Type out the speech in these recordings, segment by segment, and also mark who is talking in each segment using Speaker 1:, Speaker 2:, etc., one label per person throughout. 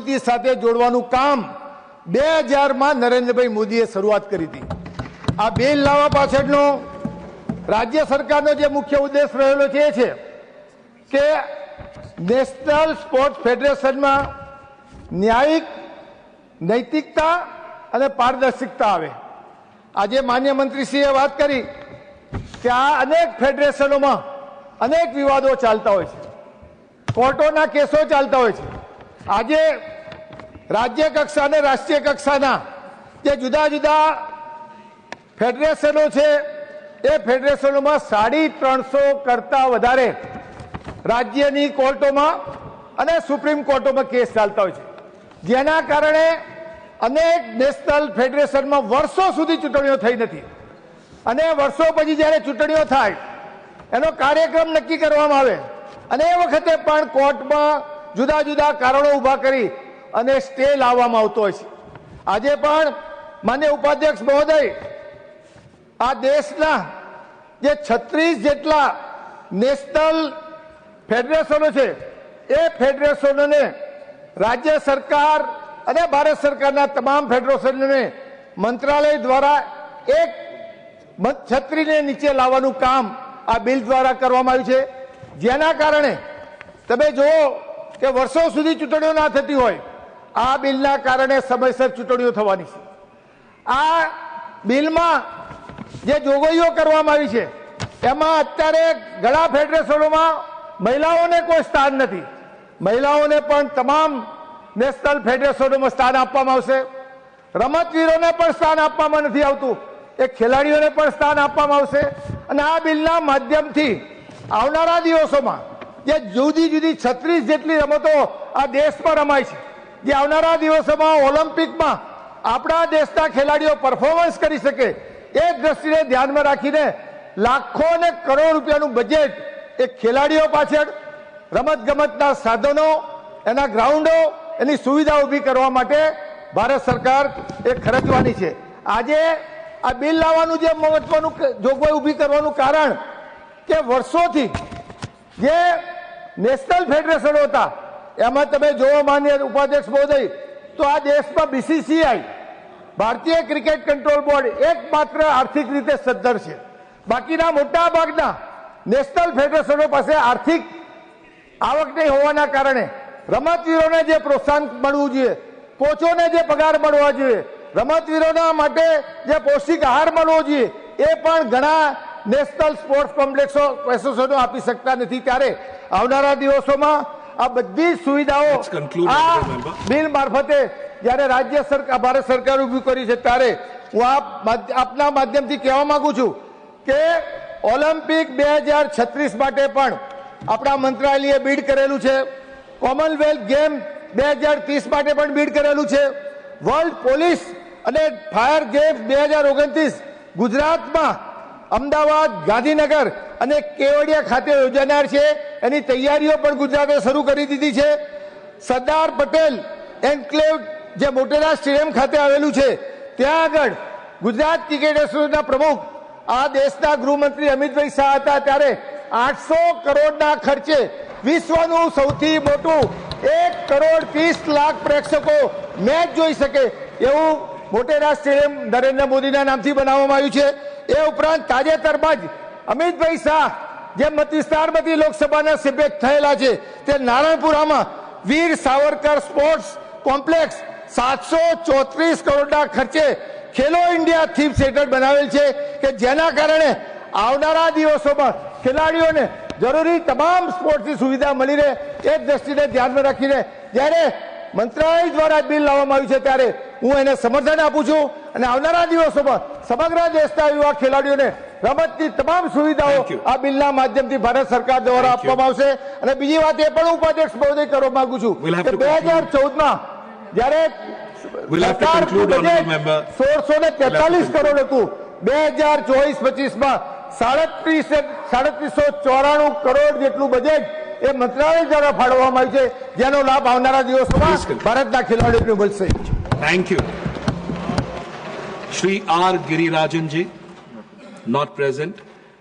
Speaker 1: સંસ્કૃતિ સાથે જોડવાનું કામ 2000માં નરેન્દ્રભાઈ મોદીએ શરૂઆત કરી હતી। આ બિલ લાવવા પાછળનો રાજ્ય સરકારનો જે મુખ્ય ઉદ્દેશ રહેલો છે એ છે કે નેશનલ સ્પોર્ટ્સ ફેડરેશનમાં ન્યાયિક નૈતિકતા અને પારદર્શિકતા આવે। આજે માન્ય મંત્રીશ્રીએ વાત કરી કે આ અનેક ફેડરેશનોમાં અનેક વિવાદો ચાલતા હોય છે, કોર્ટોના કેસો ચાલતા હોય છે। આજે રાજ્ય કક્ષા અને રાષ્ટ્રીય કક્ષાના જે જુદા જુદા ફેડરેશનો છે એ ફેડરેશનોમાં 350 કરતા વધારે રાજ્યની કોર્ટોમાં અને સુપ્રીમ કોર્ટોમાં કેસ ચાલતા હોય છે, જેના કારણે અનેક નેશનલ ફેડરેશનમાં વર્ષો સુધી ચૂંટણીઓ થઈ નથી અને વર્ષો પછી જ્યારે ચૂંટણીઓ થાય એનો કાર્યક્રમ નક્કી કરવામાં આવે અને એ વખતે પણ કોર્ટમાં જુદા જુદા કારણો ઊભા કરી અને સ્ટે લાવવામાં આવતો હોય છે। આજે પણ માન્ય ઉપાધ્યક્ષ મહોદય આ દેશના જે 36 જેટલા નેશનલ ફેડરેશનો છે એ ફેડરેશનોને રાજ્ય સરકાર અને ભારત સરકારના તમામ ફેડરેશનોને મંત્રાલય દ્વારા એક છત્રીને નીચે લાવવાનું કામ આ બિલ દ્વારા કરવામાં આવ્યું છે, જેના કારણે તમે જુઓ કે વર્ષો સુધી ચૂંટણીઓ ના થતી હોય, આ બિલના કારણે સમયસર ચૂંટણીઓ થવાની છે। આ બિલમાં જે જોગવાઈઓ કરવામાં આવી છે એમાં અત્યારે ઘણા ફેડરેશનોમાં મહિલાઓને કોઈ સ્થાન નથી, મહિલાઓને પણ તમામ નેશનલ ફેડરેશનોમાં સ્થાન આપવામાં આવશે। રમતવીરોને પણ સ્થાન આપવામાં નથી આવતું, એ ખેલાડીઓને પણ સ્થાન આપવામાં આવશે અને આ બિલના માધ્યમથી આવનારા દિવસોમાં જે જુદી જુદી 36 જેટલી રમતો આ દેશમાં રમાય છે, જે આવનારા દિવસોમાં ઓલિમ્પિકમાં આપણા દેશના ખેલાડીઓ પરફોર્મન્સ કરી શકે એ દ્રષ્ટિને ધ્યાનમાં રાખીને લાખો અને કરોડ રૂપિયાનું બજેટ એ ખેલાડીઓ પાછળ રમતગમતના સાધનો, એના ગ્રાઉન્ડો, એની સુવિધા ઊભી કરવા માટે ભારત સરકાર એ ખર્ચવાની છે। આજે આ બિલ લાવવાનું જે મહત્વનું જોગવાઈ ઊભી કરવાનું કારણ કે વર્ષોથી જે નેશનલ ફેડરેશનો હતા એમાં તમે જોવો માન્ય ઉપાધ્યક્ષ મહોદય તો આ દેશમાં BCCI ભારતીય ક્રિકેટ કંટ્રોલ બોર્ડ એકમાત્ર આર્થિક રીતે સદ્ધર છે। બાકીના મોટા ભાગના નેશનલ ફેડરેશનો પાસે આર્થિક આવક નહીં હોવાના કારણે રમતવીરોને જે પ્રોત્સાહન મળવું જોઈએ, કોચોને જે પગાર મળવા જોઈએ, રમતવીરોના માટે જે પૌષ્ટિક આહાર મળવો જોઈએ એ પણ ઘણા નેશનલ સ્પોર્ટ્સ કોમ્પ્લેક્સો એસોસિએશનો આપી શકતા નથી। ત્યારે આવનારા દિવસોમાં આ બધી સુવિધાઓ આ બિલ મારફતે જ્યારે રાજ્ય સરકાર ભારત સરકાર ઊભી કરી છે ત્યારે હું આપના માધ્યમથી કહેવા માંગુ છું કે ઓલિમ્પિક 2036 માટે પણ આપણા મંત્રાલયે બીડ કરેલું છે, કોમનવેલ્થ ગેમ 2030 માટે પણ બીડ કરેલું છે, વર્લ્ડ પોલીસ અને ફાયર ગેમ્સ 2029 ગુજરાતમાં અમદાવાદ, ગાંધીનગર અને કેવડિયા ખાતે યોજાનાર છે, એની તૈયારીઓ પણ ગુજરાતે શરૂ કરી દીધી છે। સરદાર પટેલ એન્કલેવ જે મોટેરા સ્ટેડિયમ ખાતે આવેલું છે ત્યાં આગળ ગુજરાત ક્રિકેટ એસોસિએશનના પ્રમુખ આ દેશના ગૃહમંત્રી અમિતભાઈ શાહ હતા ત્યારે 800 કરોડના ખર્ચે વિશ્વનું સૌથી મોટું 1,30,00,000 પ્રેક્ષકો મેચ જોઈ શકે એવું મોટેરા સ્ટેડિયમ નરેન્દ્ર મોદીના નામથી બનાવવામાં આવ્યું છે। એ ઉપરાંત તાજેતરમાં જ અમિતભાઈ શાહ જે મત વિસ્તારમાંથી લોકસભાના સભ્ય થયેલા છે તે નારણપુરામાં વીર સાવરકર સ્પોર્ટ્સ કોમ્પ્લેક્સ 734 કરોડના ખર્ચે ખેલો ઇન્ડિયા થીમ સેન્ટર બનાવેલ છે કે જેના કારણે આવનારા દિવસોમાં ખેલાડીઓને જરૂરી તમામ સ્પોર્ટ્સની સુવિધા મળી રહે એ દ્રષ્ટિને ધ્યાનમાં રાખીને જ્યારે મંત્રાલય દ્વારા બિલ લાવવામાં આવ્યું છે ત્યારે હું એને સમર્થન આપું છું અને આવનારા દિવસોમાં સમગ્ર દેશના યુવા ખેલાડીઓને રમતની તમામ સુવિધાઓ આ બિલના માધ્યમથી ભારત સરકાર દ્વારા આપવામાં આવશે। અને બીજી વાત એ પણ ઉપાધ્યક્ષ મહોદય કરવા માંગુ છું કે 2014માં જ્યારે સરકાર બજેટ 1643 કરોડ હતું, 2024-25માં 3794 કરોડ જેટલું બજેટ એ મંત્રાલય દ્વારા ફાળવવામાં આવ્યું છે, જેનો લાભ આવનારા દિવસોમાં ભારતના ખેલાડીઓને મળશે।
Speaker 2: Thank you. Shri R Girirajanji not present.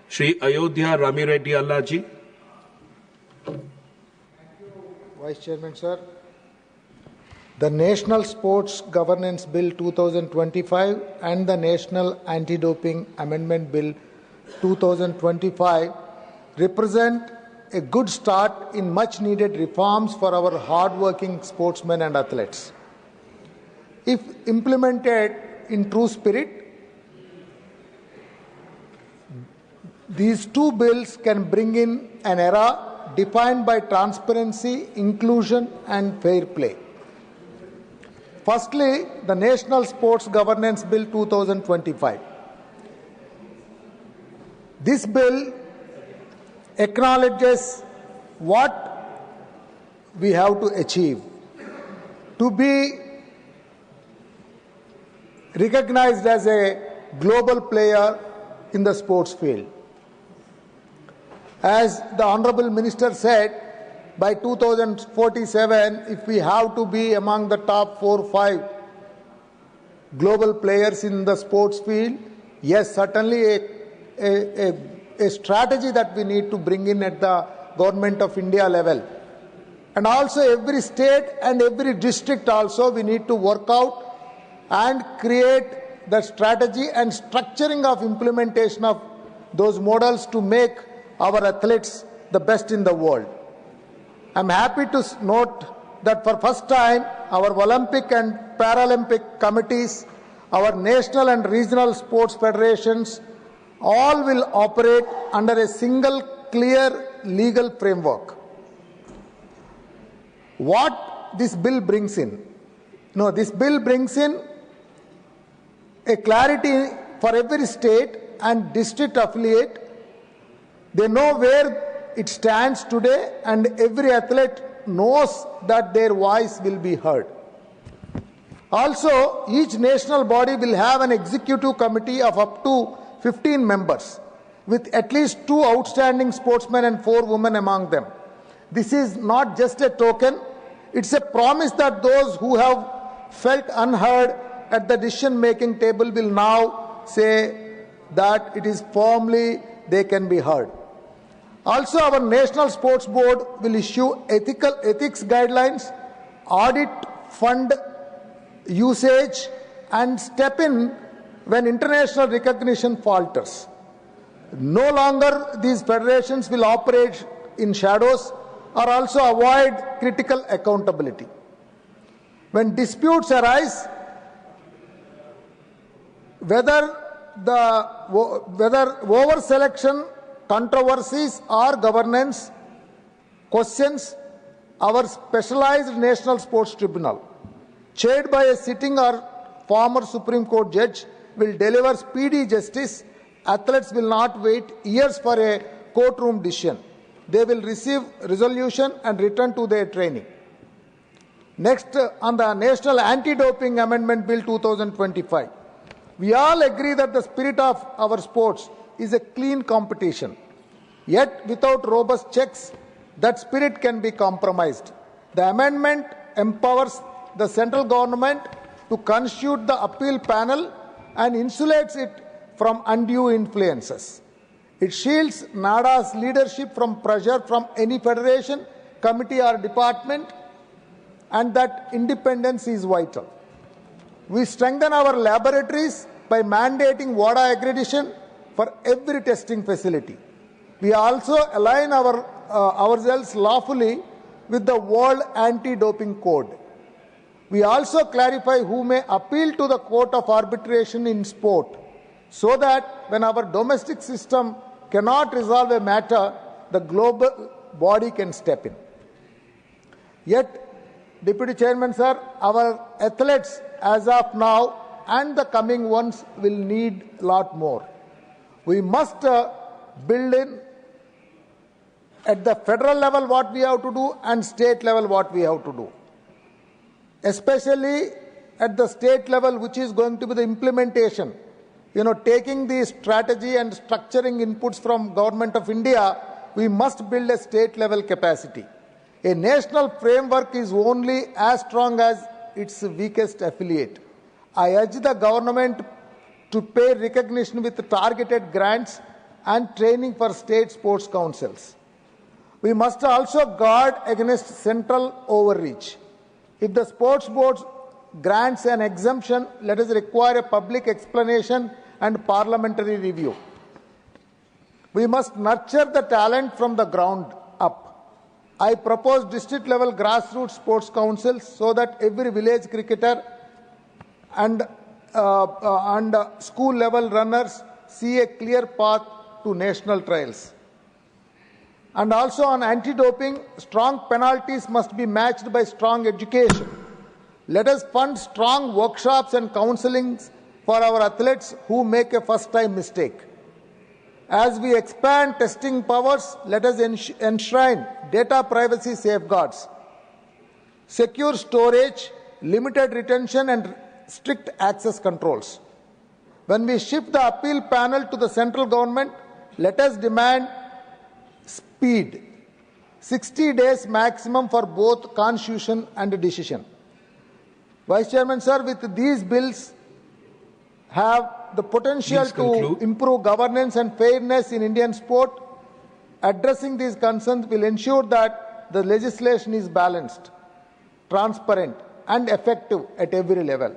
Speaker 2: Shri Ayodhya Ramireddy Allaji.
Speaker 3: Vice Chairman, sir. The National Sports Governance Bill 2025 and the National Anti-Doping Amendment Bill 2025 represent a good start in much-needed reforms for our hard-working sportsmen and athletes. If implemented in true spirit, these two bills can bring in an era defined by transparency, inclusion, and fair play. Firstly, the National Sports Governance Bill 2025. This bill acknowledges what we have to achieve to be recognized as a global player in the sports field. As the Honorable Minister said, by 2047, if we have to be among the top 4 or 5 global players in the sports field, yes, certainly a strategy that we need to bring in at the Government of India level. And also every state and every district also we need to work out and create the strategy and structuring of implementation of those models to make our athletes the best in the world. I'm happy to note that for first time our Olympic and Paralympic committees, our national and regional sports federations all will operate under a single clear legal framework. What this bill brings in? No, this bill brings in a clarity for every state and district affiliate. They know where it stands today, and every athlete knows that their voice will be heard. Also, each national body will have an executive committee of up to 15 members, with at least 2 outstanding sportsmen and 4 women among them. This is not just a token, it's a promise that those who have felt unheard at the decision-making table will now say that it is firmly they can be heard. Also, our National Sports Board will issue ethics guidelines, audit fund usage, and step in when international recognition falters. No longer these federations will operate in shadows or also avoid critical accountability. When disputes arise, whether over selection, controversies or governance questions, our specialized National Sports Tribunal, chaired by a sitting or former Supreme Court judge, will deliver speedy justice. Athletes will not wait years for a courtroom decision. They will receive resolution and return to their training. Next, on the National Anti-Doping Amendment Bill 2025. We all agree that the spirit of our sports is a clean competition. Yet, without robust checks, that spirit can be compromised. The amendment empowers the central government to constitute the appeal panel and insulates it from undue influences. It shields NADA's leadership from pressure from any federation, committee or department, and that independence is vital. We strengthen our laboratories by mandating WADA accreditation for every testing facility. We also align ourselves lawfully with the World Anti-Doping Code. We also clarify who may appeal to the Court of Arbitration in sport, so that when our domestic system cannot resolve a matter, the global body can step in. Yet, Deputy Chairman, sir, our athletes as of now and the coming ones will need a lot more. We must build in at the federal level what we have to do and state level what we have to do. Especially at the state level, which is going to be the implementation. Taking the strategy and structuring inputs from Government of India, we must build a state level capacity. A national framework is only as strong as its weakest affiliate. I urge the government to pay recognition with targeted grants and training for state sports councils. We must also guard against central overreach. If the sports board grants an exemption, let us require a public explanation and parliamentary review. We must nurture the talent from the ground up. I propose district-level grassroots sports councils so that every village cricketer and school-level runners see a clear path to national trials. And also on anti-doping, strong penalties must be matched by strong education. Let us fund strong workshops and counselings for our athletes who make a first-time mistake. As we expand testing powers, let us enshrine data privacy safeguards, secure storage, limited retention and strict access controls. When we shift the appeal panel to the central government, let us demand speed, 60 days maximum for both constitution and decision. Vice Chairman, sir, with these bills have the potential
Speaker 2: Please
Speaker 3: to
Speaker 2: conclude.
Speaker 3: improve governance and fairness in Indian sport. Addressing these concerns will ensure that the legislation is balanced, transparent and effective at every level.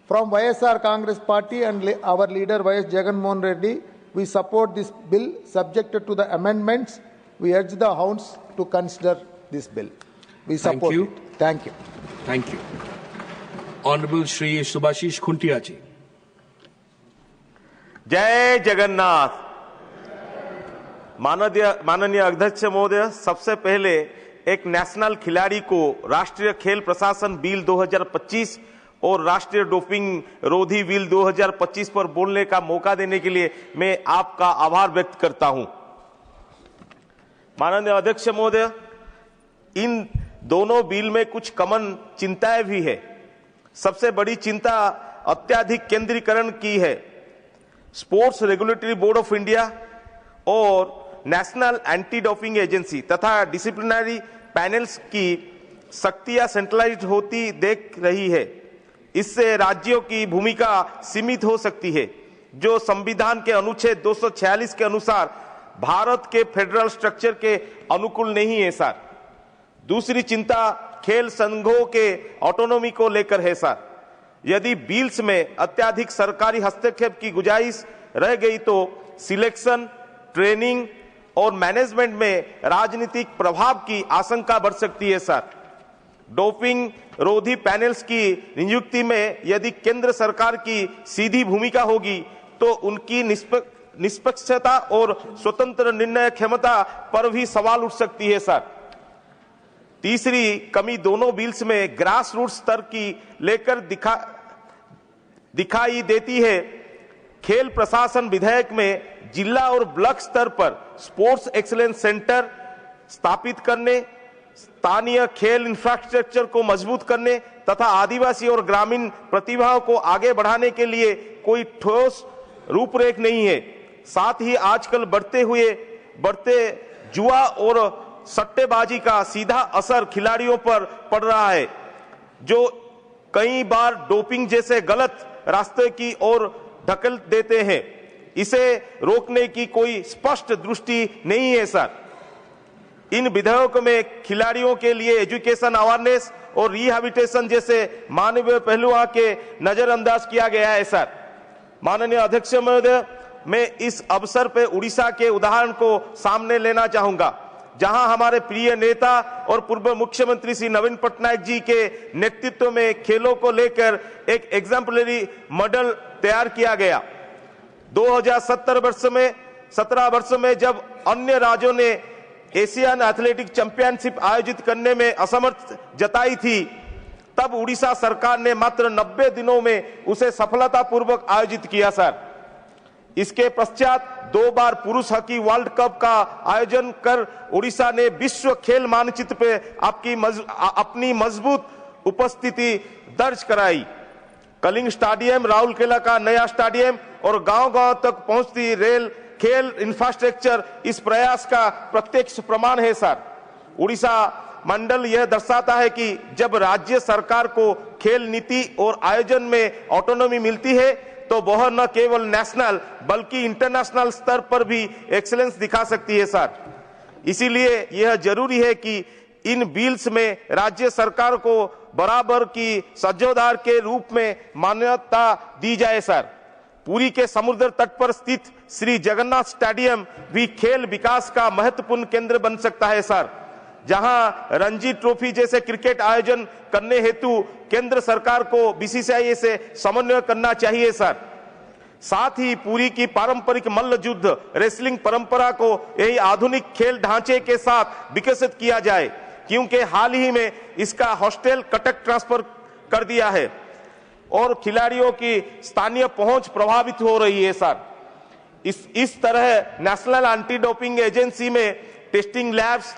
Speaker 3: From YSR Congress Party and our leader YS Jagan Mohan Reddy, we support this bill subjected to the amendments. We urge the House to consider this bill. We
Speaker 2: Thank
Speaker 3: support
Speaker 2: you.
Speaker 3: it. Thank you.
Speaker 2: Thank you. Honorable Shri Subhashish Khuntia ji.
Speaker 4: जय जगन्नाथ। माननीय अध्यक्ष महोदय, सबसे पहले एक national खिलाड़ी को राष्ट्रीय खेल प्रशासन बिल 2025 और राष्ट्रीय डोपिंग रोधी बिल 2025 पर बोलने का मौका देने के लिए मैं आपका आभार व्यक्त करता हूं। माननीय अध्यक्ष महोदय, इन दोनों बिल में कुछ कॉमन चिंताएं भी है। सबसे बड़ी चिंता अत्यधिक केंद्रीकरण की है। Sports regulatory board of India और नेशनल एंटी डोपिंग एजेंसी तथा डिसिप्लिनरी पैनल्स की शक्तियां सेंट्रलाइज्ड होती देख रही है। इससे राज्यों की भूमिका सीमित हो सकती है, जो संविधान के अनुच्छेद 246 के अनुसार भारत के फेडरल स्ट्रक्चर के अनुकूल नहीं है सर। दूसरी चिंता खेल संघों के ऑटोनॉमी को लेकर है सर। यदि बिल्स में अत्यधिक सरकारी हस्तक्षेप की गुंजाइश रह गई तो सिलेक्शन, ट्रेनिंग और मैनेजमेंट में राजनीतिक प्रभाव की आशंका बढ़ सकती है सर। डोपिंग रोधी पैनल्स की नियुक्ति में यदि केंद्र सरकार की सीधी भूमिका होगी तो उनकी निष्पक्षता और स्वतंत्र निर्णय क्षमता पर भी सवाल उठ सकती है सर। तीसरी कमी दोनों बिल्स में ग्रास रूट स्तर की लेकर दिखाई देती है। खेल प्रशासन विधेयक में जिला और ब्लॉक स्तर पर स्पोर्ट्स एक्सीलेंस सेंटर स्थापित करने, स्थानीय खेल इंफ्रास्ट्रक्चर को मजबूत करने तथा आदिवासी और ग्रामीण प्रतिभाओं को आगे बढ़ाने के लिए कोई ठोस रूपरेख नहीं है। साथ ही आजकल बढ़ते जुआ और सट्टेबाजी का सीधा असर खिलाड़ियों पर पड़ रहा है, जो कई बार डोपिंग जैसे गलत रास्ते की ओर धकेल देते हैं। इसे रोकने की कोई स्पष्ट दृष्टि नहीं है सर। इन विधेयकों में खिलाड़ियों के लिए एजुकेशन, अवेयरनेस और रिहैबिलिटेशन जैसे मानवीय पहलुओं के नजरअंदाज किया गया है सर। माननीय अध्यक्ष महोदय, मैं इस अवसर पर उड़ीसा के उदाहरण को सामने लेना चाहूंगा, जहां हमारे प्रिय नेता और पूर्व मुख्यमंत्री श्री नवीन पटनायक जी के नेतृत्व में खेलों को लेकर एक एग्जाम्पलरी मॉडल तैयार किया गया। 2017 वर्ष में जब अन्य राज्यों ने एशियन एथलेटिक चैंपियनशिप आयोजित करने में असमर्थ जताई थी, तब उड़ीसा सरकार ने मात्र 90 दिनों में उसे सफलतापूर्वक आयोजित किया सर। इसके पश्चात 2 बार पुरुष हॉकी वर्ल्ड कप का आयोजन कर उड़ीसा ने विश्व खेल मानचित्र पे अपनी मजबूत उपस्थिति दर्ज कराई। कलिंग स्टेडियम, राउरकेला का नया स्टेडियम और गांव-गांव तक पहुंचती रेल खेल इंफ्रास्ट्रक्चर इस प्रयास का प्रत्यक्ष प्रमाण है सर। उड़ीसा मंडल यह दर्शाता है कि जब राज्य सरकार को खेल नीति और आयोजन में ऑटोनॉमी मिलती है तो वह न केवल नेशनल बल्कि इंटरनेशनल स्तर पर भी एक्सीलेंस दिखा सकती है सर। इसीलिए यह जरूरी है कि इन बिल्स में राज्य सरकार को बराबर की साझेदार के रूप में मान्यता दी जाए सर। पुरी के समुद्र तट पर स्थित श्री जगन्नाथ स्टेडियम भी खेल विकास का महत्वपूर्ण केंद्र बन सकता है सर, जहां रणजी ट्रॉफी जैसे क्रिकेट आयोजन करने हेतु केंद्र सरकार को बीसीसीआई से समन्वय करना चाहिए सर। साथ ही पुरी की पारंपरिक मल्ल युद्ध रेसलिंग परंपरा को यही आधुनिक खेल ढांचे के साथ विकसित किया जाए, क्योंकि हाल ही में इसका हॉस्टल कटक ट्रांसफर कर दिया है और खिलाड़ियों की स्थानीय पहुंच प्रभावित हो रही है सर। इस तरह नेशनल एंटी डोपिंग एजेंसी में टेस्टिंग लैब्स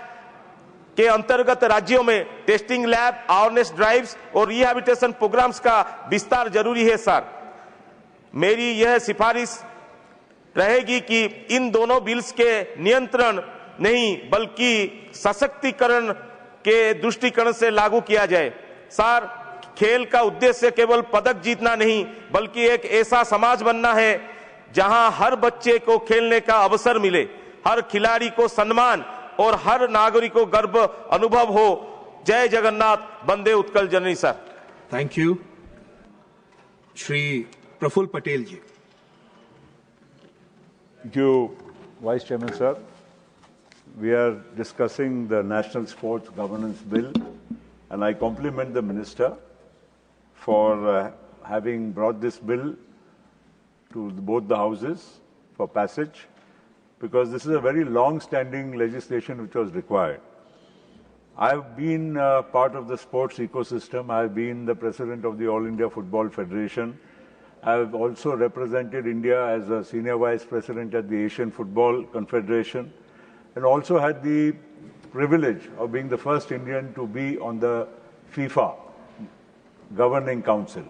Speaker 4: के अंतर्गत राज्यों में टेस्टिंग लैब, अवेयरनेस ड्राइव्स और रिहैबिलिटेशन प्रोग्राम्स का विस्तार जरूरी है सर। मेरी यह सिफारिश रहेगी कि इन दोनों बिल्स के नियंत्रण नहीं बल्कि सशक्तिकरण के दृष्टिकोण से लागू किया जाए सर। खेल का उद्देश्य केवल पदक जीतना नहीं बल्कि एक ऐसा समाज बनना है जहां हर बच्चे को खेलने का अवसर मिले, हर खिलाड़ी को सम्मान और हर नागरिक को गर्व अनुभव हो। जय जगन्नाथ, वंदे उत्कल जननी sir.
Speaker 2: Thank you. Shri Praful Patel ji.
Speaker 5: Thank you, Vice Chairman, sir. We are discussing the National Sports Governance Bill, and I compliment the Minister for having brought this bill to both the houses for passage, because this is a very long-standing legislation which was required. I've been part of the sports ecosystem. I've been the president of the All India Football Federation. I've also represented India as a senior vice president at the Asian Football Confederation, and also had the privilege of being the first Indian to be on the FIFA governing council.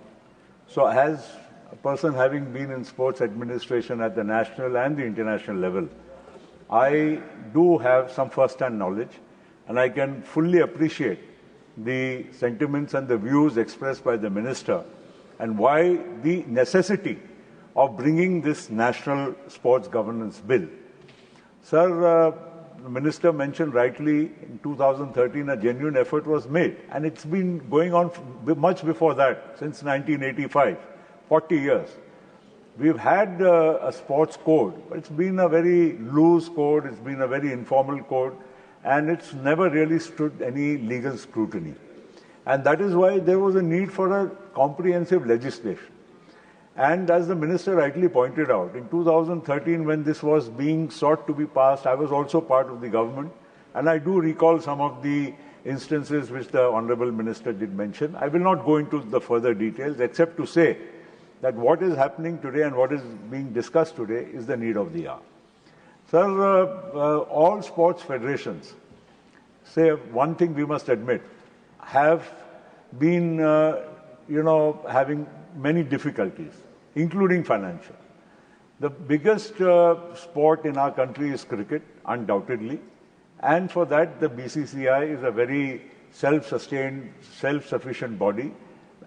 Speaker 5: So as a person having been in sports administration at the national and the international level, I do have some first-hand knowledge, and I can fully appreciate the sentiments and the views expressed by the minister and why the necessity of bringing this national sports governance bill. Sir, the minister mentioned rightly in 2013 a genuine effort was made, and it's been going on much before that, since 1985, 40 years. We've had a sports code, but it's been a very loose code, it's been a very informal code, and it's never really stood any legal scrutiny. And that is why there was a need for a comprehensive legislation. And as the minister rightly pointed out, in 2013, when this was being sought to be passed, I was also part of the government, and I do recall some of the instances which the honorable minister did mention. I will not go into the further details, except to say that what is happening today and what is being discussed today is the need of the hour. Sir, all sports federations, say one thing we must admit, have been, having many difficulties, including financial. The biggest sport in our country is cricket, undoubtedly, and for that the BCCI is a very self-sustained, self-sufficient body.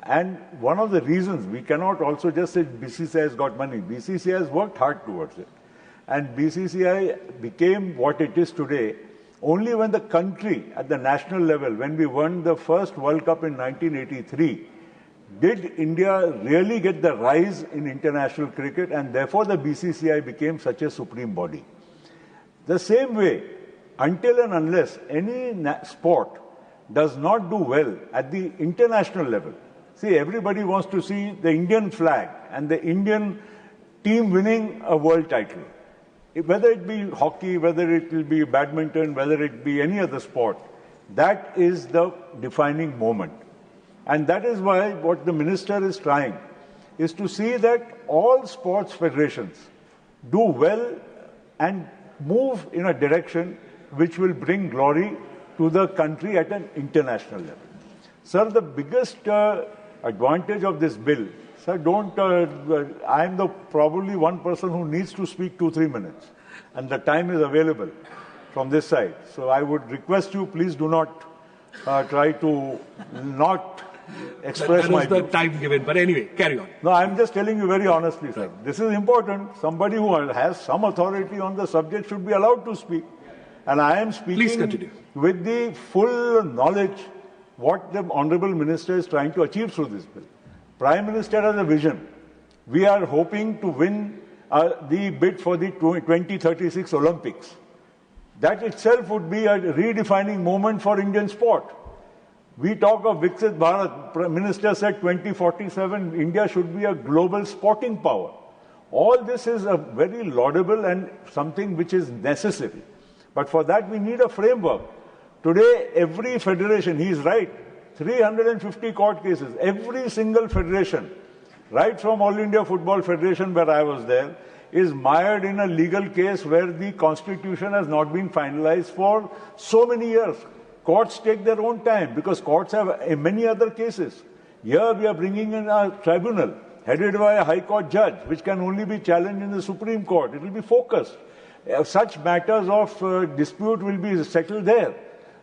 Speaker 5: And one of the reasons, we cannot also just say BCCI has got money. BCCI has worked hard towards it. And BCCI became what it is today only when the country at the national level, when we won the first World Cup in 1983, did India really get the rise in international cricket, and therefore the BCCI became such a supreme body. The same way, until and unless any sport does not do well at the international level, see, everybody wants to see the Indian flag and the Indian team winning a world title. Whether it be hockey, whether it will be badminton, whether it be any other sport, that is the defining moment. And that is why what the minister is trying is to see that all sports federations do well and move in a direction which will bring glory to the country at an international level. Sir, the biggest advantage of this bill, sir, I am the probably one person who needs to speak 2-3 minutes, and the time is available from this side. So I would request you, please do not try to not express my
Speaker 2: That was the time given, but anyway, carry on.
Speaker 5: No, I'm just telling you very honestly, sir. This is important. Somebody who has some authority on the subject should be allowed to speak. And I am
Speaker 2: Please
Speaker 5: speaking
Speaker 2: continue.
Speaker 5: with the full knowledge what the Honorable Minister is trying to achieve through this bill. Prime Minister has a vision. We are hoping to win the bid for the 2036 Olympics. That itself would be a redefining moment for Indian sport. We talk of Viksit Bharat. Prime Minister said 2047, India should be a global sporting power. All this is a very laudable and something which is necessary. But for that, we need a framework. Today, every federation, he is right, 350 court cases, every single federation, right from All India Football Federation, where I was there, is mired in a legal case where the constitution has not been finalized for so many years. Courts take their own time because courts have many other cases. Here we are bringing in a tribunal headed by a high court judge, which can only be challenged in the Supreme Court. It will be focused. Such matters of dispute will be settled there.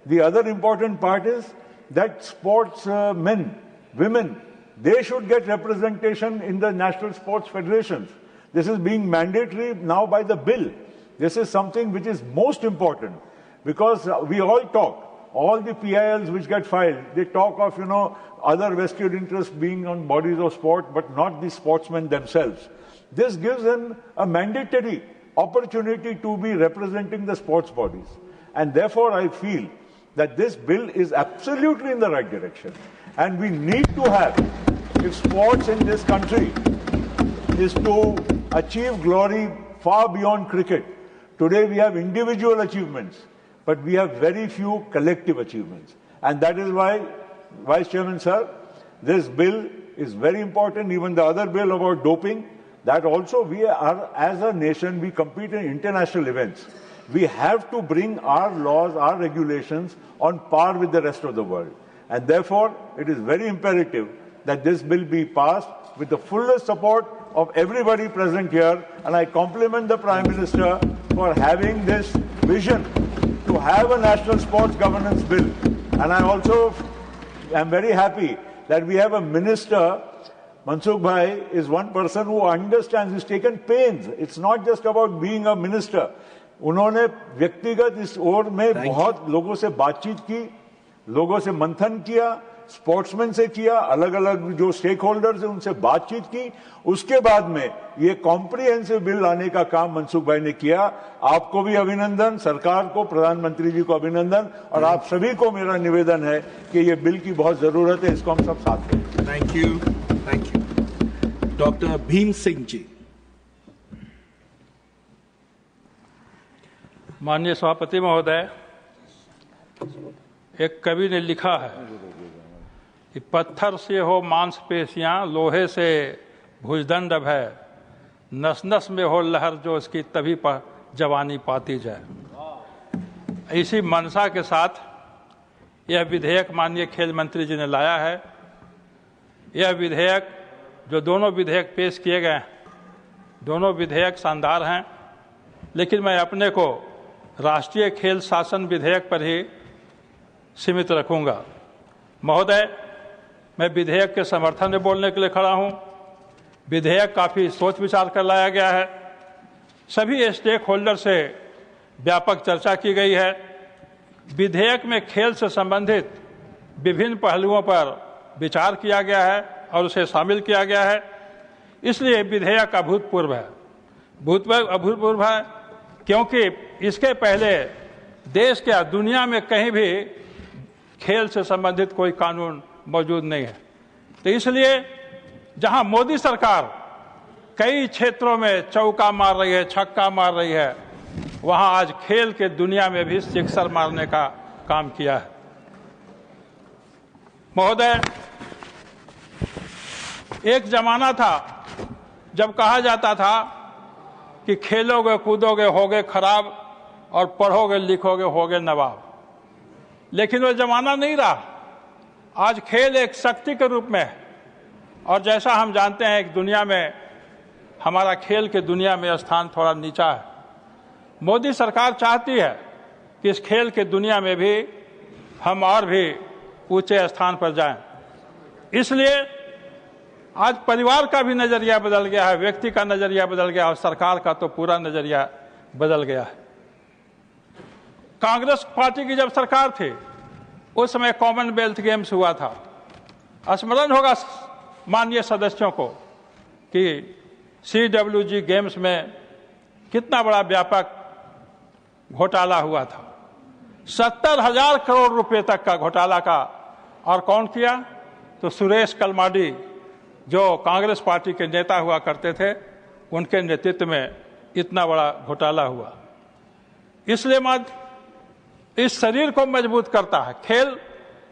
Speaker 5: The other important part is that sportsmen, women, they should get representation in the national sports federations. This is being mandatory now by the bill. This is something which is most important because we all talk. All the PILs which get filed, they talk of, other vested interests being on bodies of sport, but not the sportsmen themselves. This gives them a mandatory opportunity to be representing the sports bodies. And therefore, I feel that this bill is absolutely in the right direction. And we need to have, if sports in this country is to achieve glory far beyond cricket. Today we have individual achievements, but we have very few collective achievements. And that is why, Vice Chairman Sir, this bill is very important. Even the other bill about doping, that also we are, as a nation, we compete in international events. We have to bring our laws, our regulations on par with the rest of the world. And therefore, it is very imperative that this bill be passed with the fullest support of everybody present here. And I compliment the Prime Minister for having this vision to have a national sports governance bill. And I also am very happy that we have a minister. Mansukh Bhai is one person who understands, he's taken pains. It's not just about being a minister. उन्होंने व्यक्तिगत इस ओर में बहुत लोगों से बातचीत की, लोगों से मंथन किया, स्पोर्ट्समैन से किया, अलग अलग जो स्टेक होल्डर्स हैं उनसे बातचीत की, उसके बाद में ये कॉम्प्रिहेंसिव बिल लाने का काम मनसुख भाई ने किया. आपको भी अभिनंदन, सरकार को, प्रधानमंत्री जी को अभिनंदन, और आप सभी को मेरा निवेदन है कि ये बिल की बहुत जरूरत है, इसको हम सब साथ दें.
Speaker 2: Thank you. Doctor Bhim Singh ji.
Speaker 6: माननीय सभापति महोदय, एक कवि ने लिखा है कि पत्थर से हो मांसपेशियां, लोहे से भुजदंड भय, नस नस में हो लहर जो इसकी तभी पर जवानी पाती जाए. इसी मनसा के साथ यह विधेयक माननीय खेल मंत्री जी ने लाया है. यह विधेयक, जो दोनों विधेयक पेश किए गए, दोनों विधेयक शानदार हैं, लेकिन मैं अपने को राष्ट्रीय खेल शासन विधेयक पर ही सीमित रखूंगा. महोदय, मैं विधेयक के समर्थन में बोलने के लिए खड़ा हूं. विधेयक काफ़ी सोच विचार कर लाया गया है. सभी स्टेक होल्डर से व्यापक चर्चा की गई है. विधेयक में खेल से संबंधित विभिन्न पहलुओं पर विचार किया गया है और उसे शामिल किया गया है. इसलिए विधेयक अभूतपूर्व है. अभूतपूर्व है क्योंकि इसके पहले देश के दुनिया में कहीं भी खेल से संबंधित कोई कानून मौजूद नहीं है. तो इसलिए जहां मोदी सरकार कई क्षेत्रों में चौका मार रही है, छक्का मार रही है, वहां आज खेल के दुनिया में भी सिक्सर मारने का काम किया है. महोदय, एक जमाना था जब कहा जाता था कि खेलोगे कूदोगे होगे खराब और पढ़ोगे लिखोगे होगे नवाब. लेकिन वो जमाना नहीं रहा. आज खेल एक शक्ति के रूप में है और जैसा हम जानते हैं कि दुनिया में हमारा खेल के दुनिया में स्थान थोड़ा नीचा है. मोदी सरकार चाहती है कि इस खेल के दुनिया में भी हम और भी ऊंचे स्थान पर जाएं. इसलिए आज परिवार का भी नजरिया बदल गया है, व्यक्ति का नजरिया बदल गया और सरकार का तो पूरा नजरिया बदल गया है. कांग्रेस पार्टी की जब सरकार थी उस समय कॉमनवेल्थ गेम्स हुआ था। स्मरण होगा माननीय सदस्यों को कि CWG गेम्स में कितना बड़ा व्यापक घोटाला हुआ था। 70,000 करोड़ रुपए तक का घोटाला का, और कौन किया? तो सुरेश कलमाडी जो कांग्रेस पार्टी के नेता हुआ करते थे, उनके नेतृत्व में इतना बड़ा घोटाला हुआ। इसलिए इस शरीर को मजबूत करता है, खेल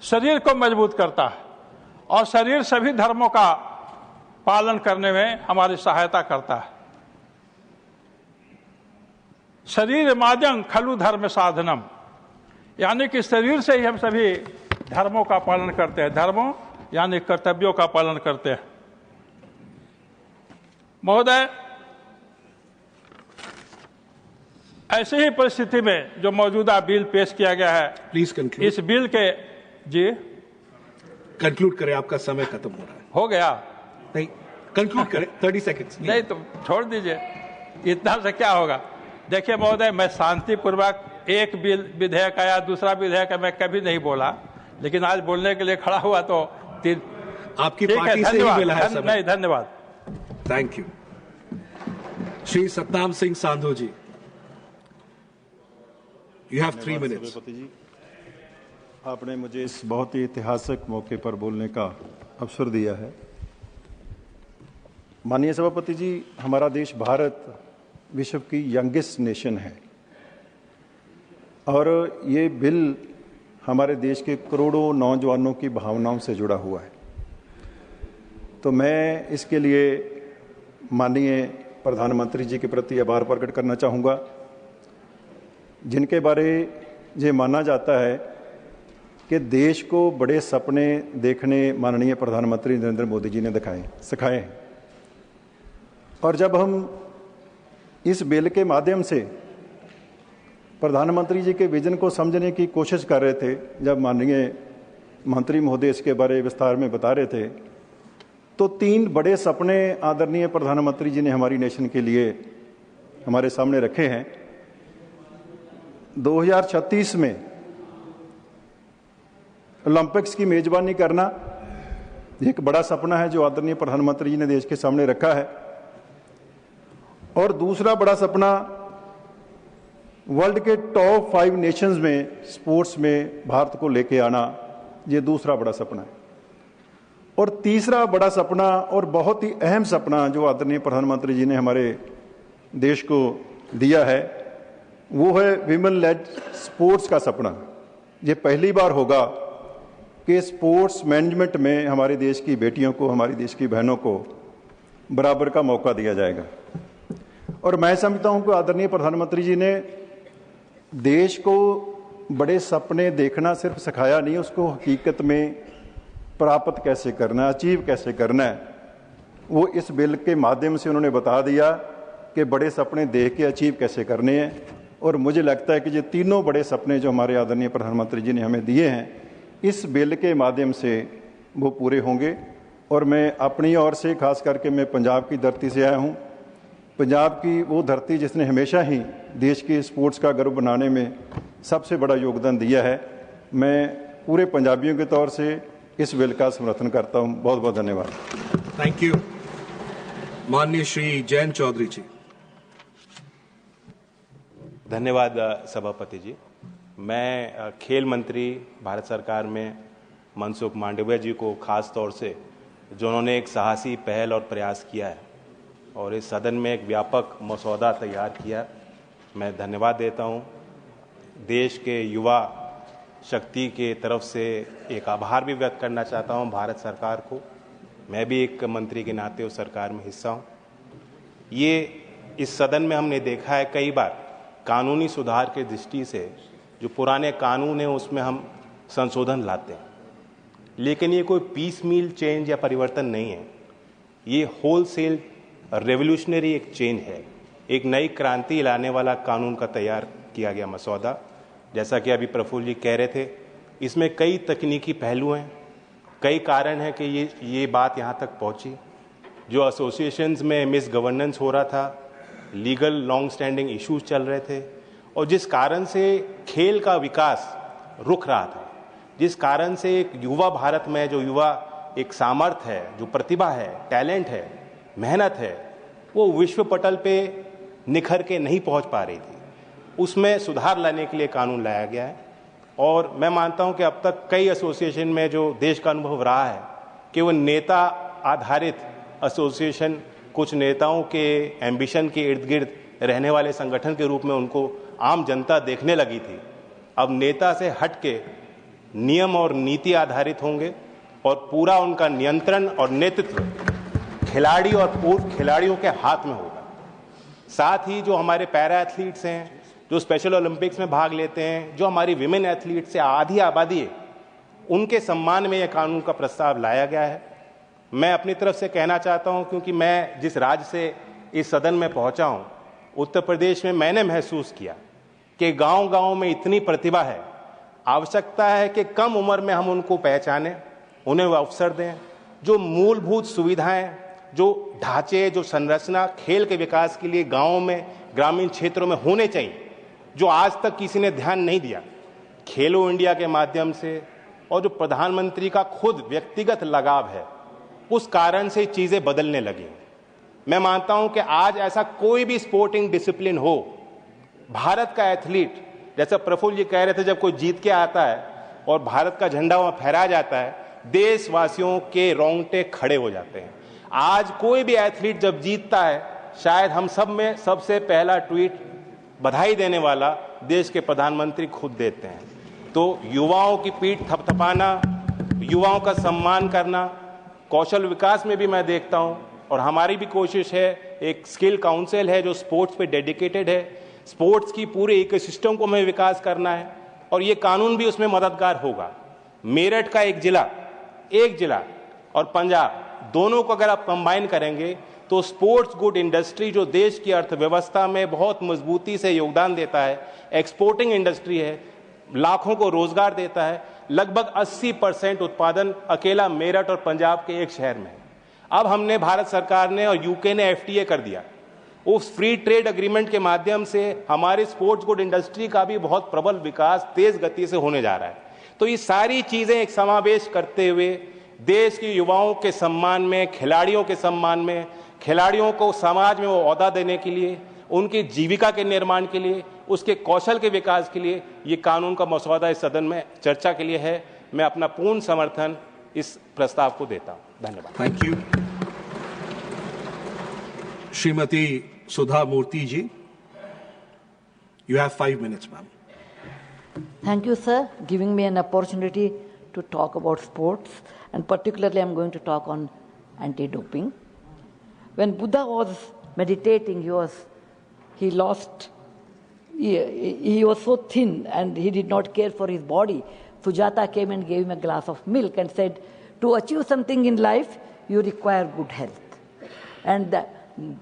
Speaker 6: शरीर को मजबूत करता है, और शरीर सभी धर्मों का पालन करने में हमारी सहायता करता है। शरीर माजंग खलु धर्म साधनम, यानी कि शरीर से ही हम सभी धर्मों का पालन करते हैं, धर्मों यानी कर्तव्यों का पालन करते हैं। महोदय, ऐसी ही परिस्थिति में जो मौजूदा बिल पेश किया गया है,
Speaker 2: प्लीज कंक्लूड।
Speaker 6: इस बिल के जी
Speaker 2: कंक्लूड करें, आपका समय खत्म हो रहा है।
Speaker 6: हो गया?
Speaker 2: नहीं, कंक्लूड करें, 30 सेकंड्स।
Speaker 6: नहीं तो छोड़ दीजिए, इतना से क्या होगा। देखिए महोदय, मैं शांतिपूर्वक एक बिल विधेयक आया, दूसरा विधेयक मैं कभी नहीं बोला, लेकिन आज बोलने के लिए खड़ा हुआ तो
Speaker 2: आपकी पार्टी से ही मिला है समय।
Speaker 6: नहीं, धन्यवाद।
Speaker 2: Thank you. Shri Satnam Singh Sandhu ji, you have 3 minutes.
Speaker 7: सभापति जी, आपने मुझे इस बहुत ही ऐतिहासिक मौके पर बोलने का अवसर दिया है। माननीय सभापति जी, हमारा देश भारत विश्व की यंगेस्ट नेशन है, और ये बिल हमारे देश के करोड़ों नौजवानों की भावनाओं से जुड़ा हुआ है। तो मैं इसके लिए माननीय प्रधानमंत्री जी के प्रति आभार प्रकट करना चाहूँगा, जिनके बारे ये माना जाता है कि देश को बड़े सपने देखने माननीय प्रधानमंत्री नरेंद्र मोदी जी ने सिखाए हैं। और जब हम इस बिल के माध्यम से प्रधानमंत्री जी के विजन को समझने की कोशिश कर रहे थे, जब माननीय मंत्री महोदय इसके बारे विस्तार में बता रहे थे, तो 3 बड़े सपने आदरणीय प्रधानमंत्री जी ने हमारी नेशन के लिए हमारे सामने रखे हैं। 2036 में ओलंपिक्स की मेजबानी करना एक बड़ा सपना है जो आदरणीय प्रधानमंत्री जी ने देश के सामने रखा है, और दूसरा बड़ा सपना वर्ल्ड के टॉप 5 नेशंस में स्पोर्ट्स में भारत को लेके आना, ये दूसरा बड़ा सपना है। और तीसरा बड़ा सपना और बहुत ही अहम सपना जो आदरणीय प्रधानमंत्री जी ने हमारे देश को दिया है, वो है विमेन लेड स्पोर्ट्स का सपना। ये पहली बार होगा कि स्पोर्ट्स मैनेजमेंट में हमारे देश की बेटियों को, हमारी देश की बहनों को बराबर का मौका दिया जाएगा। और मैं समझता हूं कि आदरणीय प्रधानमंत्री जी ने देश को बड़े सपने देखना सिर्फ सिखाया नहीं, उसको हकीकत में प्राप्त कैसे करना है, अचीव कैसे करना है, वो इस बिल के माध्यम से उन्होंने बता दिया कि बड़े सपने देख के अचीव कैसे करने हैं। और मुझे लगता है कि ये तीनों बड़े सपने जो हमारे आदरणीय प्रधानमंत्री जी ने हमें दिए हैं, इस बिल के माध्यम से वो पूरे होंगे। और मैं अपनी ओर से, खास करके मैं पंजाब की धरती से आया हूँ, पंजाब की वो धरती जिसने हमेशा ही देश के स्पोर्ट्स का गर्व बनाने में सबसे बड़ा योगदान दिया है। मैं पूरे पंजाबियों के तौर से इस बिल का समर्थन करता हूँ। बहुत बहुत धन्यवाद।
Speaker 2: Thank you. माननीय श्री जयंत चौधरी जी।
Speaker 8: धन्यवाद सभापति जी। मैं खेल मंत्री भारत सरकार में मनसुख मांडविया जी को खास तौर से, जो उन्होंने एक साहसी पहल और प्रयास किया है और इस सदन में एक व्यापक मसौदा तैयार किया, मैं धन्यवाद देता हूं। देश के युवा शक्ति के तरफ से एक आभार भी व्यक्त करना चाहता हूं भारत सरकार को। मैं भी एक मंत्री के नाते उस सरकार में हिस्सा हूं। ये इस सदन में हमने देखा है कई बार कानूनी सुधार के दृष्टि से जो पुराने कानून हैं उसमें हम संशोधन लाते हैं, लेकिन ये कोई पीस मील चेंज या परिवर्तन नहीं है। ये होलसेल रेवोल्यूशनरी एक चेंज है, एक नई क्रांति लाने वाला कानून का तैयार किया गया मसौदा। जैसा कि अभी प्रफुल्ल जी कह रहे थे, इसमें कई तकनीकी पहलू हैं, कई कारण हैं कि ये बात यहाँ तक पहुँची। जो एसोसिएशंस में मिस गवर्नेंस हो रहा था, लीगल लॉन्ग स्टैंडिंग इश्यूज चल रहे थे, और जिस कारण से खेल का विकास रुक रहा था, जिस कारण से एक युवा भारत में जो युवा एक सामर्थ्य है, जो प्रतिभा है, टैलेंट है, मेहनत है, वो विश्व पटल पे निखर के नहीं पहुंच पा रही थी, उसमें सुधार लाने के लिए कानून लाया गया है। और मैं मानता हूं कि अब तक कई एसोसिएशन में जो देश का अनुभव रहा है कि वो नेता आधारित एसोसिएशन, कुछ नेताओं के एम्बिशन के इर्द गिर्द रहने वाले संगठन के रूप में उनको आम जनता देखने लगी थी। अब नेता से हट के नियम और नीति आधारित होंगे और पूरा उनका नियंत्रण और नेतृत्व खिलाड़ी और पूर्व खिलाड़ियों के हाथ में होगा। साथ ही जो हमारे पैरा एथलीट्स हैं, जो स्पेशल ओलंपिक्स में भाग लेते हैं, जो हमारी विमेन एथलीट्स से आधी आबादी है, उनके सम्मान में यह कानून का प्रस्ताव लाया गया है। मैं अपनी तरफ से कहना चाहता हूं, क्योंकि मैं जिस राज्य से इस सदन में पहुंचा हूं, उत्तर प्रदेश में मैंने महसूस किया कि गांव-गांव में इतनी प्रतिभा है, आवश्यकता है कि कम उम्र में हम उनको पहचानें, उन्हें वो अवसर दें। जो मूलभूत सुविधाएं, जो ढांचे, जो संरचना खेल के विकास के लिए गांवों में, ग्रामीण क्षेत्रों में होने चाहिए, जो आज तक किसी ने ध्यान नहीं दिया, खेलो इंडिया के माध्यम से और जो प्रधानमंत्री का खुद व्यक्तिगत लगाव है, उस कारण से चीजें बदलने लगी। मैं मानता हूं कि आज ऐसा कोई भी स्पोर्टिंग डिसिप्लिन हो, भारत का एथलीट, जैसा प्रफुल्ल जी कह रहे थे, जब कोई जीत के आता है और भारत का झंडा वहां फहराया जाता है, देशवासियों के रोंगटे खड़े हो जाते हैं। आज कोई भी एथलीट जब जीतता है, शायद हम सब में सबसे पहला ट्वीट बधाई देने वाला देश के प्रधानमंत्री खुद देते हैं। तो युवाओं की पीठ थपथपाना, युवाओं का सम्मान करना, कौशल विकास में भी मैं देखता हूं, और हमारी भी कोशिश है, एक स्किल काउंसिल है जो स्पोर्ट्स पे डेडिकेटेड है। स्पोर्ट्स की पूरे इकोसिस्टम को हमें विकास करना है और ये कानून भी उसमें मददगार होगा। मेरठ का एक जिला और पंजाब, दोनों को अगर आप कंबाइन करेंगे तो स्पोर्ट्स गुड इंडस्ट्री, जो देश की अर्थव्यवस्था में बहुत मजबूती से योगदान देता है, एक्सपोर्टिंग इंडस्ट्री है, लाखों को रोजगार देता है, लगभग 80% उत्पादन अकेला मेरठ और पंजाब के एक शहर में है। अब हमने, भारत सरकार ने और यूके ने FTA कर दिया। उस फ्री ट्रेड एग्रीमेंट के माध्यम से हमारी स्पोर्ट्स गुड इंडस्ट्री का भी बहुत प्रबल विकास तेज गति से होने जा रहा है। तो ये सारी चीजें एक समावेश करते हुए देश के युवाओं के सम्मान में, खिलाड़ियों के सम्मान में, खिलाड़ियों को समाज में वो ओहदा देने के लिए, उनकी जीविका के निर्माण के लिए, उसके कौशल के विकास के लिए ये कानून का मसौदा इस सदन में चर्चा के लिए है। मैं अपना पूर्ण समर्थन इस प्रस्ताव को देता हूं। धन्यवाद।
Speaker 2: Thank you. Shrimati Sudha Murthy ji, you have 5 minutes, ma'am.
Speaker 9: Thank you, sir, giving me an opportunity to talk about sports, and particularly I'm going to talk on anti-doping. When Buddha was meditating, he was so thin and he did not care for his body. Sujata came and gave him a glass of milk and said, to achieve something in life, you require good health. And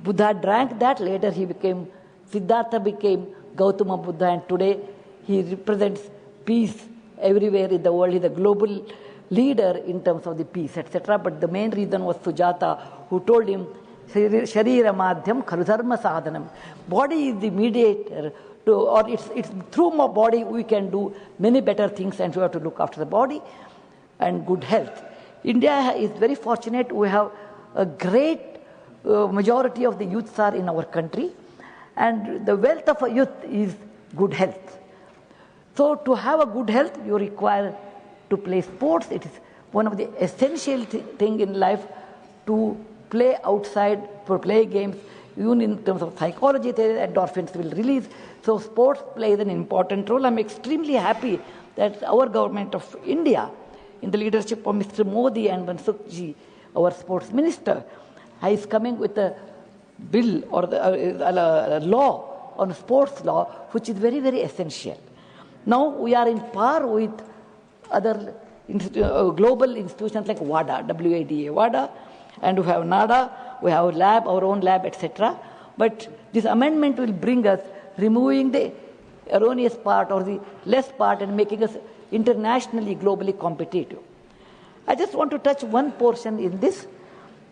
Speaker 9: Buddha drank that. Later Siddhartha became Gautama Buddha, and today he represents peace everywhere in the world. He's a global leader in terms of the peace, etc. But the main reason was Sujata, who told him, Sharira Madhyam Khalu Dharma Sadhanam. Body is the mediator, or it's through my body we can do many better things, and we have to look after the body and good health. India is very fortunate. We have a great majority of the youths are in our country, and the wealth of a youth is good health. So to have a good health, you require to play sports. It is one of the essential thing in life to play outside, for play games. Even in terms of psychology, endorphins will release. So sports plays an important role. I'm extremely happy that our government of India, in the leadership of Mr. Modi and Mansukh ji, our sports minister, is coming with a bill or a law on sports law, which is very, very essential. Now we are in par with other global institutions like WADA, WADA, and we have NADA, we have lab, our own lab, etc. But this amendment will bring us removing the erroneous part or the less part and making us internationally, globally competitive. I just want to touch one portion in this,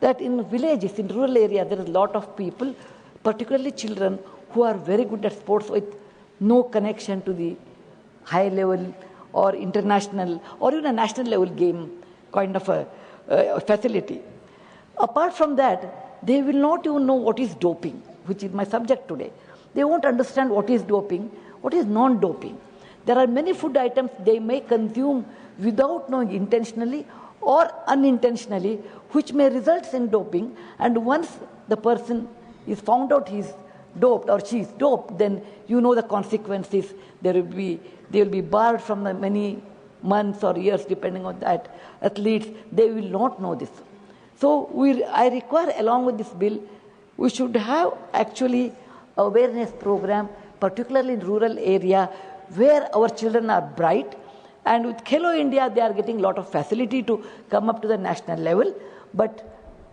Speaker 9: that in villages, in rural areas, there is a lot of people, particularly children, who are very good at sports with no connection to the high level or international or even a national level game kind of a facility. Apart from that, they will not even know what is doping, which is my subject today. They won't understand what is doping, what is non-doping. There are many food items they may consume without knowing intentionally or unintentionally, which may result in doping. And once the person is found out he is doped or she is doped, then you know the consequences. They will be barred from the many months or years, depending on that athletes. They will not know this. So I require, along with this bill, we should have actually awareness program, particularly in rural area where our children are bright. And with Khelo India, they are getting a lot of facility to come up to the national level. But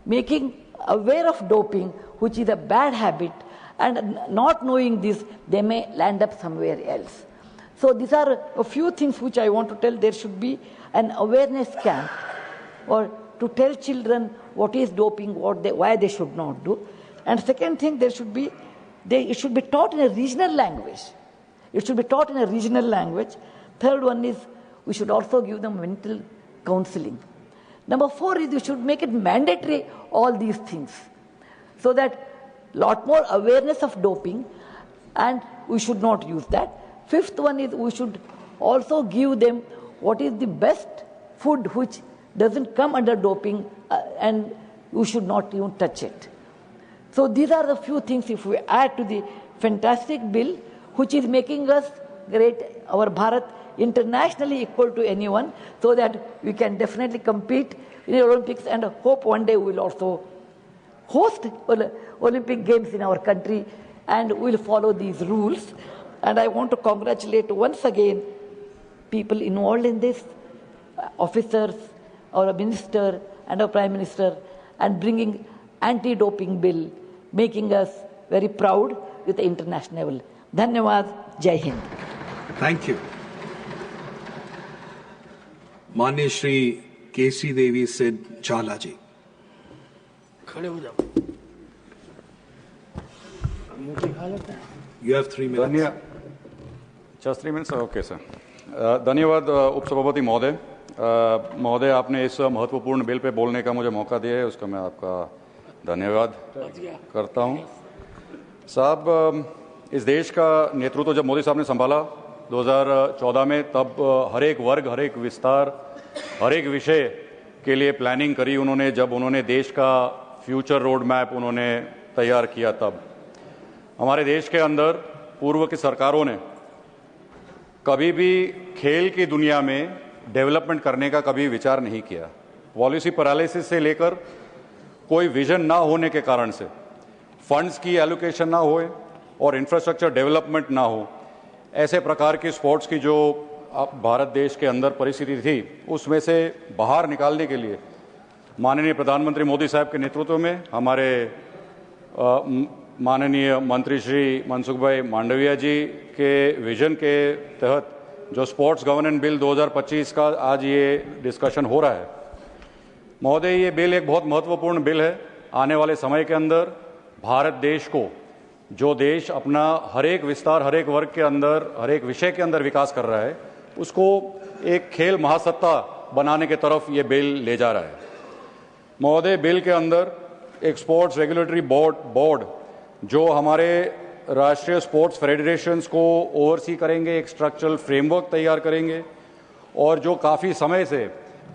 Speaker 9: making aware of doping, which is a bad habit, and not knowing this, they may land up somewhere else. So these are a few things which I want to tell. There should be an awareness camp or to tell children what is doping, why they should not do. And second thing, it should be taught in a regional language. It should be taught in a regional language. Third one is we should also give them mental counseling. Number 4 is we should make it mandatory, all these things, so that lot more awareness of doping, and we should not use that. Fifth one is we should also give them what is the best food which doesn't come under doping, and we should not even touch it. So these are the few things if we add to the fantastic bill, which is making us great, our Bharat, internationally equal to anyone, so that we can definitely compete in the Olympics, and hope one day we will also host Olympic Games in our country, and we will follow these rules. And I want to congratulate once again people involved in this, officers, our minister and our Prime Minister, and bringing anti-doping bill, making us very proud with the international level. Dhanyawad, Jai Hind.
Speaker 2: Thank you. माननीय श्री केसी देवी सिड चाला जी, खड़े हो जाओ. You have 3 minutes.
Speaker 10: Just 3 minutes. Okay, sir. धन्यवाद उपसभापति महोदय. महोदय, आपने इस महत्वपूर्ण बिल पे बोलने का मुझे मौका दिया है, उसका मैं आपका धन्यवाद करता हूं. साहब, इस देश का नेतृत्व जब मोदी साहब ने संभाला 2014 में, तब हर एक वर्ग, हर एक विस्तार, हर एक विषय के लिए प्लानिंग करी उन्होंने. जब उन्होंने देश का फ्यूचर रोड मैप उन्होंने तैयार किया, तब हमारे देश के अंदर पूर्व की सरकारों ने कभी भी खेल की दुनिया में डेवलपमेंट करने का कभी विचार नहीं किया. पॉलिसी पैरालिसिस से लेकर कोई विजन ना होने के कारण से, फंड्स की एलोकेशन ना होए और इंफ्रास्ट्रक्चर डेवलपमेंट ना हो, ऐसे प्रकार की स्पोर्ट्स की जो भारत देश के अंदर परिस्थिति थी, उसमें से बाहर निकालने के लिए माननीय प्रधानमंत्री मोदी साहब के नेतृत्व में हमारे माननीय मंत्री श्री मनसुख भाई मांडविया जी के विजन के तहत जो स्पोर्ट्स गवर्नेंस बिल 2025 का आज ये डिस्कशन हो रहा है. महोदय, ये बिल एक बहुत महत्वपूर्ण बिल है. आने वाले समय के अंदर भारत देश को, जो देश अपना हर एक विस्तार, हर एक वर्ग के अंदर, हर एक विषय के अंदर विकास कर रहा है, उसको एक खेल महासत्ता बनाने के तरफ ये बिल ले जा रहा है. महोदय, बिल के अंदर एक स्पोर्ट्स रेगुलेटरी बोर्ड जो हमारे राष्ट्रीय स्पोर्ट्स फेडरेशंस को ओवरसी करेंगे, एक स्ट्रक्चरल फ्रेमवर्क तैयार करेंगे, और जो काफ़ी समय से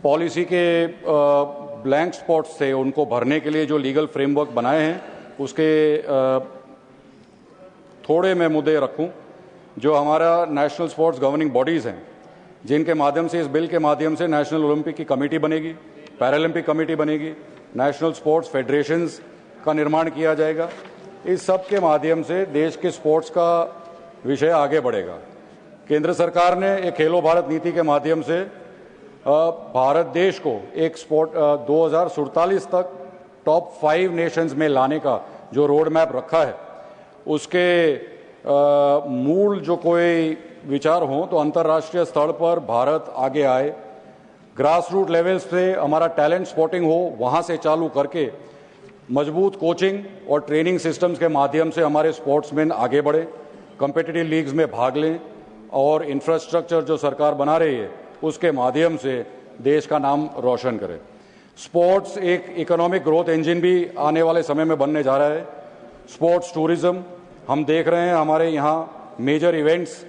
Speaker 10: पॉलिसी के ब्लैंक स्पॉट्स थे उनको भरने के लिए जो लीगल फ्रेमवर्क बनाए हैं, उसके थोड़े मैं मुद्दे रखूं. जो हमारा नेशनल स्पोर्ट्स गवर्निंग बॉडीज़ हैं, जिनके माध्यम से, इस बिल के माध्यम से नेशनल ओलंपिक की कमेटी बनेगी, पैरालंपिक कमेटी बनेगी, नेशनल स्पोर्ट्स फेडरेशंस का निर्माण किया जाएगा. इस सब के माध्यम से देश के स्पोर्ट्स का विषय आगे बढ़ेगा. केंद्र सरकार ने एक खेलो भारत नीति के माध्यम से भारत देश को एक स्पोर्ट 2047 तक टॉप 5 नेशंस में लाने का जो रोड मैप रखा है, उसके मूल जो कोई विचार हो तो अंतर्राष्ट्रीय स्तर पर भारत आगे आए, ग्रास रूट लेवल से हमारा टैलेंट स्पॉटिंग हो, वहाँ से चालू करके मजबूत कोचिंग और ट्रेनिंग सिस्टम्स के माध्यम से हमारे स्पोर्ट्समैन आगे बढ़े. कॉम्पिटिटिव लीग्स में भाग लें और इंफ्रास्ट्रक्चर जो सरकार बना रही है उसके माध्यम से देश का नाम रोशन करें। स्पोर्ट्स एक इकोनॉमिक ग्रोथ इंजन भी आने वाले समय में बनने जा रहा है। स्पोर्ट्स टूरिज्म हम देख रहे हैं, हमारे यहाँ मेजर इवेंट्स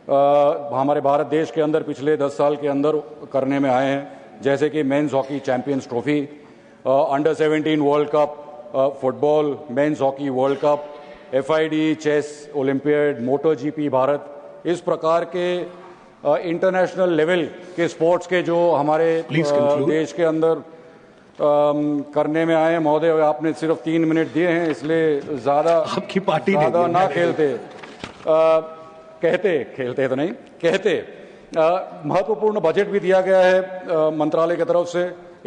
Speaker 10: हमारे भारत देश के अंदर पिछले 10 साल के अंदर करने में आए हैं, जैसे कि men's hockey champions trophy, under 17 world cup, football men's hockey world cup, FID chess olympiad, motor GP Bharat, इस प्रकार के इंटरनेशनल लेवल के स्पोर्ट्स के जो हमारे देश के अंदर करने में आए हैं। महोदय, आपने सिर्फ 3 मिनट दिए हैं, इसलिए ज्यादा
Speaker 2: आपकी पार्टी
Speaker 10: ज्यादा ना खेलते तो नहीं कहते। महत्वपूर्ण बजट भी दिया गया है मंत्रालय की तरफ से।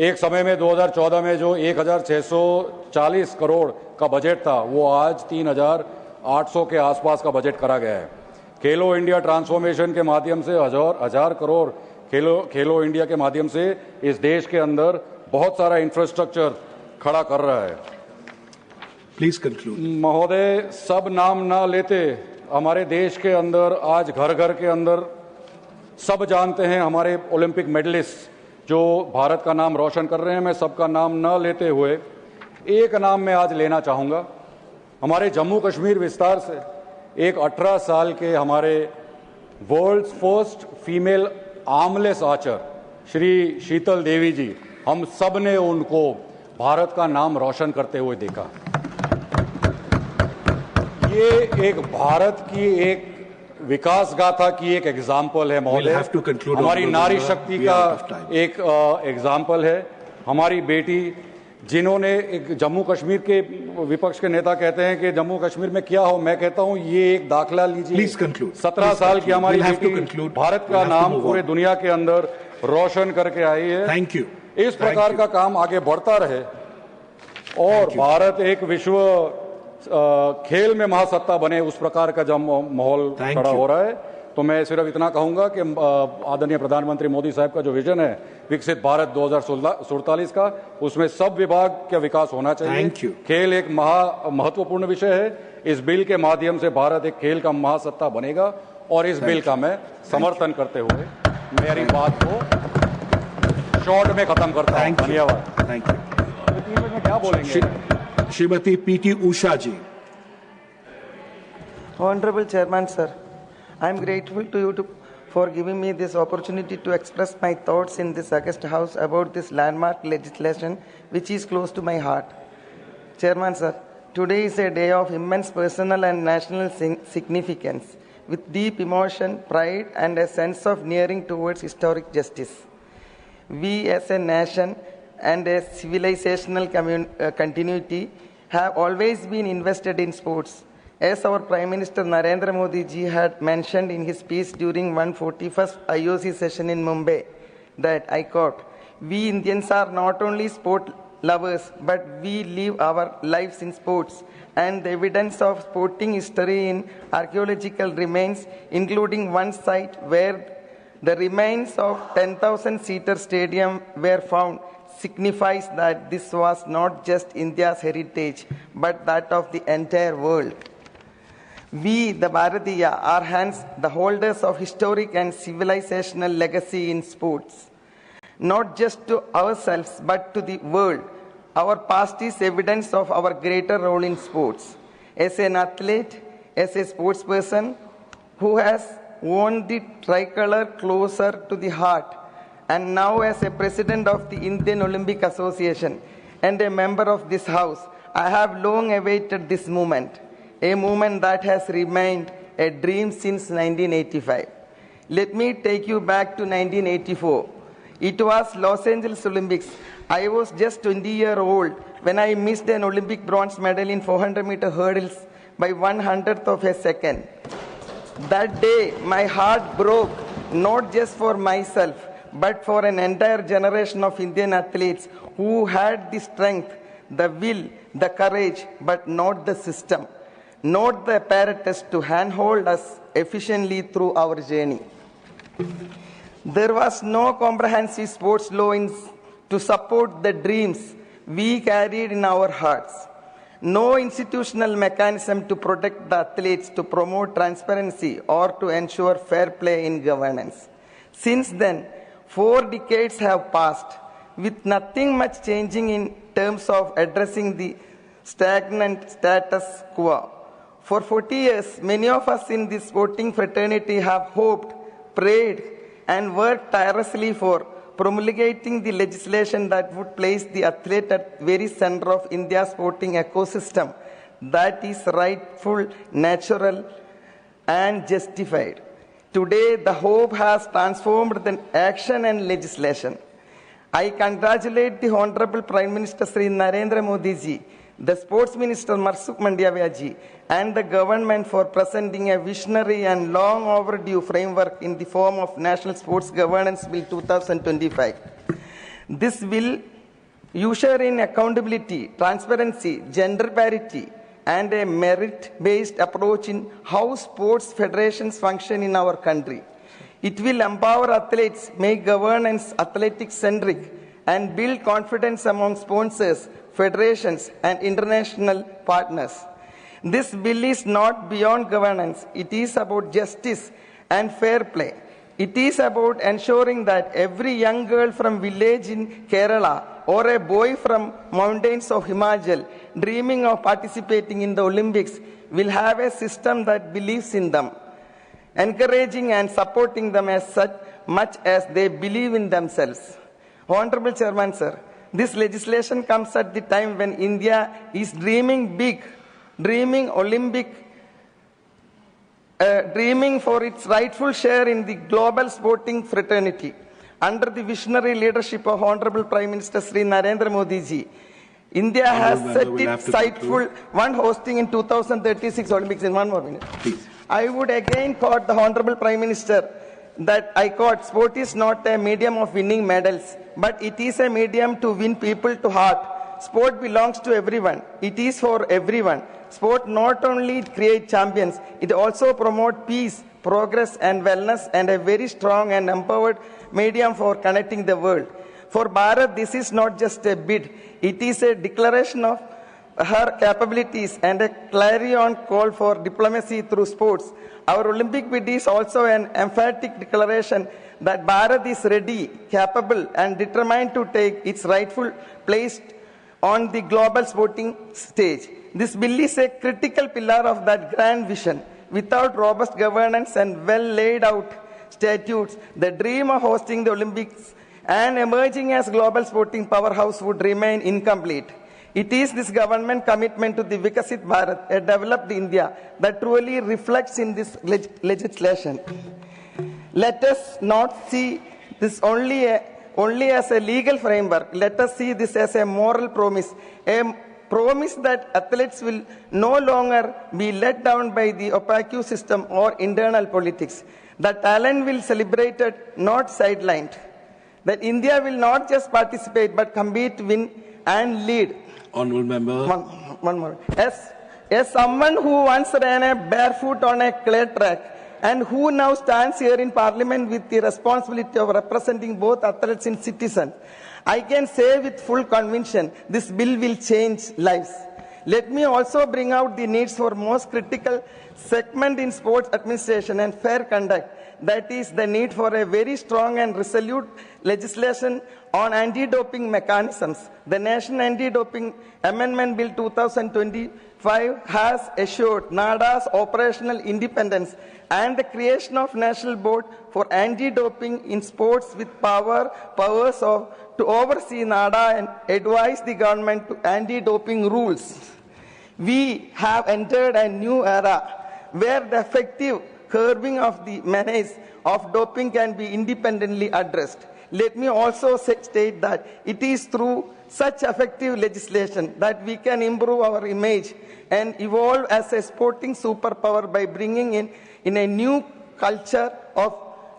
Speaker 10: एक समय में 2014 में जो 1640 करोड़ का बजट था, वो आज 3800 के आसपास का बजट करा गया है। खेलो इंडिया ट्रांसफॉर्मेशन के माध्यम से हजार करोड़ खेलो इंडिया के माध्यम से इस देश के अंदर बहुत सारा इंफ्रास्ट्रक्चर खड़ा कर रहा है।
Speaker 2: Please conclude.
Speaker 10: महोदय, सब नाम ना लेते, हमारे देश के अंदर आज घर घर के अंदर सब जानते हैं हमारे ओलंपिक मेडलिस्ट जो भारत का नाम रोशन कर रहे हैं। मैं सबका नाम ना लेते हुए एक नाम मैं आज लेना चाहूँगा। हमारे जम्मू कश्मीर विस्तार से एक 18 साल के हमारे world's first female armless archer Shri Sheetal Devi ji, हम सब ने उनको भारत का नाम रोशन करते हुए देखा। ये एक भारत की एक विकास गाथा की एक एग्जाम्पल है महोदय। हमारी नारी शक्ति का एक एग्जाम्पल है। हमारी बेटी जिन्होंने एक जम्मू कश्मीर के विपक्ष के नेता कहते हैं कि जम्मू कश्मीर में क्या हो, मैं कहता हूं ये एक दाखला लीजिए।
Speaker 2: Please conclude.
Speaker 10: 17 साल की हमारी बेटी भारत का नाम पूरे दुनिया के अंदर रोशन करके आई है।
Speaker 2: Thank you.
Speaker 10: इस प्रकार का काम आगे बढ़ता रहे और भारत एक विश्व खेल में महासत्ता बने, उस प्रकार का जब माहौल खड़ा हो रहा है, तो मैं सिर्फ इतना कहूंगा कि आदरणीय प्रधानमंत्री मोदी साहब का जो विजन है विकसित भारत 2047 का, उसमें सब विभाग का विकास होना चाहिए। खेल एक महत्वपूर्ण विषय है। इस बिल के माध्यम से भारत एक खेल का महासत्ता बनेगा और इस बिल का मैं समर्थन करते हुए मेरी बात को शॉर्ट में खत्म करता हूं। धन्यवाद।
Speaker 2: Thank you.
Speaker 10: 3 मिनट में क्या बोलेंगे?
Speaker 2: Shrimati PT Usha ji.
Speaker 11: Honorable Chairman, sir, I am grateful to you for giving me this opportunity to express my thoughts in this august house about this landmark legislation which is close to my heart. Chairman, sir, today is a day of immense personal and national significance, with deep emotion, pride, and a sense of nearing towards historic justice. We as a nation and a civilizational continuity have always been invested in sports. As our Prime Minister Narendra Modi ji had mentioned in his speech during 141st IOC session in Mumbai, that, I quote, "We Indians are not only sport lovers, but we live our lives in sports, and the evidence of sporting history in archaeological remains, including one site where the remains of 10,000-seater stadium were found, signifies that this was not just India's heritage, but that of the entire world. We, the Bharatiya, are hence the holders of historic and civilizational legacy in sports, not just to ourselves, but to the world. Our past is evidence of our greater role in sports. As an athlete, as a sports person who has worn the tricolor closer to the heart, and now as a president of the Indian Olympic Association and a member of this house, I have long awaited this moment, a moment that has remained a dream since 1985. Let me take you back to 1984. It was Los Angeles Olympics. I was just 20-year-old when I missed an Olympic bronze medal in 400-meter hurdles by 1/100th of a second. That day, my heart broke, not just for myself, but for an entire generation of Indian athletes who had the strength, the will, the courage, but not the system, not the apparatus to handhold us efficiently through our journey. There was no comprehensive sports law to support the dreams we carried in our hearts. no institutional mechanism to protect the athletes, to promote transparency, or to ensure fair play in governance. Since then, 4 decades have passed, with nothing much changing in terms of addressing the stagnant status quo. For 40 years, many of us in this sporting fraternity have hoped, prayed, and worked tirelessly for promulgating the legislation that would place the athlete at the very center of India's sporting ecosystem that is rightful, natural, and justified. Today, the hope has transformed the action and legislation. I congratulate the Honorable Prime Minister Sri Narendra Modi ji, the Sports Minister Mansukh Mandaviya ji, and the government for presenting a visionary and long overdue framework in the form of National Sports Governance Bill 2025. This will usher in accountability, transparency, gender parity, and a merit-based approach in how sports federations function in our country. It will empower athletes, make governance athletic-centric, and build confidence among sponsors, federations, and international partners. This bill is not beyond governance. It is about justice and fair play. It is about ensuring that every young girl from village in Kerala or a boy from mountains of Himachal dreaming of participating in the Olympics will have a system that believes in them, encouraging and supporting them as much as they believe in themselves. Honorable Chairman, sir, this legislation comes at the time when India is dreaming big, dreaming Olympic, dreaming for its rightful share in the global sporting fraternity. Under the visionary leadership of Honorable Prime Minister Sri Narendra Modi ji, India has set its sightful one hosting in 2036 Olympics. In 1 more minute.
Speaker 2: Please.
Speaker 11: I would again quote the Honorable Prime Minister that I quote, sport is not a medium of winning medals, but it is a medium to win people to heart. Sport belongs to everyone. It is for everyone. Sport not only creates champions, it also promotes peace, progress, and wellness, and a very strong and empowered medium for connecting the world. For Bharat, this is not just a bid. It is a declaration of her capabilities and a clarion call for diplomacy through sports. Our Olympic bid is also an emphatic declaration that Bharat is ready, capable, and determined to take its rightful place on the global sporting stage. This bill is a critical pillar of that grand vision. Without robust governance and well laid out statutes, the dream of hosting the Olympics and emerging as global sporting powerhouse would remain incomplete. It is this government commitment to the Vikasit Bharat, a developed India, that truly reflects in this legislation. Let us not see this only as a legal framework. Let us see this as a moral promise, a promise that athletes will no longer be let down by the opaque system or internal politics. That talent will be celebrated, not sidelined. That India will not just participate, but compete, win, and lead.
Speaker 2: Honourable Member.
Speaker 11: One more. As someone who once ran a barefoot on a clay track and who now stands here in Parliament with the responsibility of representing both athletes and citizens, I can say with full conviction, this bill will change lives. Let me also bring out the needs for most critical segment in sports administration and fair conduct. That is the need for a very strong and resolute legislation on anti-doping mechanisms. The National Anti-Doping Amendment Bill 2025 has assured NADA's operational independence and the creation of National Board for Anti-Doping in Sports with powers to oversee NADA and advise the government to anti-doping rules. We have entered a new era where the effective curbing of the menace of doping can be independently addressed. Let me also state that it is through such effective legislation that we can improve our image and evolve as a sporting superpower by bringing in a new culture of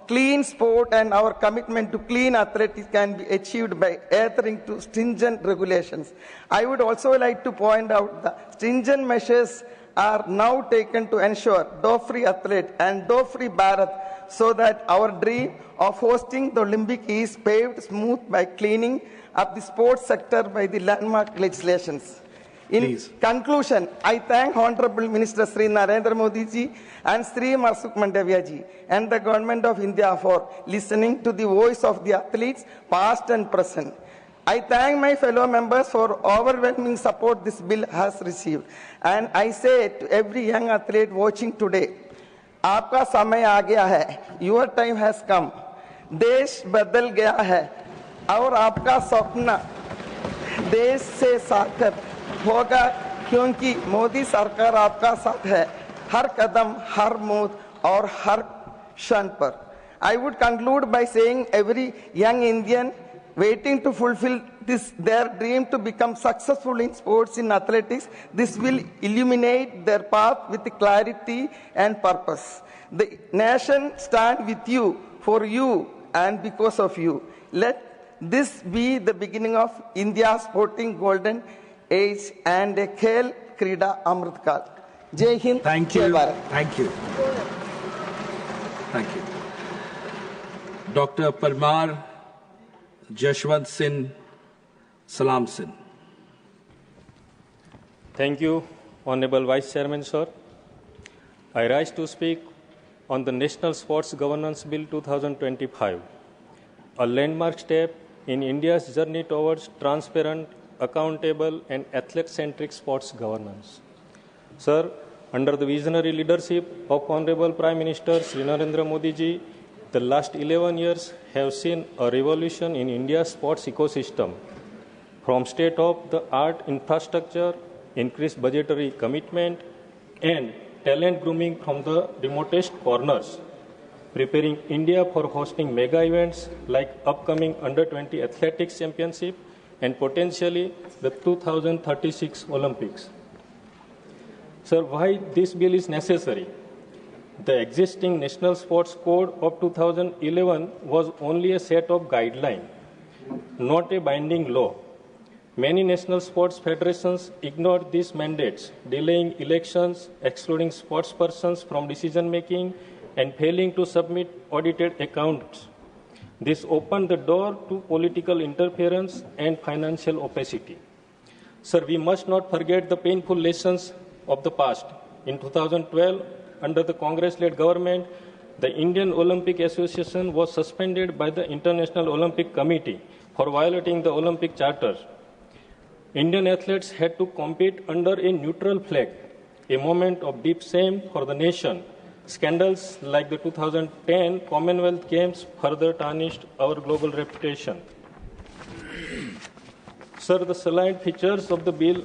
Speaker 11: clean sport, and our commitment to clean athletics can be achieved by adhering to stringent regulations. I would also like to point out that stringent measures are now taken to ensure dope-free athlete and dope-free Bharat, so that our dream of hosting the Olympic is paved smooth by cleaning up the sports sector by the landmark legislations. In
Speaker 2: Please.
Speaker 11: conclusion, I thank Honorable Minister Sri Narendra Modi ji and Sri Mansukh Mandavia ji and the Government of India for listening to the voice of the athletes, past and present. I thank my fellow members for overwhelming support this bill has received. And I say to every young athlete watching today, आपका समय आ गया है, your time has come. देश बदल गया है और आपका सपना देश से सार्थक होगा क्योंकि मोदी सरकार आपका साथ है हर कदम हर मोड़ और हर क्षण पर. I would conclude by saying every young Indian waiting to fulfill their dream to become successful in sports, in athletics, this will illuminate their path with clarity and purpose. The nation stand with you, for you, and because of you. Let this be the beginning of India's sporting golden age and a Khel Krida Amritkal. Jai Hind,
Speaker 2: Thank
Speaker 11: Jai
Speaker 2: you.
Speaker 11: Bharat.
Speaker 2: Thank you. Thank you. Dr. Parmar Jashwant Singh Salam Singh.
Speaker 12: Thank you, Honorable Vice Chairman, sir. I rise to speak on the National Sports Governance Bill 2025, a landmark step in India's journey towards transparent, accountable, and athlete-centric sports governance. Sir, under the visionary leadership of Honorable Prime Minister Sri Narendra Modi ji, the last 11 years have seen a revolution in India's sports ecosystem, from state-of-the-art infrastructure, increased budgetary commitment, and talent grooming from the remotest corners, preparing India for hosting mega events like upcoming Under-20 Athletics Championship and potentially the 2036 Olympics. Sir, why this bill is necessary? The existing National Sports Code of 2011 was only a set of guidelines, not a binding law. Many national sports federations ignored these mandates, delaying elections, excluding sports persons from decision-making, and failing to submit audited accounts. This opened the door to political interference and financial opacity. Sir, we must not forget the painful lessons of the past. In 2012, under the Congress-led government, the Indian Olympic Association was suspended by the International Olympic Committee for violating the Olympic Charter. Indian athletes had to compete under a neutral flag, a moment of deep shame for the nation. Scandals like the 2010 Commonwealth Games further tarnished our global reputation. Sir, the salient features of the bill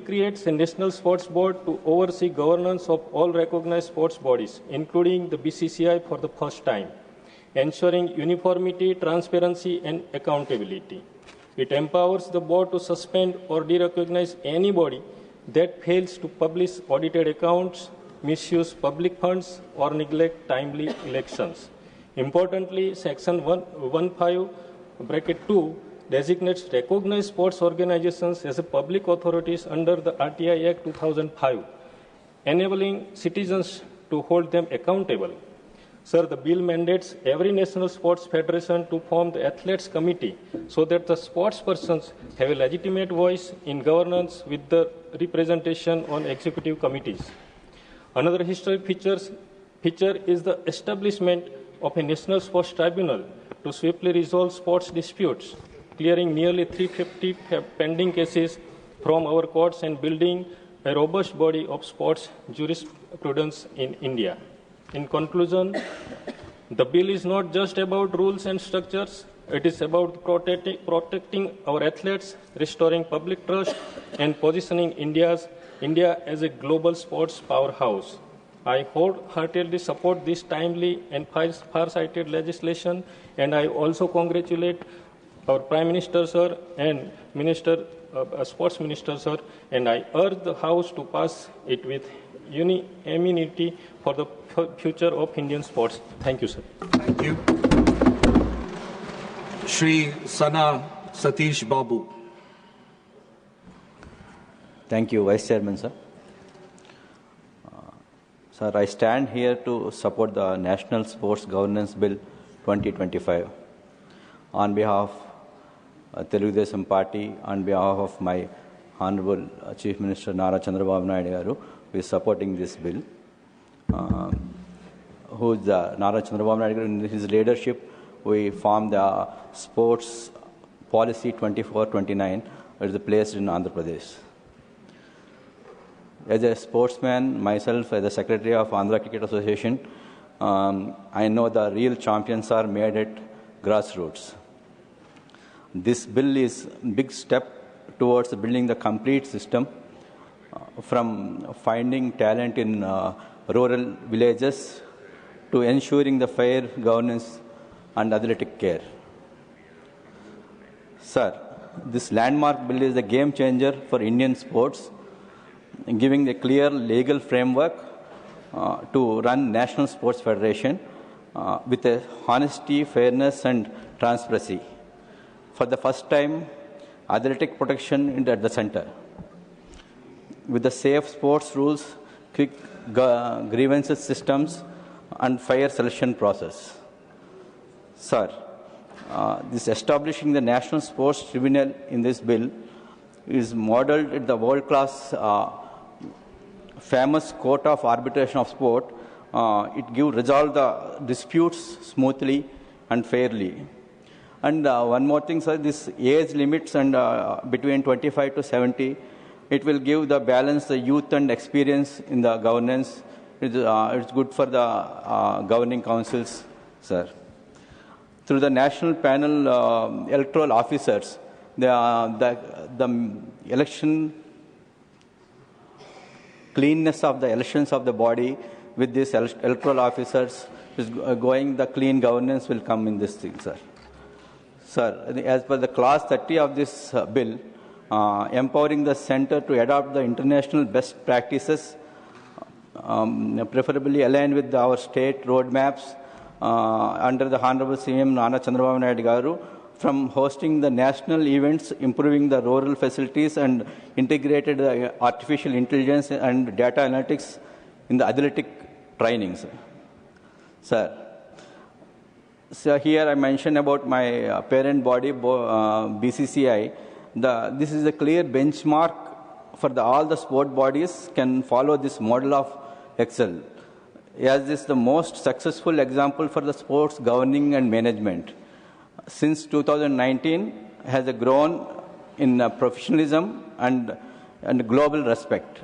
Speaker 12: creates a National Sports Board to oversee governance of all recognized sports bodies, including the BCCI for the first time, ensuring uniformity, transparency, and accountability. It empowers the board to suspend or derecognize anybody that fails to publish audited accounts, misuse public funds, or neglect timely elections. Importantly, Section 115(2) designates recognized sports organizations as public authorities under the RTI Act 2005, enabling citizens to hold them accountable. Sir, the bill mandates every national sports federation to form the athletes committee so that the sports persons have a legitimate voice in governance with the representation on executive committees. Another historic feature is the establishment of a national sports tribunal to swiftly resolve sports disputes, clearing nearly 350 pending cases from our courts and building a robust body of sports jurisprudence in India. In conclusion, the bill is not just about rules and structures. It is about protecting our athletes, restoring public trust, and positioning India as a global sports powerhouse. I wholeheartedly support this timely and far-sighted legislation, and I also congratulate our Prime Minister, sir, and Sports Minister, sir, and I urge the House to pass it with unanimity for the future of Indian sports. Thank you, sir.
Speaker 2: Thank you. Shri Sana Satish Babu.
Speaker 13: Thank you, Vice Chairman, sir. Sir, I stand here to support the National Sports Governance Bill 2025 on behalf of Telugu Desam Party, on behalf of my Honorable Chief Minister Nara Chandrababu Naidu garu, who is supporting this bill. Who is Nara Chandrababu Naidu, in his leadership, we formed the Sports Policy 24-29, which is placed in Andhra Pradesh. As a sportsman, myself, as the Secretary of Andhra Cricket Association, I know the real champions are made at grassroots. This bill is a big step towards building the complete system, from finding talent in rural villages to ensuring the fair governance and athletic care. Sir, this landmark bill is a game changer for Indian sports, giving a clear legal framework to run National Sports Federation with a honesty, fairness and transparency. For the first time, athletic protection at the center. With the safe sports rules, quick grievances systems and fair selection process. Sir, this establishing the National Sports Tribunal in this bill is modeled at the world-class famous Court of Arbitration of Sport. It gives resolve the disputes smoothly and fairly. And one more thing, sir, this age limits and between 25 to 70, it will give the balance, the youth and experience in the governance. It's good for the governing councils, sir. Through the national panel electoral officers, the election cleanness of the elections of the body with these electoral officers is going, the clean governance will come in this thing, sir. Sir, as per the clause 30 of this bill, empowering the center to adopt the international best practices, preferably aligned with our state roadmaps under the Honorable CM Nara Chandrababu Naidu garu, from hosting the national events, improving the rural facilities and integrated artificial intelligence and data analytics in the athletic training. Sir. So here I mentioned about my parent body, BCCI. This is a clear benchmark for all the sport bodies can follow this model of Excel. As this is the most successful example for the sports governing and management. Since 2019 has grown in professionalism and global respect.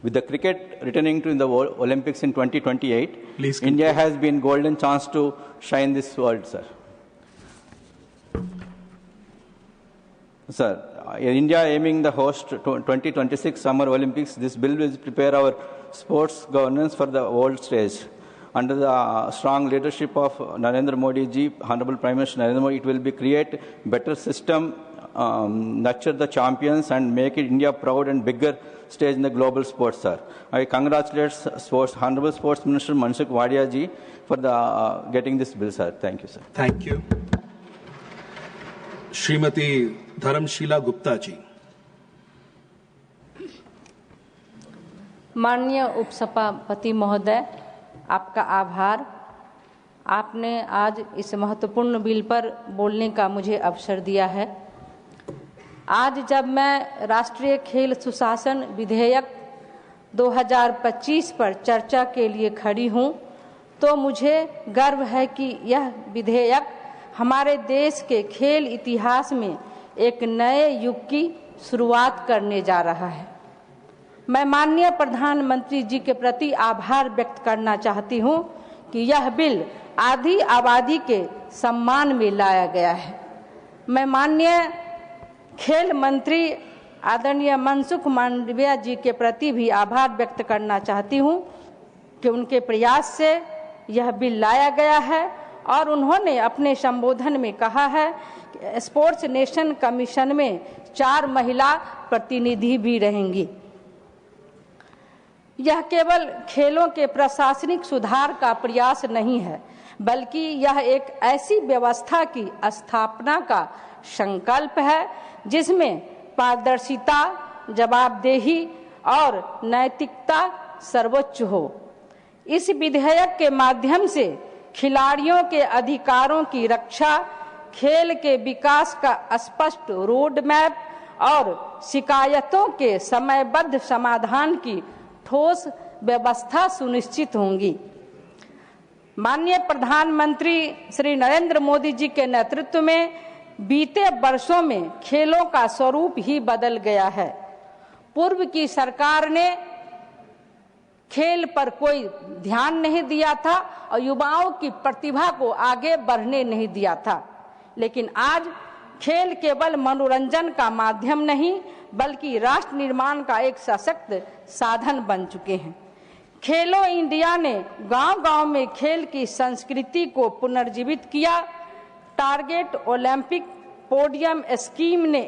Speaker 13: With the cricket returning to the Olympics in 2028, India has been golden chance to shine this world, sir. Sir, India aiming the host 2026 Summer Olympics, this bill will prepare our sports governance for the world stage. Under the strong leadership of Narendra Modi ji, Honorable Prime Minister Narendra Modi, it will be create better system, nurture the champions and make it India proud and bigger stage in the global sports, sir. I congratulate Honorable Sports Minister Mansukh Wadia ji for getting this bill, sir. Thank you, sir.
Speaker 2: Thank you. Srimati Dharamshila Gupta ji.
Speaker 14: माननीय उपसभापति महोदय, आपका आभार। आपने आज इस महत्वपूर्ण bill पर बोलने का मुझे अवसर दिया है। आज जब मैं राष्ट्रीय खेल सुशासन विधेयक 2025 पर चर्चा के लिए खड़ी हूं, तो मुझे गर्व है कि यह विधेयक हमारे देश के खेल इतिहास में एक नए युग की शुरुआत करने जा रहा है। मैं माननीय प्रधानमंत्री जी के प्रति आभार व्यक्त करना चाहती हूं कि यह बिल आधी आबादी के सम्मान में लाया गया है। मैं माननीय खेल मंत्री आदरणीय मनसुख मांडविया जी के प्रति भी आभार व्यक्त करना चाहती हूं कि उनके प्रयास से यह बिल लाया गया है और उन्होंने अपने संबोधन में कहा है कि स्पोर्ट्स नेशन कमीशन में 4 महिला प्रतिनिधि भी रहेंगी। यह केवल खेलों के प्रशासनिक सुधार का प्रयास नहीं है, बल्कि यह एक ऐसी व्यवस्था की स्थापना का संकल्प है जिसमें पारदर्शिता, जवाबदेही और नैतिकता सर्वोच्च हो। इस विधेयक के माध्यम से खिलाड़ियों के अधिकारों की रक्षा, खेल के विकास का स्पष्ट रोड मैप और शिकायतों के समयबद्ध समाधान की ठोस व्यवस्था सुनिश्चित होंगी। माननीय प्रधानमंत्री श्री नरेंद्र मोदी जी के नेतृत्व में बीते वर्षों में खेलों का स्वरूप ही बदल गया है। पूर्व की सरकार ने खेल पर कोई ध्यान नहीं दिया था और युवाओं की प्रतिभा को आगे बढ़ने नहीं दिया था, लेकिन आज खेल केवल मनोरंजन का माध्यम नहीं बल्कि राष्ट्र निर्माण का एक सशक्त साधन बन चुके हैं। खेलो इंडिया ने गांव-गांव में खेल की संस्कृति को पुनर्जीवित किया। टारगेट ओलंपिक पोडियम स्कीम ने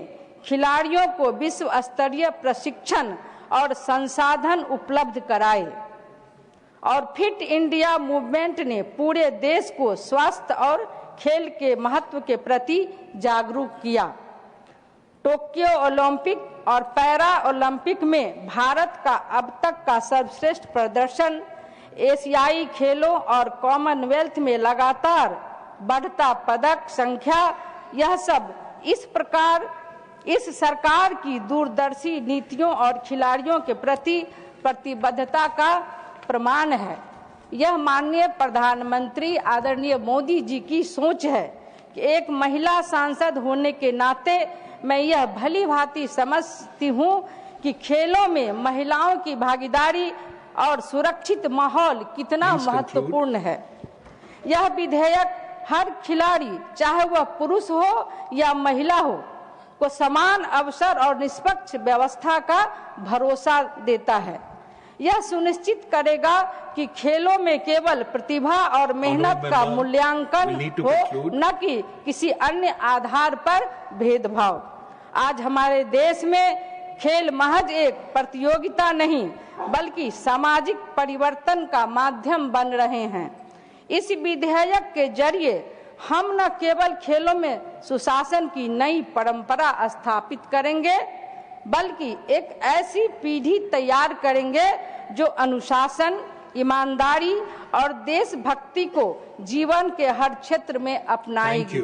Speaker 14: खिलाड़ियों को विश्व स्तरीय प्रशिक्षण और संसाधन उपलब्ध कराए और फिट इंडिया मूवमेंट ने पूरे देश को स्वास्थ्य और खेल के महत्व के प्रति जागरूक किया। टोक्यो ओलंपिक और पैरा ओलंपिक में भारत का अब तक का सर्वश्रेष्ठ प्रदर्शन, एशियाई खेलों और कॉमनवेल्थ में लगातार बढ़ता पदक संख्या, यह सब इस सरकार की दूरदर्शी नीतियों और खिलाड़ियों के प्रति प्रतिबद्धता का प्रमाण है। यह माननीय प्रधानमंत्री आदरणीय मोदी जी की सोच है कि एक महिला सांसद होने के नाते मैं यह भली भांति समझती हूँ कि खेलों में महिलाओं की भागीदारी और सुरक्षित माहौल कितना महत्वपूर्ण है। यह विधेयक हर खिलाड़ी, चाहे वह पुरुष हो या महिला हो, को समान अवसर और निष्पक्ष व्यवस्था का भरोसा देता है। यह सुनिश्चित करेगा कि खेलों में केवल प्रतिभा और मेहनत का मूल्यांकन हो, न कि किसी अन्य आधार पर भेदभाव। आज हमारे देश में खेल महज एक प्रतियोगिता नहीं बल्कि सामाजिक परिवर्तन का माध्यम बन रहे हैं। इस विधेयक के जरिए हम न केवल खेलों में सुशासन की नई परंपरा स्थापित करेंगे बल्कि एक ऐसी पीढ़ी तैयार करेंगे जो अनुशासन, ईमानदारी और देशभक्ति को जीवन के हर क्षेत्र में अपनाएगी।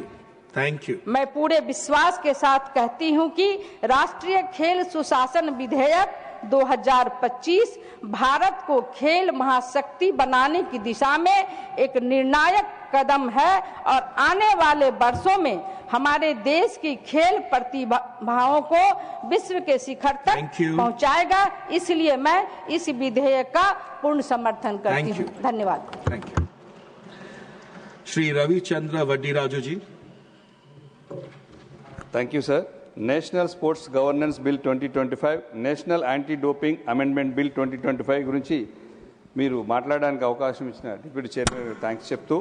Speaker 2: Thank you.
Speaker 14: मैं पूरे विश्वास के साथ कहती हूं कि राष्ट्रीय खेल सुशासन विधेयक 2025 भारत को खेल महाशक्ति बनाने की दिशा में एक निर्णायक कदम है और आने वाले वर्षों में हमारे देश की खेल प्रतिभाओं को विश्व के शिखर तक पहुंचाएगा। इसलिए मैं इस विधेयक का पूर्ण समर्थन करती हूं। धन्यवाद।
Speaker 2: Thank you. Shri Ravichandra Vaddiraju ji.
Speaker 10: Thank you sir. National sports governance bill 2025, national anti doping amendment bill 2025 గురించి మీరు మాట్లాడడానికి అవకాశం ఇచ్చిన డిప్యూటీ చైర్మన్ థ్యాంక్స్ చెప్తూ,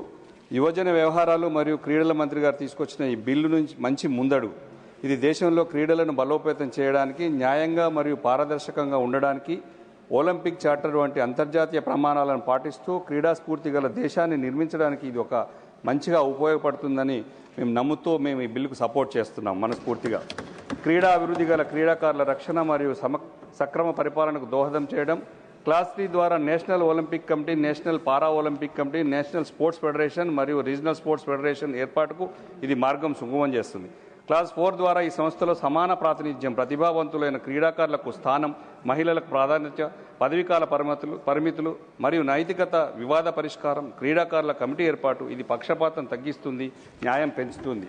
Speaker 10: యువజన వ్యవహారాలు మరియు క్రీడల మంత్రి గారు తీసుకొచ్చిన ఈ బిల్లు నుంచి మంచి ముందడుగు. ఇది దేశంలో క్రీడలను బలోపేతం చేయడానికి, న్యాయంగా మరియు పారదర్శకంగా ఉండడానికి, ఒలింపిక్ చార్టర్ వంటి అంతర్జాతీయ ప్రమాణాలను పాటిస్తూ క్రీడా స్ఫూర్తి గల దేశాన్ని నిర్మించడానికి ఇది ఒక మంచిగా ఉపయోగపడుతుందని మేము నమ్ముతూ మేము ఈ బిల్లుకు సపోర్ట్ చేస్తున్నాం మనస్ఫూర్తిగా. క్రీడా అభివృద్ధి గల క్రీడాకారుల రక్షణ మరియు సక్రమ పరిపాలనకు దోహదం చేయడం, క్లాస్ 3 ద్వారా నేషనల్ ఒలింపిక్ కమిటీ, నేషనల్ పారా Olympic committee, national sports federation మరియు రీజనల్ స్పోర్ట్స్ ఫెడరేషన్ ఏర్పాటుకు ఇది మార్గం సుగమం చేస్తుంది. క్లాస్ 4 ద్వారా ఈ సంస్థలో సమాన ప్రాతినిధ్యం, ప్రతిభావంతులైన క్రీడాకారులకు స్థానం, మహిళలకు ప్రాధాన్యత, పదవీకాల పరిమితులు మరియు నైతికత వివాద పరిష్కారం, క్రీడాకారుల కమిటీ ఏర్పాటు ఇది పక్షపాతం తగ్గిస్తుంది, న్యాయం పెంచుతుంది.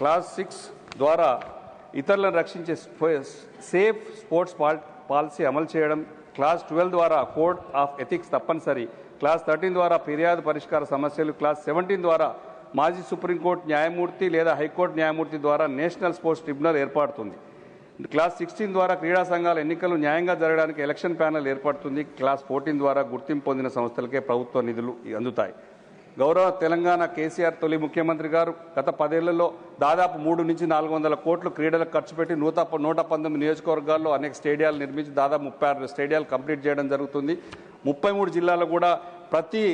Speaker 10: క్లాస్ 6 ద్వారా ఇతరులను రక్షించే సేఫ్ స్పోర్ట్స్ పాలసీ అమలు చేయడం, క్లాస్ 12 ద్వారా కోడ్ ఆఫ్ ఎథిక్స్ తప్పనిసరి, క్లాస్ 13 ద్వారా ఫిర్యాదు పరిష్కార సమస్యలు, క్లాస్ 17 ద్వారా మాజీ సుప్రీంకోర్టు న్యాయమూర్తి లేదా హైకోర్టు న్యాయమూర్తి ద్వారా నేషనల్ స్పోర్ట్స్ ట్రిబ్యునల్ ఏర్పడుతుంది. క్లాస్ 16 ద్వారా క్రీడా సంఘాల ఎన్నికలు న్యాయంగా జరగడానికి ఎలక్షన్ ప్యానెల్ ఏర్పడుతుంది. క్లాస్ 14 ద్వారా గుర్తింపు పొందిన సంస్థలకే ప్రభుత్వ నిధులు అందుతాయి. గౌరవ తెలంగాణ కేసీఆర్ తొలి ముఖ్యమంత్రి గారు గత 10 ఏళ్లలో దాదాపు 300 నుంచి 400 కోట్లు క్రీడలకు ఖర్చు పెట్టి 119 నియోజకవర్గాల్లో అనేక స్టేడియాలు నిర్మించి దాదాపు 36 స్టేడియాలు కంప్లీట్ చేయడం జరుగుతుంది. 33 జిల్లాల్లో కూడా ప్రతి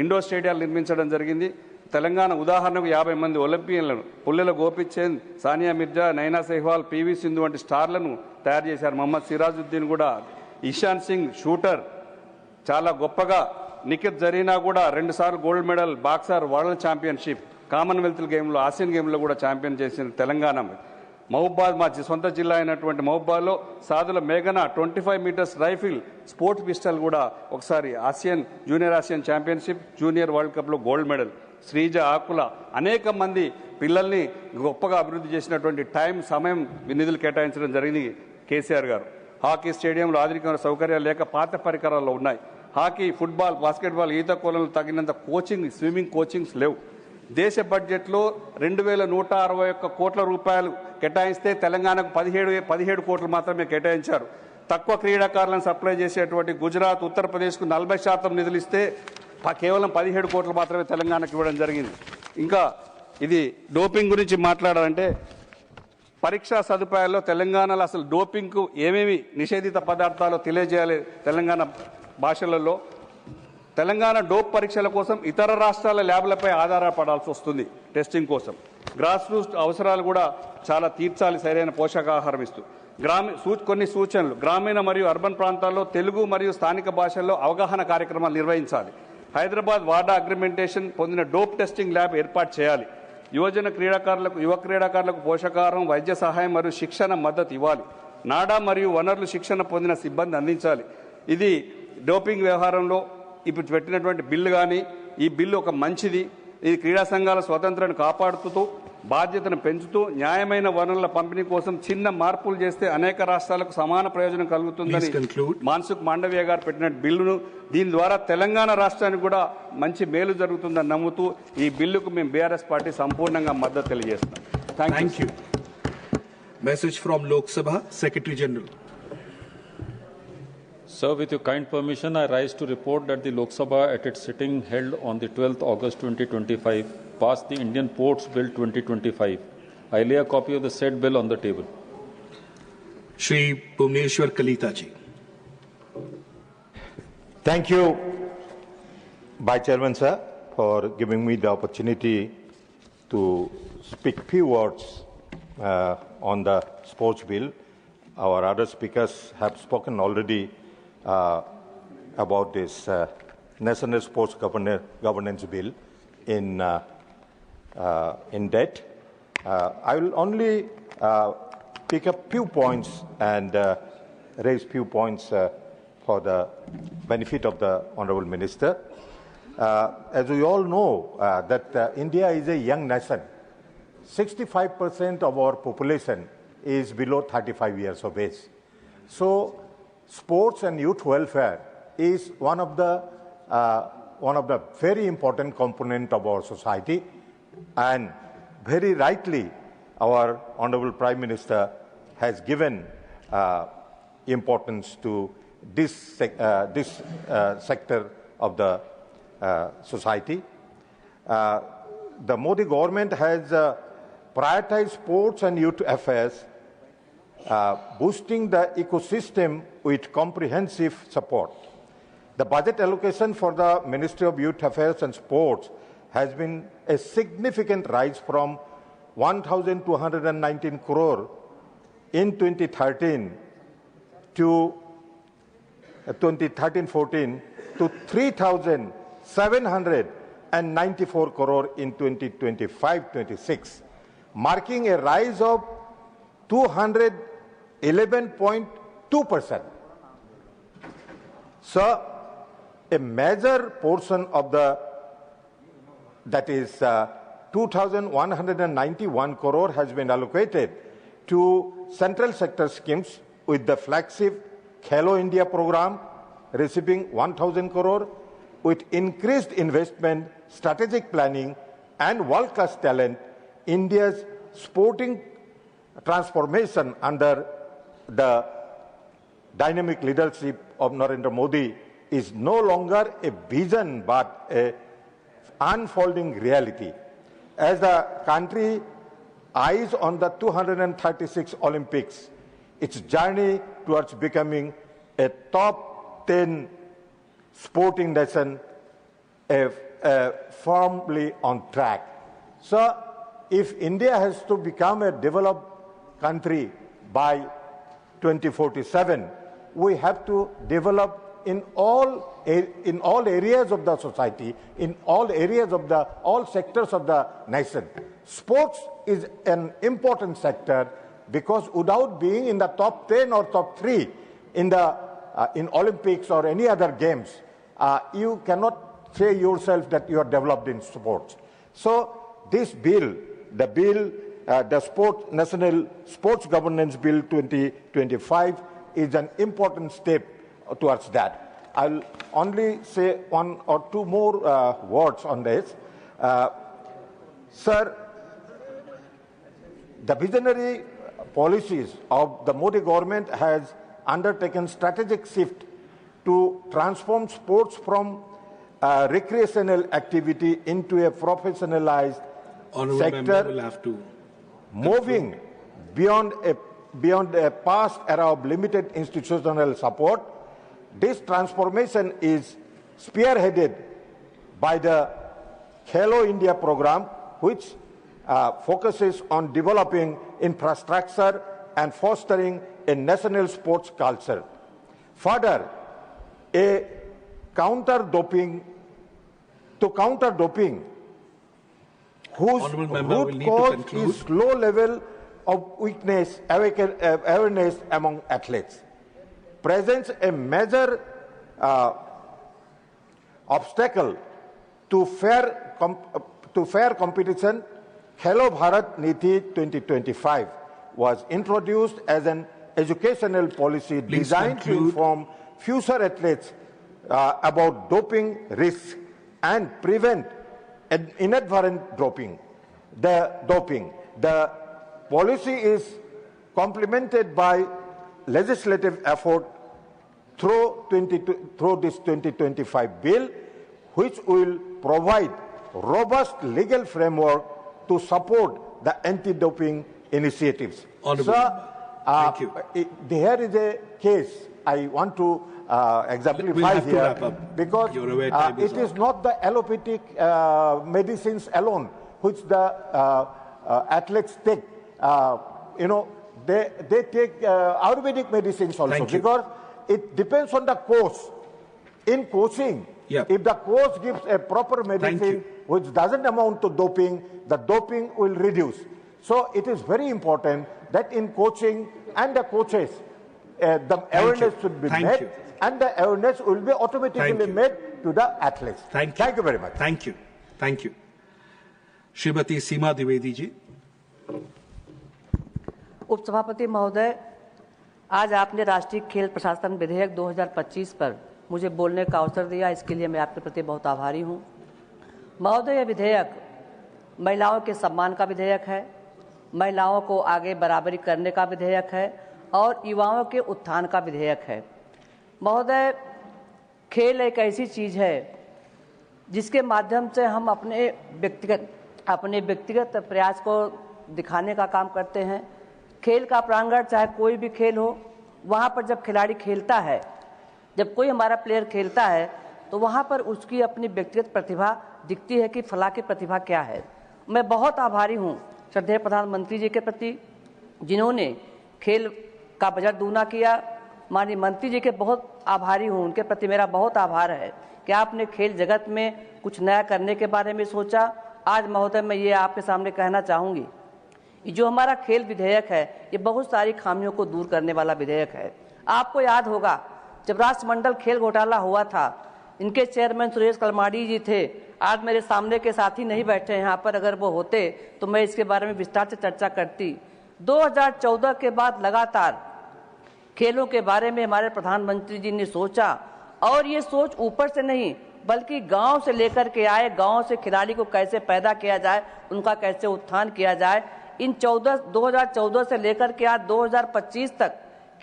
Speaker 10: ఇండోర్ స్టేడియాలు నిర్మించడం జరిగింది. తెలంగాణ ఉదాహరణకు 50 మంది ఒలింపియన్లను పుల్లెల గోపిచంద్, సానియా మిర్జా, నైనా సెహ్వాల్, పివి సింధు వంటి స్టార్లను తయారు చేశారు. మహమ్మద్ సిరాజుద్దీన్ కూడా, ఇషాన్ సింగ్ షూటర్ చాలా గొప్పగా, నిఖిత్ జరీనా కూడా 2 సార్లు gold medal boxer, world championship, Commonwealth గేమ్లో, ఆసియన్ గేమ్లో కూడా ఛాంపియన్ చేసిన తెలంగాణ. మహబూబాద్ మా సొంత జిల్లా అయినటువంటి మహబూబాద్లో సాధుల మేఘన 25 మీటర్స్ రైఫిల్ స్పోర్ట్స్ పిస్టల్ కూడా ఒకసారి junior Asian championship junior world కప్లో గోల్డ్ మెడల్. శ్రీజ ఆకుల అనేక మంది పిల్లల్ని గొప్పగా అభివృద్ధి చేసినటువంటి సమయం నిధులు కేటాయించడం జరిగింది కేసీఆర్ గారు. హాకీ స్టేడియంలో ఆధునిక సౌకర్యాలు లేక పాత పరికరాలు ఉన్నాయి. హాకీ, ఫుట్బాల్, బాస్కెట్బాల్, ఈత కొలలు తగినంత స్విమ్మింగ్ కోచింగ్స్ లేవు. దేశ బడ్జెట్లో 2161 కోట్ల రూపాయలు కేటాయిస్తే తెలంగాణకు 17 కోట్లు మాత్రమే కేటాయించారు. తక్కువ క్రీడాకారులను సప్లై చేసేటువంటి గుజరాత్, ఉత్తరప్రదేశ్కు 40% నిధులు ఇస్తే కేవలం 17 కోట్లు మాత్రమే తెలంగాణకు ఇవ్వడం జరిగింది. ఇంకా ఇది డోపింగ్ గురించి మాట్లాడాలంటే పరీక్షా సదుపాయాల్లో తెలంగాణలో అసలు డోపింగ్కు ఏమేమి నిషేధిత పదార్థాలు తెలియజేయాలి తెలంగాణ భాషలలో. తెలంగాణ డోప్ పరీక్షల కోసం ఇతర రాష్ట్రాల ల్యాబ్లపై ఆధారపడాల్సి వస్తుంది టెస్టింగ్ కోసం. గ్రాస్ రూట్ అవసరాలు కూడా చాలా తీర్చాలి సరైన పోషకాహారం ఇస్తూ. కొన్ని సూచనలు: గ్రామీణ మరియు అర్బన్ ప్రాంతాల్లో తెలుగు మరియు స్థానిక భాషల్లో అవగాహన కార్యక్రమాలు నిర్వహించాలి. హైదరాబాద్ వాడా అగ్రిమెంటేషన్ పొందిన డోప్ టెస్టింగ్ ల్యాబ్ ఏర్పాటు చేయాలి. యువ క్రీడాకారులకు పోషకాహారం, వైద్య సహాయం మరియు శిక్షణ మద్దతు ఇవ్వాలి. నాడా మరియు వనరులు శిక్షణ పొందిన సిబ్బంది అందించాలి. ఇది డోపింగ్ వ్యవహారంలో ఇప్పుడు పెట్టినటువంటి బిల్లు కానీ ఈ బిల్లు ఒక మంచిది. ఇది క్రీడా సంఘాల స్వాతంత్రాన్ని కాపాడుతూ బాధ్యతను పెంచుతూ న్యాయమైన వనరుల పంపిణీ కోసం చిన్న మార్పులు చేస్తే అనేక రాష్ట్రాలకు సమాన ప్రయోజనం కలుగుతుందని మాన్సుఖ్ మాండవీయ గారు పెట్టిన బిల్లును దీని ద్వారా తెలంగాణ రాష్ట్రానికి కూడా మంచి మేలు జరుగుతుందని నమ్ముతూ ఈ బిల్లుకు మేము బీఆర్ఎస్ పార్టీ సంపూర్ణంగా మద్దతు తెలియజేస్తున్నాం. Thank you.
Speaker 2: Message from Lok Sabha, Secretary General.
Speaker 6: Sir, with your kind permission, I rise to report that the Lok Sabha at its sitting held on the 12th August 2025 passed the Indian Ports Bill 2025. I lay a copy of the said bill on the table.
Speaker 2: Shri Bhuvneshwar Kalita ji.
Speaker 15: Thank you, Vice Chairman sir, for giving me the opportunity to speak few words on the sports bill. Our other speakers have spoken already about this National Sports Governance Bill in depth. I will only pick up few points and raise few points for the benefit of the Honorable Minister. As we all know, that India is a young nation. 65% of our population is below 35 years of age. So, sports and youth welfare is one of the very important component of our society, and very rightly, our Honorable Prime Minister has given importance to this sector of the society. The Modi government has prioritized sports and youth affairs, boosting the ecosystem with comprehensive support. The budget allocation for the Ministry of Youth Affairs and Sports has been a significant rise from 1,219 crore in 2013-14 to 3,794 crore in 2025-26, marking a rise of 211.2%. So, a major portion of that is 2,191 crore has been allocated to central sector schemes, with the flagship Khelo India program receiving 1,000 crore, with increased investment, strategic planning and world-class talent. India's sporting transformation under the dynamic leadership of Narendra Modi is no longer a vision but a unfolding reality. As the country eyes on the 236 Olympics, its journey towards becoming a top 10 sporting nation firmly on track. So, if India has to become a developed country by 2047, we have to develop in all areas of the society, in all areas of all sectors of the nation. Sports is an important sector because without being in the top 10 or top 3 in the in Olympics or any other games, you cannot say yourself that you are developed in sports. So this bill, the National Sports Governance Bill 2025, is an important step towards that. I'll only say one or two more words on this. Sir, the visionary policies of the Modi government has undertaken strategic shift to transform sports from recreational activity into a professionalized sector, moving beyond a past era of limited institutional support. This transformation is spearheaded by the Khelo India program, which focuses on developing infrastructure and fostering a national sports culture. Further, to counter doping, whose root cause is low level of weakness, awareness among athletes, presents a major obstacle to fair competition. Khelo Bharat Niti 2025 was introduced as an educational policy designed to inform future athletes about doping risks and prevent inadvertent doping. The policy is complemented by legislative effort through this 2025 bill, which will provide robust legal framework to support the anti-doping initiatives. Sir,
Speaker 2: thank you.
Speaker 15: There is a case I want to exemplify here, because it is not the allopathic medicines alone which the athletes take. They take Ayurvedic medicines also, because it depends on the coach. In coaching, if the coach gives a proper medicine which doesn't amount to doping, the doping will reduce. So it is very important that in coaching and the coaches, the awareness should be made, and the awareness will be automatically made to the athletes. Thank you very much.
Speaker 2: Thank you. Thank you. Shrimati Seema Dwivedi ji.
Speaker 9: उपसभापति महोदय, आज आपने राष्ट्रीय खेल प्रशासन विधेयक 2025 पर मुझे बोलने का अवसर दिया, इसके लिए मैं आपके प्रति बहुत आभारी हूं। महोदय, यह विधेयक महिलाओं के सम्मान का विधेयक है, महिलाओं को आगे बराबरी करने का विधेयक है और युवाओं के उत्थान का विधेयक है। महोदय, खेल एक ऐसी चीज़ है जिसके माध्यम से हम अपने व्यक्तिगत प्रयास को दिखाने का काम करते हैं। खेल का प्रांगण चाहे कोई भी खेल हो, वहाँ पर जब खिलाड़ी खेलता है, जब कोई हमारा प्लेयर खेलता है, तो वहाँ पर उसकी अपनी व्यक्तिगत प्रतिभा दिखती है कि फला की प्रतिभा क्या है। मैं बहुत आभारी हूँ श्रद्धेय प्रधानमंत्री जी के प्रति, जिन्होंने खेल का बजट दूना किया। माननीय मंत्री जी के बहुत आभारी हूँ, उनके प्रति मेरा बहुत आभार है कि आपने खेल जगत में कुछ नया करने के बारे में सोचा। आज महोदय, मैं ये आपके सामने कहना चाहूँगी, जो हमारा खेल विधेयक है, ये बहुत सारी खामियों को दूर करने वाला विधेयक है। आपको याद होगा, जब राष्ट्रमंडल खेल घोटाला हुआ था, इनके चेयरमैन सुरेश कलमाड़ी जी थे। आज मेरे सामने के साथी नहीं बैठे हैं यहाँ पर, अगर वो होते तो मैं इसके बारे में विस्तार से चर्चा करती। 2014 के बाद लगातार खेलों के बारे में हमारे प्रधानमंत्री जी ने सोचा, और ये सोच ऊपर से नहीं बल्कि गांव से लेकर के आए। गांव से खिलाड़ी को कैसे पैदा किया जाए, उनका कैसे उत्थान किया जाए। इन 2014 से लेकर के आज 2025 तक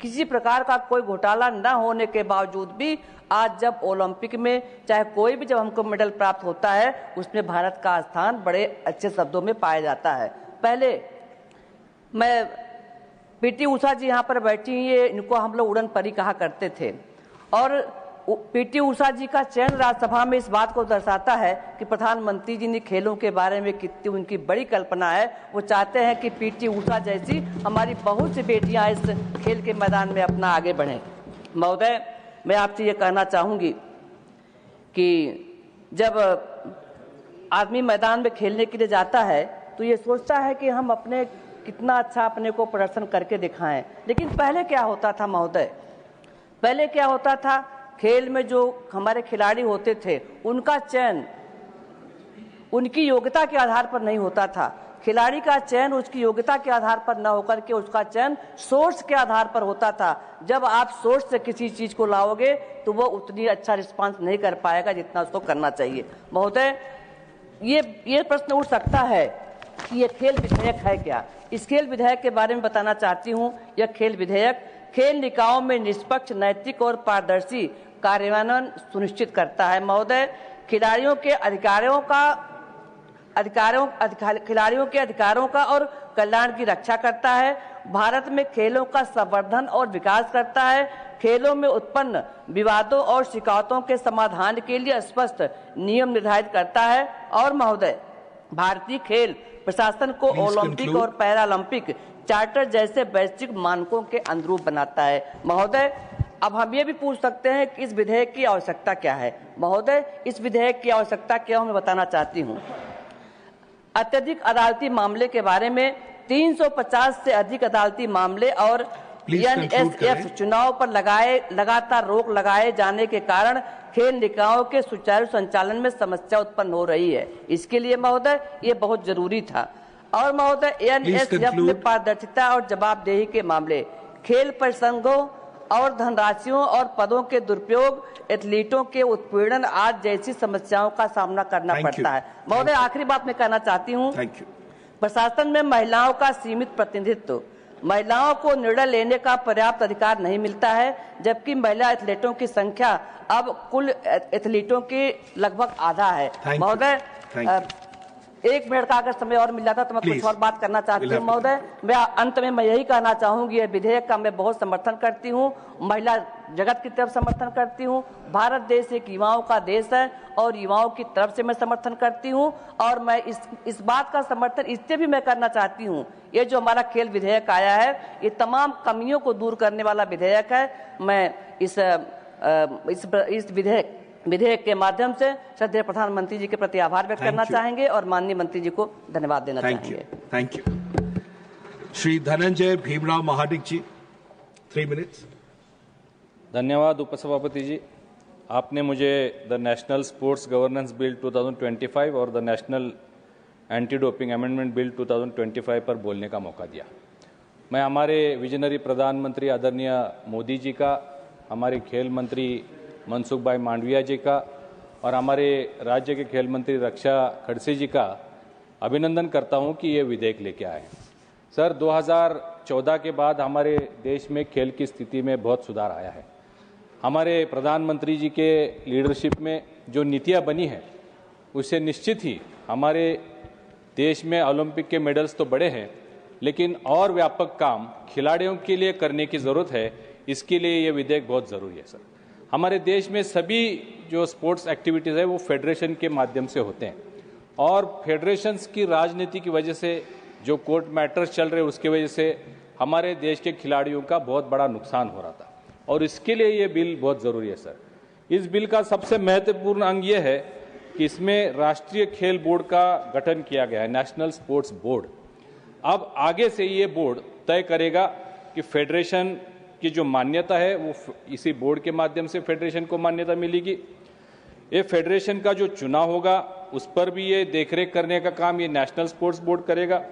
Speaker 9: किसी प्रकार का कोई घोटाला न होने के बावजूद भी आज जब ओलंपिक में चाहे कोई भी जब हमको मेडल प्राप्त होता है, उसमें भारत का स्थान बड़े अच्छे शब्दों में पाया जाता है। पहले मैं पीटी उषा जी यहाँ पर बैठी, ये इनको हम लोग उड़न परी कहा करते थे, और पीटी उषा जी का चयन राज्यसभा में इस बात को दर्शाता है कि प्रधानमंत्री जी ने खेलों के बारे में कितनी उनकी बड़ी कल्पना है। वो चाहते हैं कि पीटी उषा जैसी हमारी बहुत सी बेटियां इस खेल के मैदान में अपना आगे बढ़ें। महोदय, मैं आपसे ये कहना चाहूँगी कि जब आदमी मैदान में खेलने के लिए जाता है तो ये सोचता है कि हम अपने
Speaker 16: कितना अच्छा अपने को प्रदर्शन करके दिखाएं। लेकिन पहले क्या होता था महोदय, पहले क्या होता था, खेल में जो हमारे खिलाड़ी होते थे उनका चयन उनकी योग्यता के आधार पर नहीं होता था। खिलाड़ी का चयन उसकी योग्यता के आधार पर न होकर के उसका चयन सोर्स के आधार पर होता था। जब आप सोर्स से किसी चीज को लाओगे तो वो उतनी अच्छा रिस्पांस नहीं कर पाएगा जितना उसको करना चाहिए। महोदय, ये प्रश्न उठ सकता है कि ये खेल विधेयक है क्या। इस खेल विधेयक के बारे में बताना चाहती हूँ। यह खेल विधेयक खेल निकायों में निष्पक्ष, नैतिक और पारदर्शी कार्यान्वयन सुनिश्चित करता है। महोदय, खिलाड़ियों के अधिकारों का और कल्याण की रक्षा करता है। भारत में खेलों का संवर्धन और विकास करता है। खेलों में उत्पन्न विवादों और शिकायतों के समाधान के लिए स्पष्ट नियम निर्धारित करता है। और महोदय, भारतीय खेल प्रशासन को ओलंपिक और पैरालंपिक चार्टर जैसे वैश्विक मानकों के अनुरूप बनाता है। महोदय, अब हम ये भी पूछ सकते हैं कि इस विधेयक की आवश्यकता क्या है। महोदय, इस विधेयक की आवश्यकता क्या मैं बताना चाहती हूँ। अत्यधिक अदालती मामले के बारे में 350 से अधिक अदालती मामले और NSF चुनाव पर लगातार रोक लगाए जाने के कारण खेल निकायों के सुचारू संचालन में समस्या उत्पन्न हो रही है। इसके लिए महोदय ये बहुत जरूरी था। और महोदय, NSF में पारदर्शिता और जवाबदेही के मामले, खेल प्रसंगों और धनराशियों और पदों के दुरुपयोग, एथलीटों के उत्पीड़न आदि जैसी समस्याओं का सामना करना पड़ता है। महोदय, आखिरी बात मैं कहना चाहती हूँ, प्रशासन में महिलाओं का सीमित प्रतिनिधित्व, महिलाओं को निर्णय लेने का पर्याप्त अधिकार नहीं मिलता है, जबकि महिला एथलीटों की संख्या अब कुल एथलीटों की लगभग आधा है। महोदय, 1 मिनट का अगर समय और मिल जाता तो मैं कुछ और बात करना चाहती हूँ। महोदय, मैं अंत में यही कहना चाहूंगी, ये विधेयक का मैं बहुत समर्थन करती हूँ, महिला जगत की तरफ समर्थन करती हूँ। भारत देश एक युवाओं का देश है और युवाओं की तरफ से मैं समर्थन करती हूँ। और मैं इस बात का समर्थन इससे भी मैं करना चाहती हूँ, ये जो हमारा खेल विधेयक आया है ये तमाम कमियों को दूर करने वाला विधेयक है। मैं इस विधेयक के माध्यम से श्रद्धेय प्रधानमंत्री जी के प्रति आभार व्यक्त करना चाहेंगे और माननीय मंत्री जी को धन्यवाद देना चाहेंगे।
Speaker 2: Thank you. Shri Dhananjay Bhimrao Mahadik ji, 3 minutes.
Speaker 12: धन्यवाद उपसभापति जी, आपने मुझे the national sports governance bill 2025 और the national anti doping amendment bill 2025 पर बोलने का मौका दिया। मैं हमारे विजनरी प्रधानमंत्री आदरणीय मोदी जी का, हमारे खेल मंत्री मनसुख भाई मांडविया जी का और हमारे राज्य के खेल मंत्री रक्षा खड़से जी का अभिनंदन करता हूं कि ये विधेयक लेके आए। सर, 2014 के बाद हमारे देश में खेल की स्थिति में बहुत सुधार आया है। हमारे प्रधानमंत्री जी के लीडरशिप में जो नीतियां बनी हैं उससे निश्चित ही हमारे देश में ओलंपिक के मेडल्स तो बड़े हैं, लेकिन और व्यापक काम खिलाड़ियों के लिए करने की ज़रूरत है। इसके लिए ये विधेयक बहुत ज़रूरी है। सर, हमारे देश में सभी जो स्पोर्ट्स एक्टिविटीज़ है वो फेडरेशन के माध्यम से होते हैं और फेडरेशंस की राजनीति की वजह से जो कोर्ट मैटर्स चल रहे उसकी वजह से हमारे देश के खिलाड़ियों का बहुत बड़ा नुकसान हो रहा था और इसके लिए ये बिल बहुत ज़रूरी है। सर, इस बिल का सबसे महत्वपूर्ण अंग ये है कि इसमें राष्ट्रीय खेल बोर्ड का गठन किया गया है, नेशनल स्पोर्ट्स बोर्ड। अब आगे से ये बोर्ड तय करेगा कि फेडरेशन की जो मान्यता है वो इसी बोर्ड के माध्यम से फेडरेशन को मान्यता मिलेगी। ये फेडरेशन का जो चुनाव होगा उस पर भी ये देखरेख करने का काम ये नेशनल स्पोर्ट्स बोर्ड करेगा।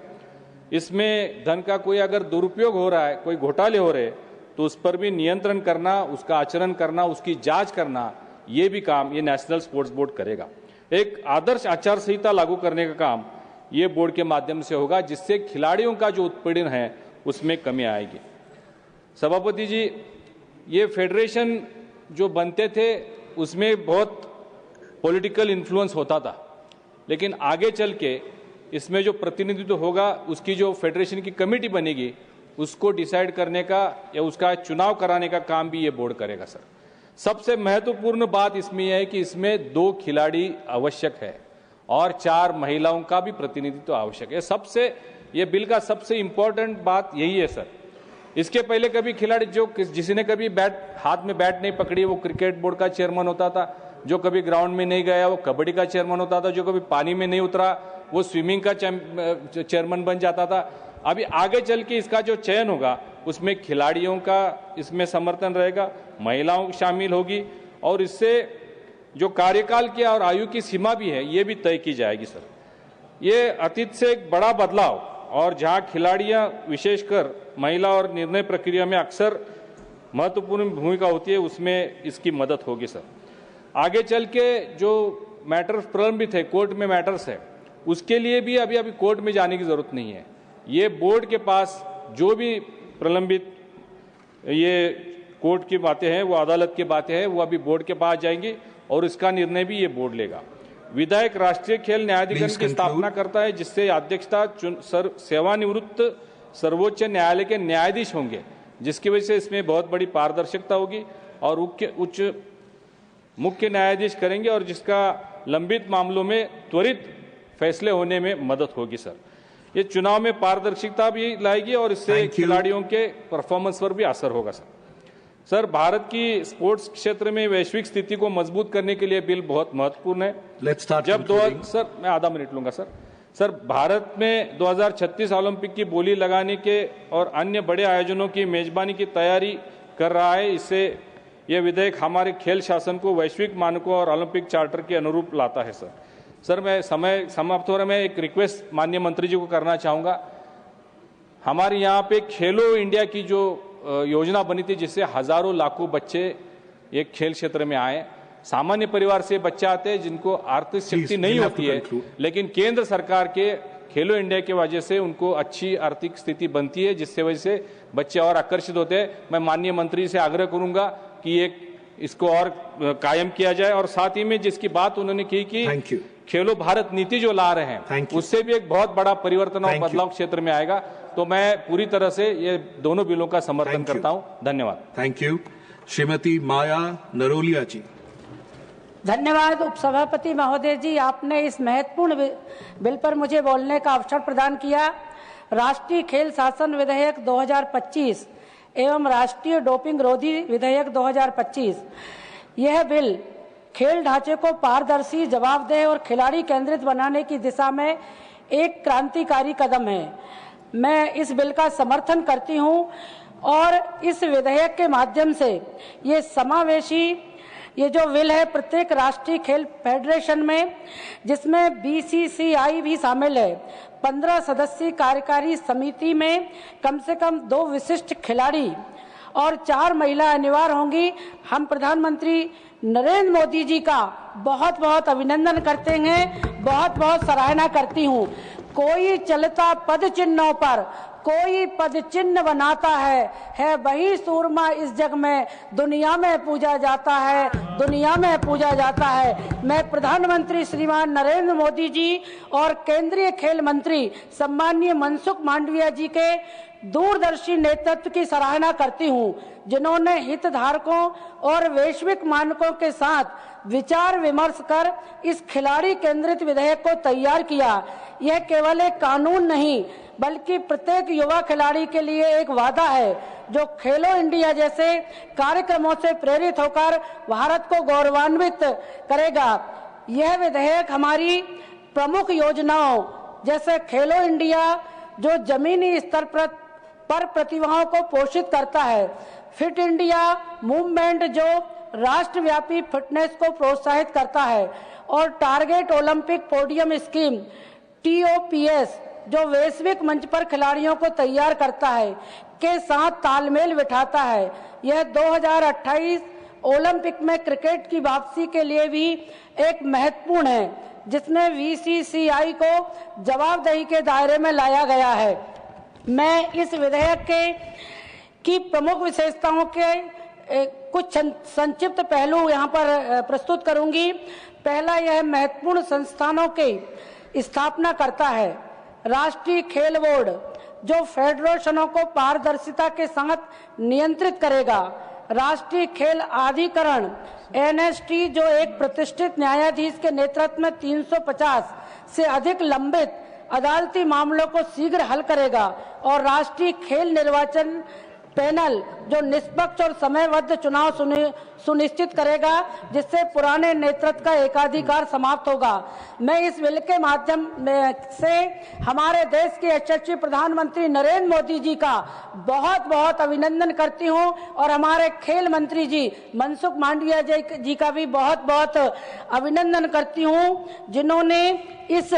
Speaker 12: इसमें धन का कोई अगर दुरुपयोग हो रहा है, कोई घोटाले हो रहे तो उस पर भी नियंत्रण करना, उसका आचरण करना, उसकी जांच करना, ये भी काम ये नेशनल स्पोर्ट्स बोर्ड करेगा। एक आदर्श आचार संहिता लागू करने का काम ये बोर्ड के माध्यम से होगा, जिससे खिलाड़ियों का जो उत्पीड़न है उसमें कमी आएगी। सभापति जी, ये फेडरेशन जो बनते थे उसमें बहुत पॉलिटिकल इन्फ्लुएंस होता था, लेकिन आगे चल के इसमें जो प्रतिनिधित्व होगा उसकी जो फेडरेशन की कमेटी बनेगी उसको डिसाइड करने का या उसका चुनाव कराने का काम भी ये बोर्ड करेगा। सर, सबसे महत्वपूर्ण बात इसमें यह है कि इसमें 2 खिलाड़ी आवश्यक है और 4 महिलाओं का भी प्रतिनिधित्व आवश्यक है। ये बिल का सबसे इंपॉर्टेंट बात यही है। सर, इसके पहले कभी खिलाड़ी जिसने कभी हाथ में बैट नहीं पकड़ी वो क्रिकेट बोर्ड का चेयरमैन होता था, जो कभी ग्राउंड में नहीं गया वो कबड्डी का चेयरमैन होता था, जो कभी पानी में नहीं उतरा वो स्विमिंग का चेयरमैन बन जाता था।
Speaker 6: अभी आगे चल के इसका जो चयन होगा उसमें खिलाड़ियों का इसमें समर्थन रहेगा, महिलाओं शामिल होगी और इससे जो कार्यकाल की और आयु की सीमा भी है ये भी तय की जाएगी सर। ये अतीत से एक बड़ा बदलाव और जहां खिलाड़ियां विशेषकर महिला और निर्णय प्रक्रिया में अक्सर महत्वपूर्ण भूमिका होती है उसमें इसकी मदद होगी सर। आगे चल के जो मैटर्स प्रलंबित है कोर्ट में मैटर्स है उसके लिए भी अभी कोर्ट में जाने की जरूरत नहीं है। ये बोर्ड के पास जो भी प्रलंबित ये कोर्ट की बातें हैं वो अदालत की बातें हैं वो अभी बोर्ड के पास जाएंगी और इसका निर्णय भी ये बोर्ड लेगा। विधायक राष्ट्रीय खेल न्यायाधिकरण की स्थापना करता है जिससे अध्यक्षता सेवानिवृत्त सर्वोच्च न्यायालय के न्यायाधीश होंगे जिसकी वजह से इसमें बहुत बड़ी पारदर्शिता होगी और मुख्य न्यायाधीश करेंगे और जिसका लंबित मामलों में त्वरित फैसले होने में मदद होगी सर। ये चुनाव में पारदर्शिता भी लाएगी और इससे खिलाड़ियों के परफॉर्मेंस पर भी असर होगा सर। सर भारत की स्पोर्ट्स क्षेत्र में वैश्विक स्थिति को मजबूत करने के लिए बिल बहुत महत्वपूर्ण है। सर मैं आधा मिनट लूंगा सर भारत में 2036 ओलंपिक की बोली लगाने के और अन्य बड़े आयोजनों की मेजबानी की तैयारी कर रहा है। इससे यह विधेयक हमारे खेल शासन को वैश्विक मानकों और ओलंपिक चार्टर के अनुरूप लाता है सर मैं समय समाप्त हो रहा है। मैं एक रिक्वेस्ट माननीय मंत्री जी को करना चाहूंगा। हमारे यहाँ पे खेलो इंडिया की जो योजना बनी थी जिससे हजारों लाखों बच्चे एक खेल क्षेत्र में आए। सामान्य परिवार से बच्चे आते हैं जिनको आर्थिक शक्ति नहीं होती है लेकिन केंद्र सरकार के खेलो इंडिया की वजह से उनको अच्छी आर्थिक स्थिति बनती है जिससे वजह से बच्चे और आकर्षित होते हैं। मैं माननीय मंत्री से आग्रह करूंगा कि इसको और कायम किया जाए और साथ ही में जिसकी बात उन्होंने की कि खेलो भारत नीति जो ला रहे हैं उससे भी एक बहुत बड़ा परिवर्तन और बदलाव क्षेत्र में आएगा। तो मैं पूरी तरह से ये दोनों बिलों का समर्थन करता हूं। धन्यवाद।
Speaker 2: Thank you. श्रीमती माया नरोलिया जी।
Speaker 17: धन्यवाद उपसभापति महोदय जी, आपने इस महत्वपूर्ण बिल पर मुझे बोलने का अवसर प्रदान किया। राष्ट्रीय खेल शासन विधेयक 2025 एवं राष्ट्रीय डोपिंग रोधी विधेयक 2025 यह बिल खेल ढांचे को पारदर्शी, जवाबदेह और खिलाड़ी केंद्रित बनाने की दिशा में एक क्रांतिकारी कदम है। मैं इस बिल का समर्थन करती हूं और इस विधेयक के माध्यम से ये समावेशी ये जो बिल है प्रत्येक राष्ट्रीय खेल फेडरेशन में जिसमें बीसीसीआई भी शामिल है 15 सदस्यीय कार्यकारी समिति में कम से कम 2 विशिष्ट खिलाड़ी और 4 महिला अनिवार्य होंगी। हम प्रधानमंत्री नरेंद्र मोदी जी का बहुत बहुत अभिनंदन करते हैं, बहुत बहुत सराहना करती हूँ। कोई चलता पद चिन्हों पर कोई पद चिन्ह बनाता है वही सूरमा इस जग में दुनिया में पूजा जाता है, दुनिया में पूजा जाता है। मैं प्रधानमंत्री श्रीमान नरेंद्र मोदी जी और केंद्रीय खेल मंत्री सम्माननीय मनसुख मांडविया जी के दूरदर्शी नेतृत्व की सराहना करती हूं, जिन्होंने हितधारकों और वैश्विक मानकों के साथ विचार विमर्श कर इस खिलाड़ी केंद्रित विधेयक को तैयार किया। यह केवल एक कानून नहीं बल्कि प्रत्येक युवा खिलाड़ी के लिए एक वादा है जो खेलो इंडिया जैसे कार्यक्रमों से प्रेरित होकर भारत को गौरवान्वित करेगा। यह विधेयक हमारी प्रमुख योजनाओं जैसे खेलो इंडिया जो जमीनी स्तर पर प्रतिभाओं को पोषित करता है, फिट इंडिया मूवमेंट जो राष्ट्रव्यापी फिटनेस को प्रोत्साहित करता है और target Olympic podium scheme TOPS जो वैश्विक मंच पर खिलाड़ियों को तैयार करता है के साथ तालमेल बिठाता है। यह 2028 ओलंपिक में क्रिकेट की वापसी के लिए भी एक महत्वपूर्ण है जिसमें BCCI को जवाबदेही के दायरे में लाया गया है। मैं इस विधेयक की प्रमुख विशेषताओं के कुछ संक्षिप्त पहलू यहाँ पर प्रस्तुत करूंगी। पहला, यह महत्वपूर्ण संस्थानों की स्थापना करता है। राष्ट्रीय खेल बोर्ड जो फेडरेशनों को पारदर्शिता के साथ नियंत्रित करेगा। राष्ट्रीय खेल अधिकरण NST जो एक प्रतिष्ठित न्यायाधीश के नेतृत्व में 350 से अधिक लंबित अदालती मामलों को शीघ्र हल करेगा और राष्ट्रीय खेल निर्वाचन पैनल जो निष्पक्ष और समयबद्ध चुनाव सुनिश्चित करेगा, जिससे पुराने नेतृत्व का एकाधिकार समाप्त होगा। मैं इस बिल के माध्यम से हमारे देश के यशस्वी प्रधानमंत्री नरेंद्र मोदी जी का बहुत बहुत अभिनंदन करती हूं और हमारे खेल मंत्री जी मनसुख मांडविया जी का भी बहुत बहुत अभिनंदन करती हूं, जिन्होंने इस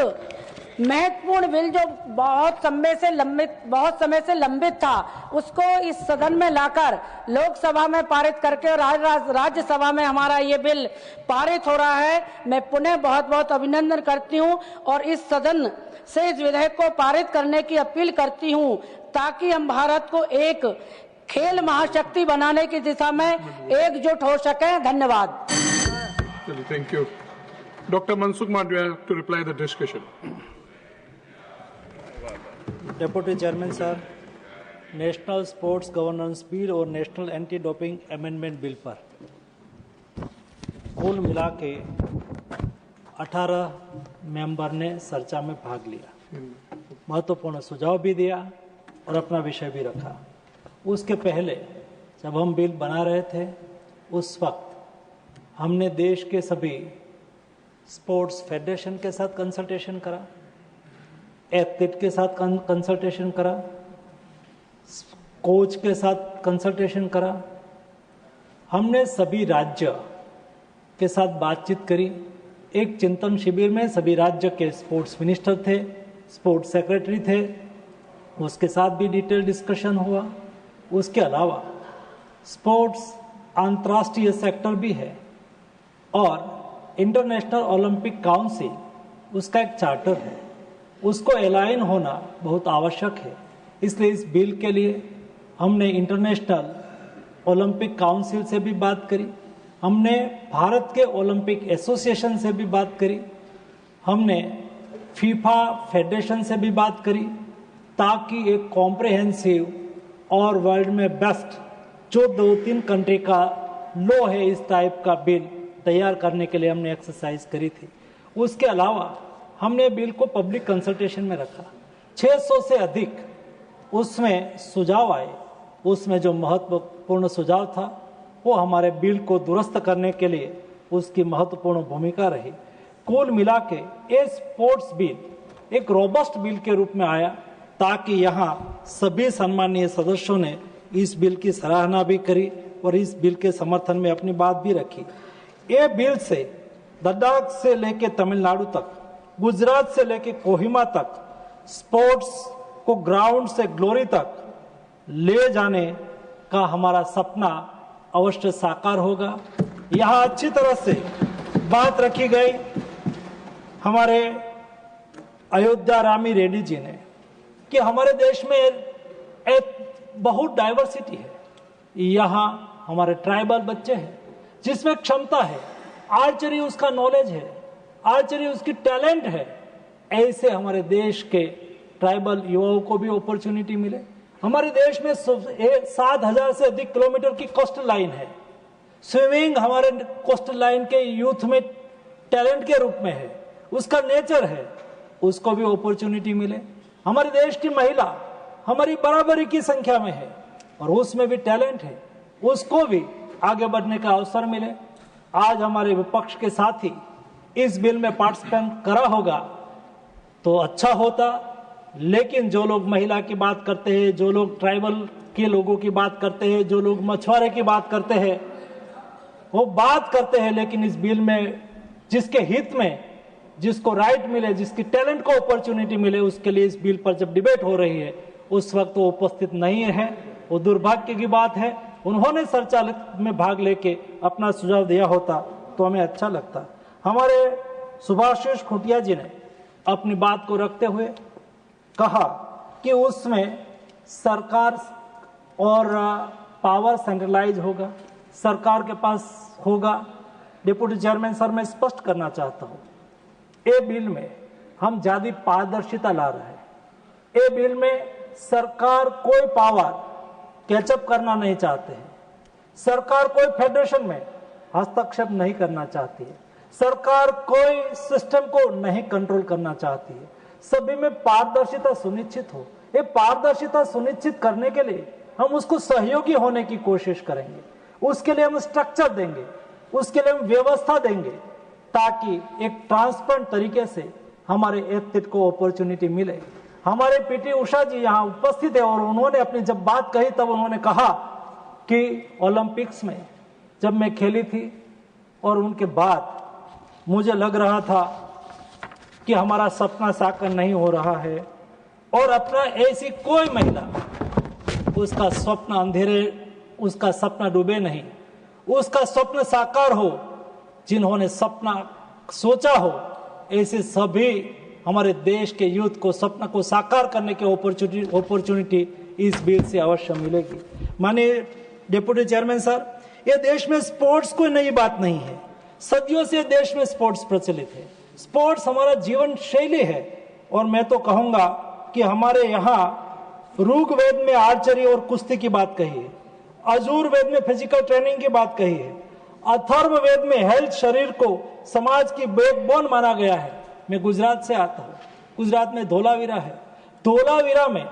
Speaker 17: महत्वपूर्ण बिल जो बहुत समय से लंबित था, उसको इस सदन में लाकर लोकसभा में पारित करके और आज राज्यसभा में हमारा ये बिल पारित हो रहा है। मैं पुनः बहुत बहुत अभिनंदन करती हूं और इस सदन से इस विधेयक को पारित करने की अपील करती हूं, ताकि हम भारत को एक खेल महाशक्ति बनाने की दिशा में एकजुट हो सकें। धन्यवाद।
Speaker 2: Thank you. Dr. Mansukh Mandviya to reply the discussion.
Speaker 18: Deputy chairman sir, national sports governance bill और national anti doping amendment bill पर कुल मिला के 18 मेंबर ने चर्चा में भाग लिया, महत्वपूर्ण सुझाव भी दिया और अपना विषय भी रखा। उसके पहले जब हम बिल बना रहे थे, उस वक्त हमने देश के सभी स्पोर्ट्स फेडरेशन के साथ कंसल्टेशन करा, एथलीट के साथ कंसल्टेशन करा, कोच के साथ कंसल्टेशन करा। हमने सभी राज्य के साथ बातचीत करी। एक चिंतन शिविर में सभी राज्य के स्पोर्ट्स मिनिस्टर थे, स्पोर्ट्स सेक्रेटरी थे, उसके साथ भी डिटेल डिस्कशन हुआ। उसके अलावा स्पोर्ट्स अंतर्राष्ट्रीय सेक्टर भी है और इंटरनेशनल ओलंपिक काउंसिल उसका एक चार्टर है, उसको अलाइन होना बहुत आवश्यक है। इसलिए इस बिल के लिए हमने इंटरनेशनल ओलंपिक काउंसिल से भी बात करी, हमने भारत के ओलंपिक एसोसिएशन से भी बात करी, हमने फीफा फेडरेशन से भी बात करी, ताकि एक कॉम्प्रिहेंसिव और वर्ल्ड में बेस्ट जो 2-3 कंट्री का लो है इस टाइप का बिल तैयार करने के लिए हमने एक्सरसाइज करी थी। उसके अलावा हमने बिल को पब्लिक कंसल्टेशन में रखा। 600 से अधिक उसमें सुझाव आए। उसमें जो महत्वपूर्ण सुझाव था वो हमारे बिल को दुरुस्त करने के लिए उसकी महत्वपूर्ण भूमिका रही। कुल मिला के ये स्पोर्ट्स बिल एक रोबस्ट बिल के रूप में आया, ताकि यहाँ सभी सम्मानीय सदस्यों ने इस बिल की सराहना भी करी और इस बिल के समर्थन में अपनी बात भी रखी। ये बिल से लद्दाख से लेके तमिलनाडु तक, गुजरात से लेके कोहिमा तक स्पोर्ट्स को ग्राउंड से ग्लोरी तक ले जाने का हमारा सपना अवश्य साकार होगा। यहाँ अच्छी तरह से बात रखी गई हमारे अयोध्या रामी रेड्डी जी ने कि हमारे देश में एक बहुत डाइवर्सिटी है। यहाँ हमारे ट्राइबल बच्चे हैं जिसमें क्षमता है, आर्चरी उसका नॉलेज है, आर्चरी उसकी टैलेंट है। ऐसे हमारे देश के ट्राइबल युवाओं को भी अपॉर्चुनिटी मिले। हमारे देश में 7,000 से अधिक किलोमीटर की कोस्टल लाइन है। स्विमिंग हमारे कोस्टल लाइन के यूथ में टैलेंट के रूप में है, उसका नेचर है, उसको भी अपॉर्चुनिटी मिले। हमारे देश की महिला हमारी बराबरी की संख्या में है और उसमें भी टैलेंट है, उसको भी आगे बढ़ने का अवसर मिले। आज हमारे विपक्ष के साथी इस बिल में पार्टिसिपेट करा होगा तो अच्छा होता, लेकिन जो लोग महिला की बात करते हैं, जो लोग ट्राइबल के लोगों की बात करते हैं, जो लोग मछुआरे की बात करते हैं, वो बात करते हैं, लेकिन इस बिल में जिसके हित में जिसको राइट मिले, जिसकी टैलेंट को अपॉर्चुनिटी मिले, उसके लिए इस बिल पर जब डिबेट हो रही है उस वक्त वो उपस्थित नहीं है। वो दुर्भाग्य की बात है। उन्होंने चर्चा में भाग लेके अपना सुझाव दिया होता तो हमें अच्छा लगता। हमारे सुभाषिष खुटिया जी ने अपनी बात को रखते हुए कहा कि उसमें सरकार और पावर सेंट्रलाइज होगा, सरकार के पास होगा। डिप्टी चेयरमैन सर, मैं स्पष्ट करना चाहता हूं, ए बिल में हम ज्यादा पारदर्शिता ला रहे हैं। ए बिल में सरकार कोई पावर कैचअप करना नहीं चाहते हैं, सरकार कोई फेडरेशन में हस्तक्षेप नहीं करना चाहती है, सरकार कोई सिस्टम को नहीं कंट्रोल करना चाहती है। सभी में पारदर्शिता सुनिश्चित हो। ये पारदर्शिता सुनिश्चित करने के लिए हम उसको सहयोगी होने की कोशिश करेंगे, उसके लिए हम स्ट्रक्चर देंगे, उसके लिए हम व्यवस्था देंगे, ताकि एक ट्रांसपेरेंट तरीके से हमारे एथलीट को अपॉर्चुनिटी मिले। हमारे पीटी उषा जी यहाँ उपस्थित है और उन्होंने अपनी जब बात कही तब उन्होंने कहा कि ओलंपिक्स में जब मैं खेली थी और उनके बाद मुझे लग रहा था कि हमारा सपना साकार नहीं हो रहा है, और अपना ऐसी कोई महिला उसका स्वप्न अंधेरे, उसका सपना डूबे नहीं, उसका स्वप्न साकार हो, जिन्होंने सपना सोचा हो, ऐसे सभी हमारे देश के यूथ को सपना को साकार करने की अपॉर्चुनिटी इस बिल से अवश्य मिलेगी। माननीय डिप्टी चेयरमैन सर, ये देश में स्पोर्ट्स कोई नई बात नहीं है, सदियों से देश में स्पोर्ट्स प्रचलित है। स्पोर्ट्स हमारा जीवन शैली है, और मैं तो कहूंगा कि हमारे यहाँ ऋग्वेद में आर्चरी और कुश्ती की बात कही है, यजुर्वेद में फिजिकल ट्रेनिंग की बात कही है, अथर्ववेद में हेल्थ, शरीर को समाज की बैकबोन माना गया है। मैं गुजरात से आता हूँ, गुजरात में धोलावीरा है, धोलावीरा में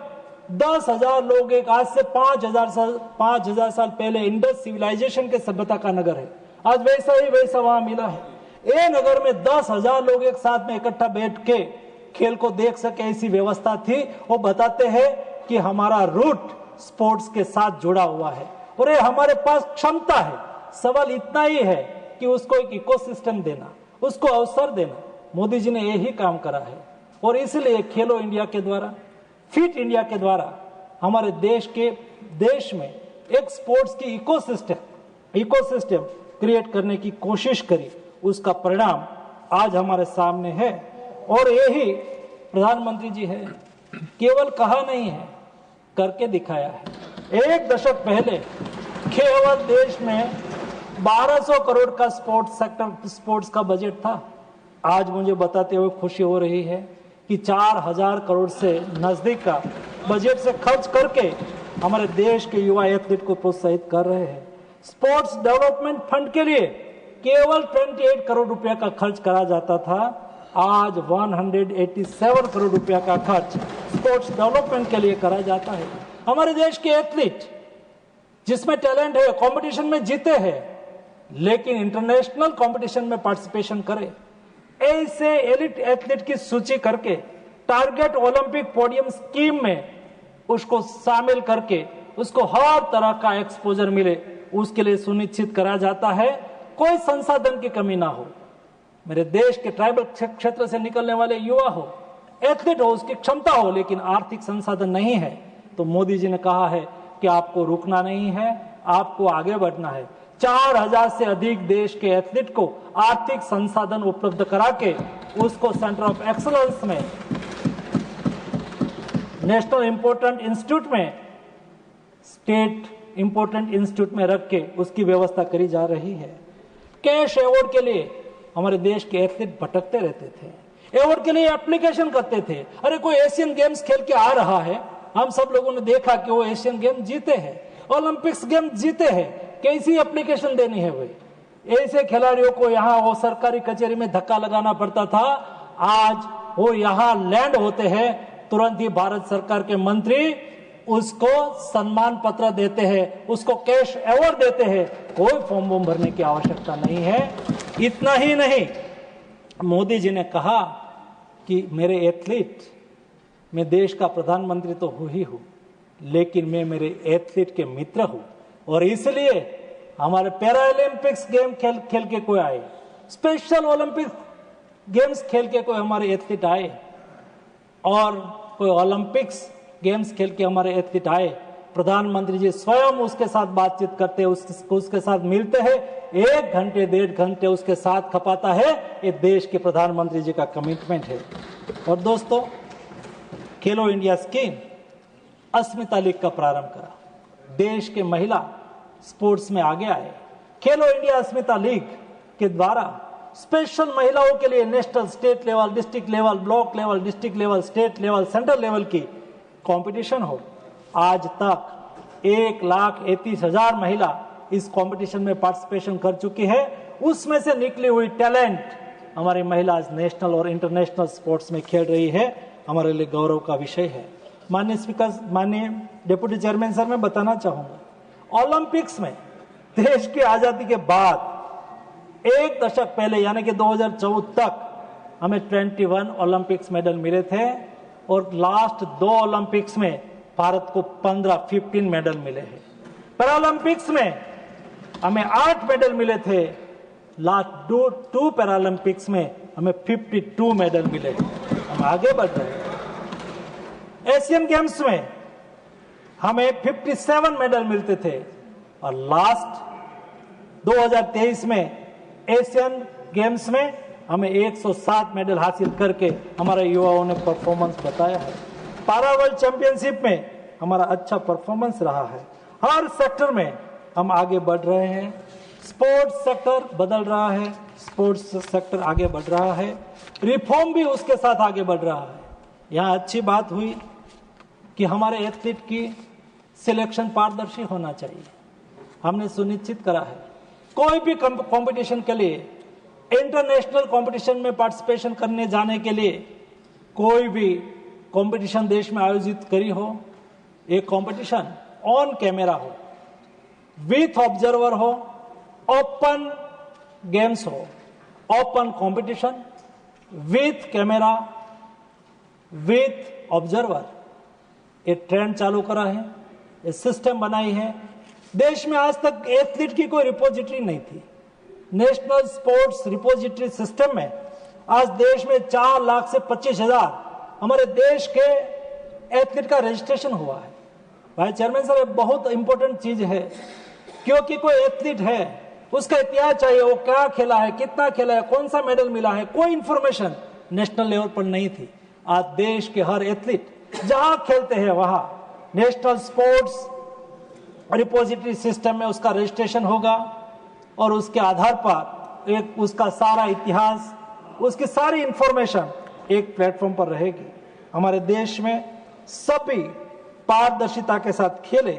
Speaker 18: 10,000 लोग, एक आज से 5,000 साल पहले इंडस सिविलाइजेशन के सभ्यता का नगर है, आज वैसा ही वैसा वहां मिला है। ये नगर में 10,000 लोग एक साथ में इकट्ठा बैठ के खेल को देख सके, ऐसी व्यवस्था थी। वो बताते हैं कि हमारा रूट स्पोर्ट्स के साथ जुड़ा हुआ है और ये हमारे पास क्षमता है। सवाल इतना ही है कि उसको एक इकोसिस्टम देना, उसको अवसर देना। मोदी जी ने यही काम करा है, और इसलिए खेलो इंडिया के द्वारा, फिट इंडिया के द्वारा हमारे देश में एक स्पोर्ट्स की इकोसिस्टम क्रिएट करने की कोशिश करी। उसका परिणाम आज हमारे सामने है, और यही प्रधानमंत्री जी है, केवल कहा नहीं है, करके दिखाया है। एक दशक पहले केवल देश में 1200 करोड़ का स्पोर्ट्स का बजट था। आज मुझे बताते हुए खुशी हो रही है कि 4000 करोड़ से नजदीक का बजट से खर्च करके हमारे देश के युवा एथलीट को प्रोत्साहित कर रहे हैं। स्पोर्ट्स डेवलपमेंट फंड के लिए केवल 28 करोड़ रुपया का खर्च करा जाता था, आज 187 करोड़ रुपया का खर्च स्पोर्ट्स डेवलपमेंट के लिए करा जाता है। हमारे देश के एथलीट जिसमें टैलेंट है, कंपटीशन में जीते हैं, लेकिन इंटरनेशनल कंपटीशन में पार्टिसिपेशन करे, ऐसे एलिट एथलीट की सूची करके टारगेट ओलंपिक पोडियम स्कीम में उसको शामिल करके उसको हर तरह का एक्सपोजर मिले, उसके लिए सुनिश्चित करा जाता है। कोई संसाधन की कमी ना हो। मेरे देश के ट्राइबल क्षेत्र से निकलने वाले युवा हो, एथलीट हो, उसकी क्षमता हो, लेकिन आर्थिक संसाधन नहीं है, तो मोदी जी ने कहा है कि आपको रुकना नहीं है, आपको आगे बढ़ना है। 4000 से अधिक देश के एथलीट को आर्थिक संसाधन उपलब्ध करा के उसको सेंटर ऑफ एक्सलेंस में, नेशनल इंपोर्टेंट इंस्टीट्यूट में, स्टेट इंपोर्टेंट इंस्टीट्यूट में रख के उसकी व्यवस्था करी जा रही है। कैश अवार्ड के लिए हमारे देश के एथलीट भटकते रहते थे, अवार्ड के लिए एप्लीकेशन करते थे। अरे कोई एशियन गेम्स खेल के आ रहा है, हम सब लोगों ने देखा कि वो एशियन गेम जीते हैं, ओलंपिक्स गेम जीते हैं, कैसी एप्लीकेशन देनी है भाई? ऐसे खिलाड़ियों को यहाँ वो सरकारी कचहरी में धक्का लगाना पड़ता था, आज वो यहाँ लैंड होते हैं, तुरंत ही भारत सरकार के मंत्री उसको सम्मान पत्र देते हैं, उसको कैश अवार्ड देते हैं, कोई फॉर्म वॉर्म भरने की आवश्यकता नहीं है। इतना ही नहीं, मोदी जी ने कहा कि मेरे एथलीट, मैं देश का प्रधानमंत्री तो हूं ही हूं, लेकिन मैं मेरे एथलीट के मित्र हूं, और इसलिए हमारे पैरालंपिक्स गेम खेल के कोई आए, स्पेशल ओलंपिक गेम्स खेल के कोई हमारे एथलीट आए, और कोई ओलंपिक्स गेम्स खेल के हमारे एथलीट आए, प्रधानमंत्री जी स्वयं उसके साथ बातचीत करते हैं, उसके साथ मिलते हैं, 1 घंटे 1.5 घंटे उसके साथ खपाता है। ये देश के प्रधानमंत्री जी का कमिटमेंट है। और दोस्तों, खेलो इंडिया स्कीम अस्मिता लीग का प्रारंभ करा, देश के महिला स्पोर्ट्स में आगे आए। खेलो इंडिया अस्मिता लीग के द्वारा स्पेशल महिलाओं के लिए national, state level, district level, block level, district level, state level, central level की कंपटीशन हो। आज तक 1,31,000 महिला इस कंपटीशन में पार्टिसिपेशन कर चुकी है। उसमें से निकली हुई टैलेंट हमारी महिला नेशनल और इंटरनेशनल स्पोर्ट्स में खेल रही है, हमारे लिए गौरव का विषय है। माननीय स्पीकर, माननीय डिप्टी चेयरमैन सर, मैं बताना चाहूंगा, ओलंपिक्स में देश की आजादी के बाद एक दशक पहले यानी कि 2014 तक हमें 21 ओलंपिक्स मेडल मिले थे और लास्ट 2 ओलंपिक्स में भारत को 15 मेडल मिले हैं। पैरालंपिक्स में हमें 8 मेडल मिले थे, लास्ट 2 पैरालंपिक्स में हमें 52 मेडल मिले। हम आगे बढ़ रहे हैं। एशियन गेम्स में हमें 57 मेडल मिलते थे और लास्ट 2023 में एशियन गेम्स में हमें 107 मेडल हासिल करके हमारे युवाओं ने परफॉर्मेंस बताया है। पारा वर्ल्ड चैंपियनशिप में हमारा अच्छा परफॉर्मेंस रहा है। हर सेक्टर में हम आगे बढ़ रहे हैं। स्पोर्ट्स सेक्टर बदल रहा है, स्पोर्ट्स सेक्टर आगे बढ़ रहा है, रिफॉर्म भी उसके साथ आगे बढ़ रहा है। यहाँ अच्छी बात हुई कि हमारे एथलीट की सिलेक्शन पारदर्शी होना चाहिए। हमने सुनिश्चित करा है कोई भी कंपटीशन के लिए, इंटरनेशनल कंपटीशन में पार्टिसिपेशन करने जाने के लिए, कोई भी कंपटीशन देश में आयोजित करी हो, एक कंपटीशन ऑन कैमरा हो, विथ ऑब्जर्वर हो, ओपन गेम्स हो, open competition with camera with observer, ये ट्रेंड चालू करा है, ये सिस्टम बनाई है। देश में आज तक एथलीट की कोई रिपोजिटरी नहीं थी। नेशनल स्पोर्ट्स रिपोजिटरी सिस्टम में आज देश में 4 लाख से 25,000 हमारे देश के एथलीट का रजिस्ट्रेशन हुआ है। भाई चेयरमैन साहब, ये बहुत इंपॉर्टेंट चीज है, क्योंकि कोई एथलीट है, उसका इतिहास चाहिए, वो क्या खेला है, कितना खेला है, कौन सा मेडल मिला है, कोई इंफॉर्मेशन नेशनल लेवल पर नहीं थी। आज देश के हर एथलीट जहां खेलते हैं वहां नेशनल स्पोर्ट्स रिपोजिटरी सिस्टम में उसका रजिस्ट्रेशन होगा और उसके आधार पर एक उसका सारा इतिहास, उसकी सारी इंफॉर्मेशन एक प्लेटफॉर्म पर रहेगी। हमारे देश में सभी पारदर्शिता के साथ खेले,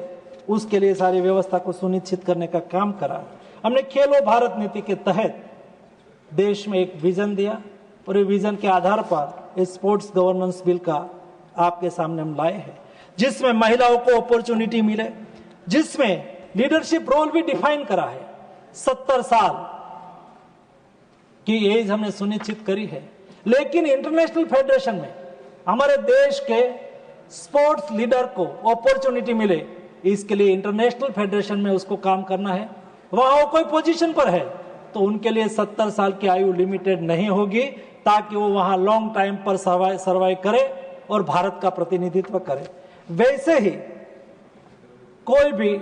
Speaker 18: उसके लिए सारी व्यवस्था को सुनिश्चित करने का काम करा। हमने खेलो भारत नीति के तहत देश में एक विजन दिया और ये विजन के आधार पर इस स्पोर्ट्स गवर्नेंस बिल का आपके सामने हम लाए हैं, जिसमें महिलाओं को अपॉर्चुनिटी मिले, जिसमें लीडरशिप रोल भी डिफाइन करा है। 70 साल की एज हमने सुनिश्चित करी है, लेकिन इंटरनेशनल फेडरेशन में हमारे देश के स्पोर्ट्स लीडर को अपॉर्चुनिटी मिले, इसके लिए इंटरनेशनल फेडरेशन में उसको काम करना है। वहां वो कोई पोजीशन पर है तो उनके लिए 70 साल की आयु लिमिटेड नहीं होगी, ताकि वो वहां लॉन्ग टाइम पर सर्वाइव करे और भारत का प्रतिनिधित्व करे। वैसे ही कोई भी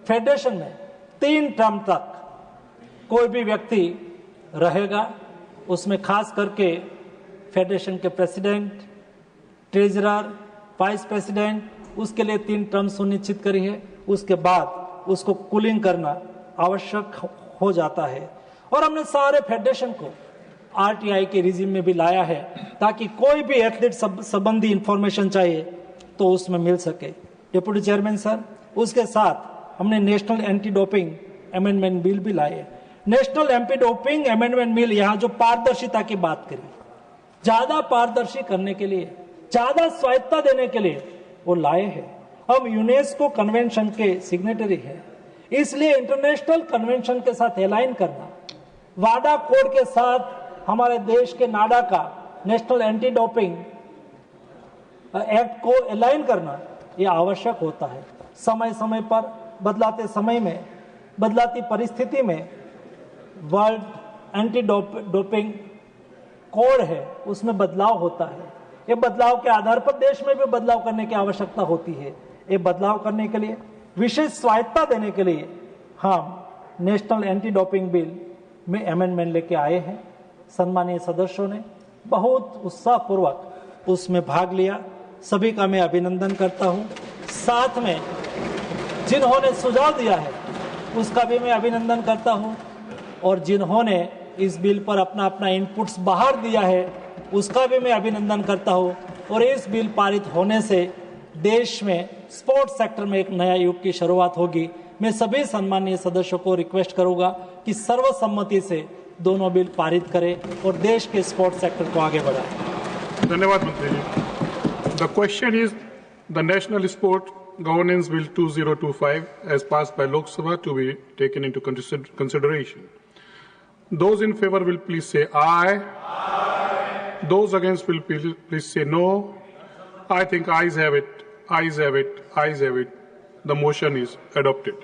Speaker 18: फेडरेशन में 3 टर्म तक कोई भी व्यक्ति रहेगा, उसमें खास करके फेडरेशन के प्रेसिडेंट, ट्रेजरर, वाइस प्रेसिडेंट, उसके लिए 3 टर्म सुनिश्चित करी है। उसके बाद उसको कूलिंग करना आवश्यक हो जाता है और हमने सारे फेडरेशन को आरटीआई के रिजीम में भी लाया है, ताकि कोई भी एथलीट संबंधी इंफॉर्मेशन चाहिए तो उसमें मिल सके। डिप्टी चेयरमैन सर, उसके साथ हमने national anti doping amendment bill भी लाए। National anti doping amendment bill यहाँ जो पारदर्शिता की बात करी, ज्यादा पारदर्शी करने के लिए, ज्यादा स्वायत्ता देने के लिए वो लाए हैं। हम यूनेस्को कन्वेंशन के सिग्नेटरी है, इसलिए इंटरनेशनल कन्वेंशन के साथ अलाइन करना, वाडा कोड के साथ हमारे देश के नाडा का नेशनल एंटी डोपिंग एक्ट को अलाइन करना यह आवश्यक होता है। समय समय पर बदलाते समय में, बदलाती परिस्थिति में वर्ल्ड एंटी डोपिंग कोड है, उसमें बदलाव होता है। ये बदलाव के आधार पर देश में भी बदलाव करने की आवश्यकता होती है। ये बदलाव करने के लिए, विशेष स्वायत्ता देने के लिए हम नेशनल एंटी डोपिंग बिल में अमेंडमेंट लेके आए हैं। सम्मानीय सदस्यों ने बहुत उत्साहपूर्वक उसमें भाग लिया, सभी का मैं अभिनंदन करता हूं। साथ में जिन्होंने सुझाव दिया है उसका भी मैं अभिनंदन करता हूं, और जिन्होंने इस बिल पर अपना अपना इनपुट्स बाहर दिया है उसका भी मैं अभिनंदन करता हूं। और इस बिल पारित होने से देश में स्पोर्ट्स सेक्टर में एक नया युग की शुरुआत होगी। मैं सभी सम्मानीय सदस्यों को रिक्वेस्ट करूंगा कि सर्वसम्मति से दोनों बिल पारित करें और देश के स्पोर्ट्स सेक्टर को आगे बढ़ाएं।
Speaker 19: धन्यवाद मंत्री जी। The question is The National Sport Governance Bill 2025 as passed by Lok Sabha to be taken into consideration. Those in favor will please say aye. Aye. Those against will please say no. I think ayes have it, ayes have it, ayes have it. The motion is adopted.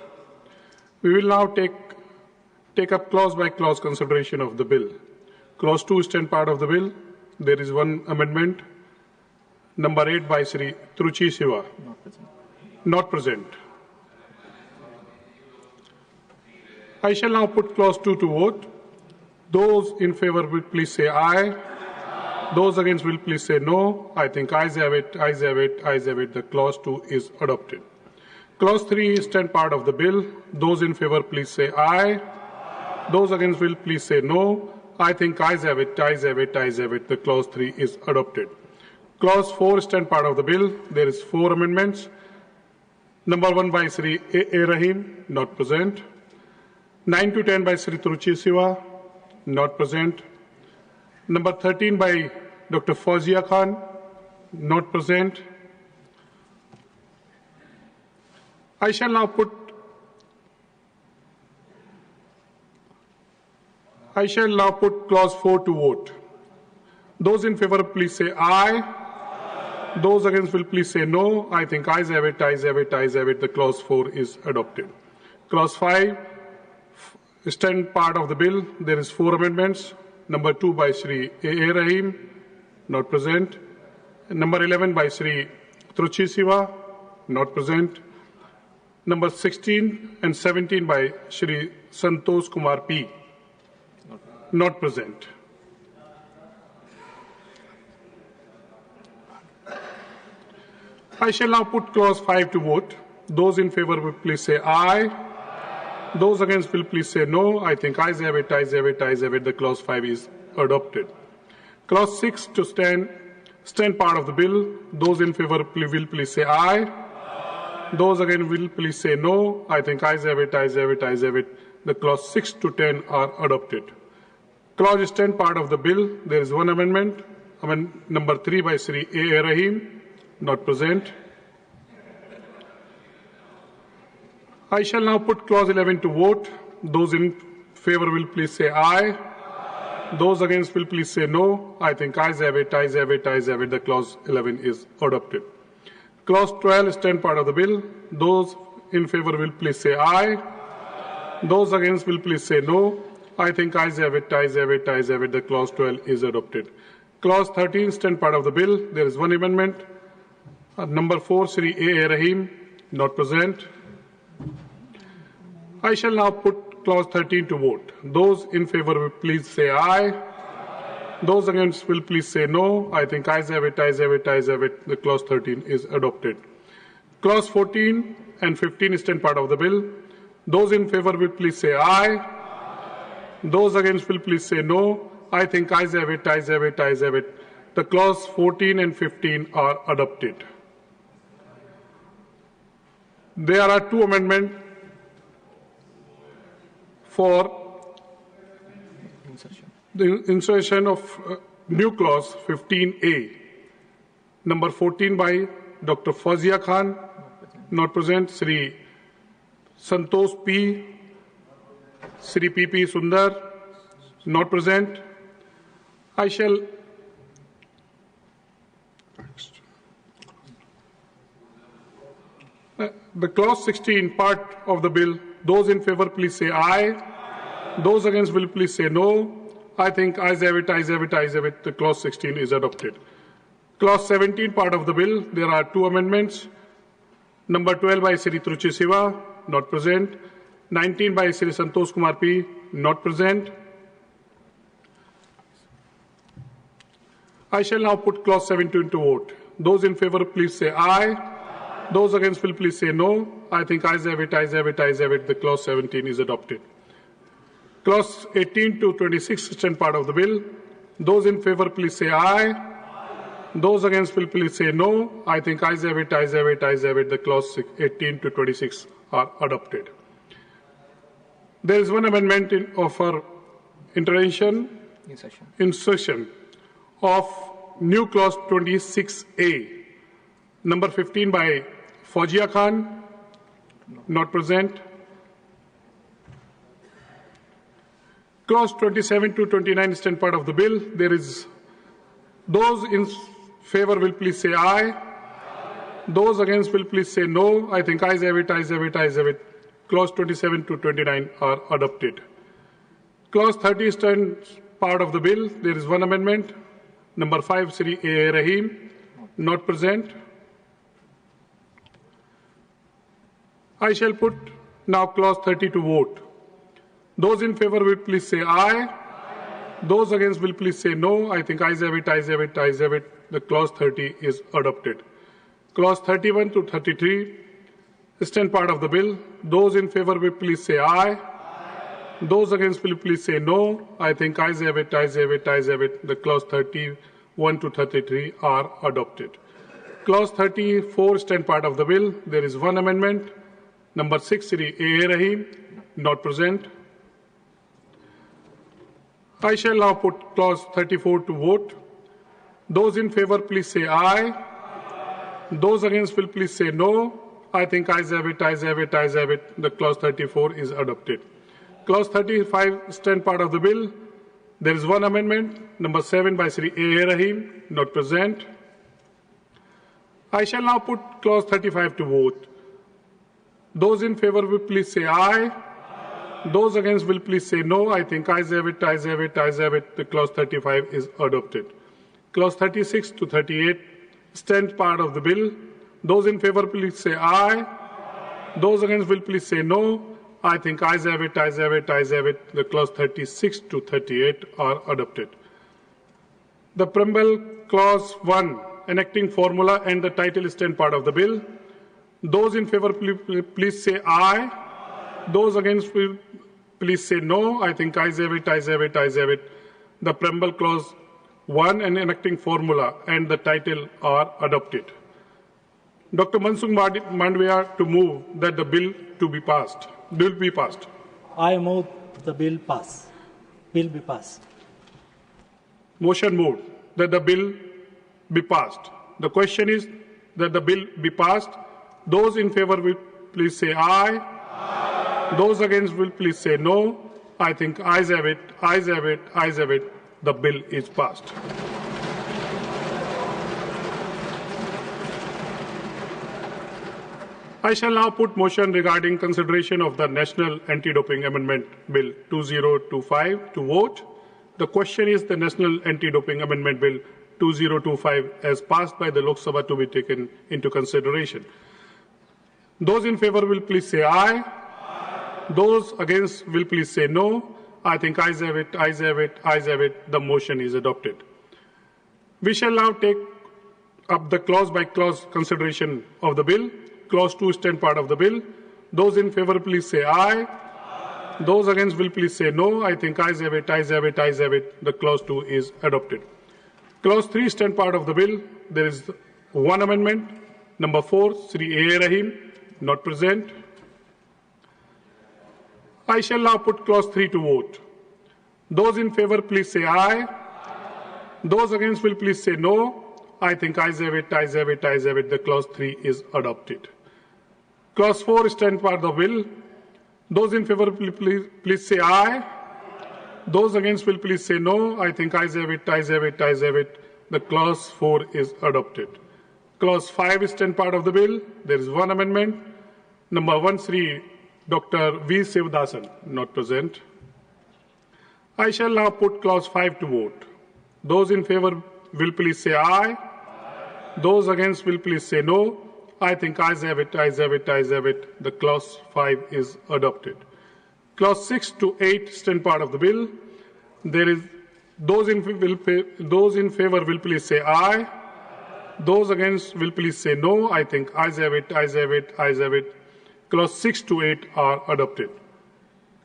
Speaker 19: We will now take up clause by clause consideration of the bill. Clause 2 stand part of the bill. There is one amendment. Number 8 by Sri Truchi Siva. Not present. I shall now put clause 2 to vote. Those in favor will please say aye. Those against will please say no. I think ayes have it, ayes have it, ayes have it. The clause 2 is adopted. Clause 3 is stand part of the bill. Those in favor please say aye. Those against will please say no. I think ayes have it, ayes have it, ayes have it. The clause 3 is adopted. Clause 4 stand part of the bill. There is 4 amendments. Number 1 by Sri A. Rahim, not present. 9 to 10 by Sri Truchi Siva, not present. Number 13 by Dr. Fauzia Khan, not present. I shall now put clause 4 to vote. Those in favor please say aye. Those against will please say no. I think ayes have it, ayes have it, ayes have it. The clause 4 is adopted. Clause 5 stand part of the bill. There is 4 amendments. Number 2 by Sri A. Rahim, not present. Number 11 by Sri Truchi Siva, not present. Number 16 and 17 by Sri Santosh Kumar P, not present. I shall now put clause 5 to vote. Those in favor will please say aye. Those against will please say no. I think ayes have it, ayes have it, ayes have it. The clause 5 is adopted. Clause 6 to stand part of the bill. Those in favor will please say aye. Those against will please say no. I think ayes have it, ayes have it, ayes have it. The clause 6 to 10 are adopted. Clause 10 part of the bill. There is one amendment. Number 3 by Sri A. Rahim, not present. I shall now put clause 11 to vote. Those in favor will please say aye. Those against will please say no. I think ayes have it, ayes have it, ayes have it. The clause 11 is adopted. Clause 12 stand part of the bill. Those in favor will please say aye. Those against will please say no. I think ayes have it, ayes have it, ayes have it. The clause 12 is adopted. Clause 13 stand part of the bill. There is one amendment. Number 4, Sri A. Rahim, not present. I shall now put clause 13 to vote. Those in favor will please say aye. Those against will please say no. I think ayes have it, ayes have it, ayes have it. The clause 13 is adopted. Clause 14 and 15 stand part of the bill. Those in favor will please say aye. Those against will please say no. I think ayes have it, ayes have it, ayes have it. The clause 14 and 15 are adopted. There are 2 amendments for the insertion of new clause 15A. Number 14 by Dr. Fauzia Khan, not present. Sri Santosh P, Sri P. Sundar, not present. I shall the clause 16 part of the bill. Those in favor please say aye. Those against will please say no. I think ayes have it, ayes have it, ayes have it. The clause 16 is adopted. Clause 17 part of the bill. There are 2 amendments. Number 12 by Sri Truchi Siva, not present. 19 by Sri Santosh Kumar P, not present. I shall now put clause 17 to vote. Those in favor please say aye. Those against will please say no. I think ayes have it, ayes have it, ayes have it. The clause 17 is adopted. Clause 18 to 26 stand part of the bill. Those in favor please say aye. Those against will please say no. I think ayes have it, ayes have it, ayes have it. The clause 18 to 26 are adopted. There is one amendment of our insertion of new clause 26A. Number 15 by Fawzia Khan, not present. Clause 27 to 29 stand part of the bill. There is those in favor will please say aye. Those against will please say no. I think ayes have it, ayes have it, ayes have it. Clause 27 to 29 are adopted. Clause 30 stands part of the bill. There is one amendment. Number 5, Sri A. Rahim, not present. I shall put now clause 30 to vote. Those in favor will please say aye. Those against will please say no. I think ayes have it, ayes have it, ayes have it. The clause 30 is adopted. Clause 31 to 33 stand part of the bill. Those in favor will please say aye. Those against will please say no. I think ayes have it, ayes have it, ayes have it. The clause 31 to 33 are adopted. Clause 34 stand part of the bill. There is one amendment. Number 6, Sri A. Rahim, not present. I shall now put clause 34 to vote. Those in favor please say aye. Those against will please say no. I think ayes have it, ayes have it, ayes have it. The clause 34 is adopted. Clause 35 stand part of the bill. There is one amendment. Number 7 by Sri A. Rahim, not present. I shall now put clause 35 to vote. Those in favor will please say aye. Those against will please say no. I think ayes have it, ayes have it, ayes have it. The clause 35 is adopted. Clause 36 to 38 stand part of the bill. Those in favor please say aye. Those against will please say no. I think ayes have it, ayes have it, ayes have it. The clause 36 to 38 are adopted. The preamble clause 1 enacting formula and the title stand part of the bill. Those in favor please say aye. Those against will please say no. I think ayes have it, ayes have it, ayes have it. The preamble clause 1 and enacting formula and the title are adopted. Dr. Mansukh Mandviya to move that the bill be passed.
Speaker 18: I move the bill pass. Bill be passed.
Speaker 19: Motion moved that the bill be passed. The question is that the bill be passed. Those in favor will please say aye. Those against will please say no. I think ayes have it, ayes have it, ayes have it. The bill is passed. I shall now put motion regarding consideration of the National Anti-Doping Amendment Bill 2025 to vote. The question is the National Anti-Doping Amendment Bill 2025 as passed by the Lok Sabha to be taken into consideration. Those in favor will please say aye. Those against will please say no. I think ayes have it, ayes have it, ayes have it. The motion is adopted. We shall now take up the clause by clause consideration of the bill. Clause 2 stand part of the bill. Those in favor please say aye. Those against will please say no. I think ayes have it, ayes have it, ayes have it. The clause 2 is adopted. Clause 3 stand part of the bill. There is one amendment. Number 4, Sri A. Rahim, not present. I shall now put clause 3 to vote. Those in favor please say aye. Those against will please say no. I think ayes have it, ayes have it, ayes have it. The clause 3 is adopted. Clause 4 stand part of the bill. Those in favor please say aye. Those against will please say no. I think ayes have it, ayes have it, ayes have it. The clause 4 is adopted. Clause 5 stand part of the bill. There is one amendment. Number 1, Sri Dr. V. Sivdasan, not present. I shall now put clause 5 to vote. Those in favor will please say aye. Those against will please say no. I think ayes have it, ayes have it, ayes have it. The clause 5 is adopted. Clause 6 to 8 stand part of the bill. There is those in favor will please say aye. Those against will please say no. I think ayes have it, ayes have it, ayes have it. Clause 6 to 8 are adopted.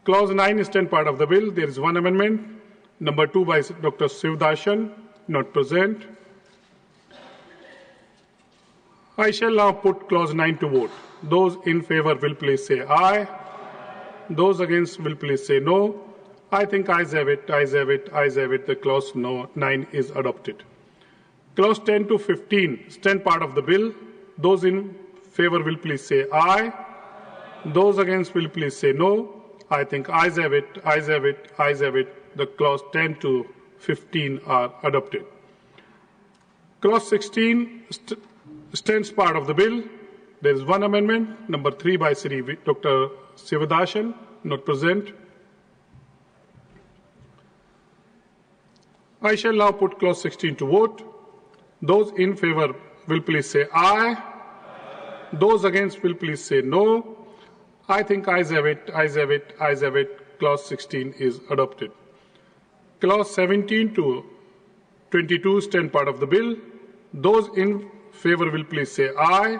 Speaker 19: Clause 9 stand part of the bill. There is one amendment. Number 2 by Dr. Sivdasan, not present. I shall now put clause 9 to vote. Those in favor will please say aye. Those against will please say no. I think ayes have it, ayes have it, ayes have it. The clause 9 is adopted. Clause 10 to 15 stand part of the bill. Those in favor will please say aye. Those against will please say no. I think ayes have it, ayes have it, ayes have it. The clause 10 to 15 are adopted. Clause 16 stands part of the bill. There is one amendment, number 3 by Sri Dr. Sivadashan, not present. I shall now put clause 16 to vote. Those in favor will please say aye. Those against will please say no. I think ayes have it, ayes have it, ayes have it. Clause 16 is adopted. Clause 17 to 22 stand part of the bill. Those in favor will please say aye.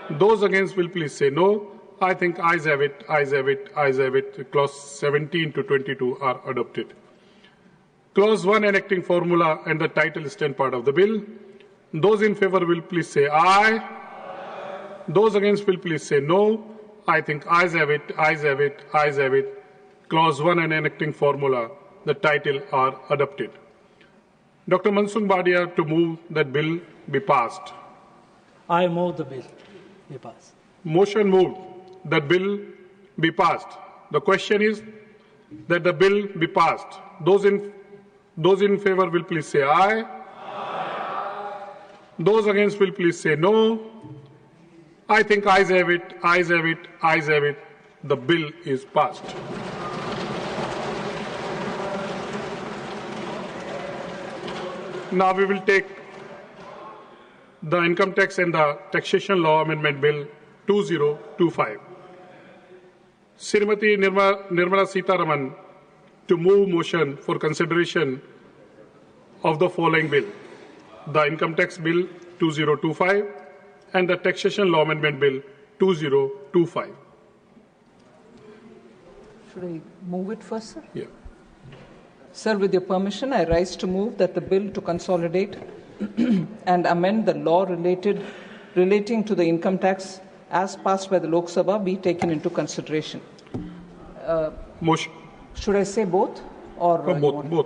Speaker 19: Those against will please say no. I think ayes have it, ayes have it, ayes have it. Clause 17 to 22 are adopted. Clause 1 enacting formula and the title stand part of the bill. Those in favor will please say aye. Those against will please say no. I think ayes have it, ayes have it, ayes have it. Clause 1 and enacting formula, the title are adopted. Dr. Mansukh Badia to move that bill be passed.
Speaker 18: I move the bill be passed.
Speaker 19: Motion moved that bill be passed. The question is that the bill be passed. Those in favor will please say aye. Those against will please say no. I think ayes have it, ayes have it, ayes have it. The bill is passed. Now we will take the Income Tax and the Taxation Law Amendment Bill 2025. Srimati Nirmala Sitharaman to move motion for consideration of the following bill: the Income Tax Bill 2025 and the Taxation Law Amendment Bill 2025.
Speaker 20: Should I move it first, sir?
Speaker 19: Yeah.
Speaker 20: Sir, with your permission, I rise to move that the bill to consolidate and amend the law relating to the income tax as passed by the Lok Sabha be taken into consideration.
Speaker 19: Motion.
Speaker 20: Should I say both? Or
Speaker 19: both.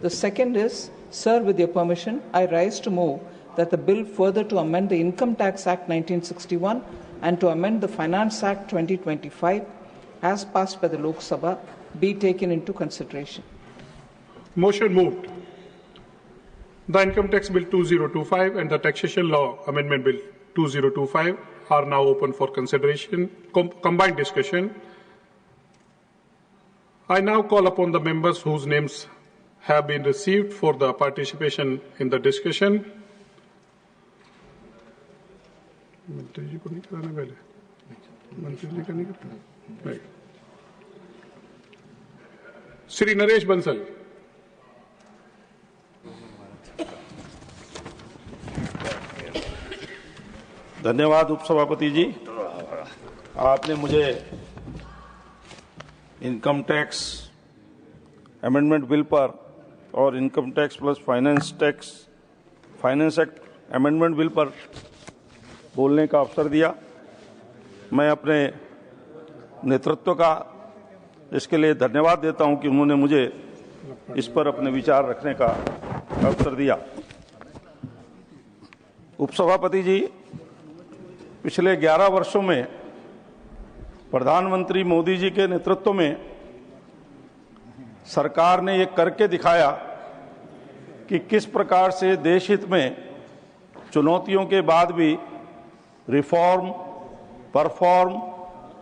Speaker 20: The second is, sir, with your permission, I rise to move that the bill further to amend the Income Tax Act 1961 and to amend the Finance Act 2025 as passed by the Lok Sabha be taken into consideration.
Speaker 19: Motion moved. The Income Tax Bill 2025 and the Taxation Law Amendment Bill 2025 are now open for consideration, combined discussion. I now call upon the members whose names have been received for the participation in the discussion. Shri Naresh Bansal.
Speaker 21: धन्यवाद उपसभापति जी, आपने मुझे income tax amendment bill पर और income tax plus finance act amendment bill पर बोलने का अवसर दिया। मैं अपने नेतृत्व का इसके लिए धन्यवाद देता हूं कि उन्होंने मुझे इस पर अपने विचार रखने का अवसर दिया। उपसभापति जी, पिछले 11 वर्षों में प्रधानमंत्री मोदी जी के नेतृत्व में सरकार ने ये करके दिखाया कि किस प्रकार से देश हित में चुनौतियों के बाद भी रिफॉर्म, परफॉर्म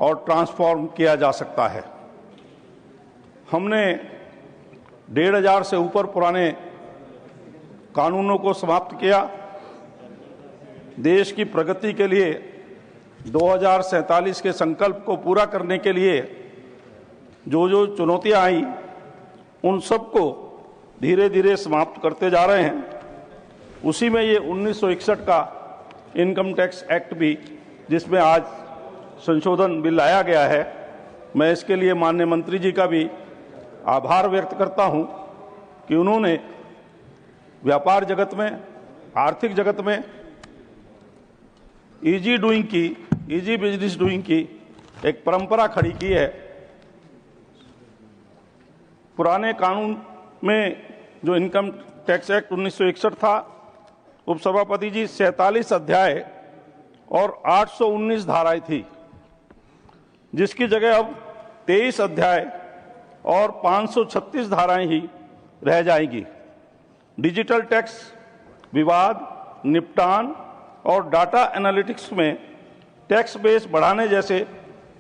Speaker 21: और ट्रांसफॉर्म किया जा सकता है। हमने 1,500 से ऊपर पुराने कानूनों को समाप्त किया। देश की प्रगति के लिए 2047 के संकल्प को पूरा करने के लिए जो जो चुनौतियां आई उन सबको धीरे धीरे समाप्त करते जा रहे हैं। उसी में ये 1961 का इनकम टैक्स एक्ट भी, जिसमें आज संशोधन बिल लाया गया है, मैं इसके लिए माननीय मंत्री जी का भी आभार व्यक्त करता हूं कि उन्होंने व्यापार जगत में, आर्थिक जगत में इजी बिजनेस डूइंग की एक परंपरा खड़ी की है। पुराने कानून में जो इनकम टैक्स एक्ट 1961 था, उपसभापति जी 47 अध्याय और 819 धाराएं थी, जिसकी जगह अब 23 अध्याय और 536 धाराएं ही रह जाएंगी। डिजिटल टैक्स, विवाद निपटान और डाटा एनालिटिक्स में टैक्स बेस बढ़ाने जैसे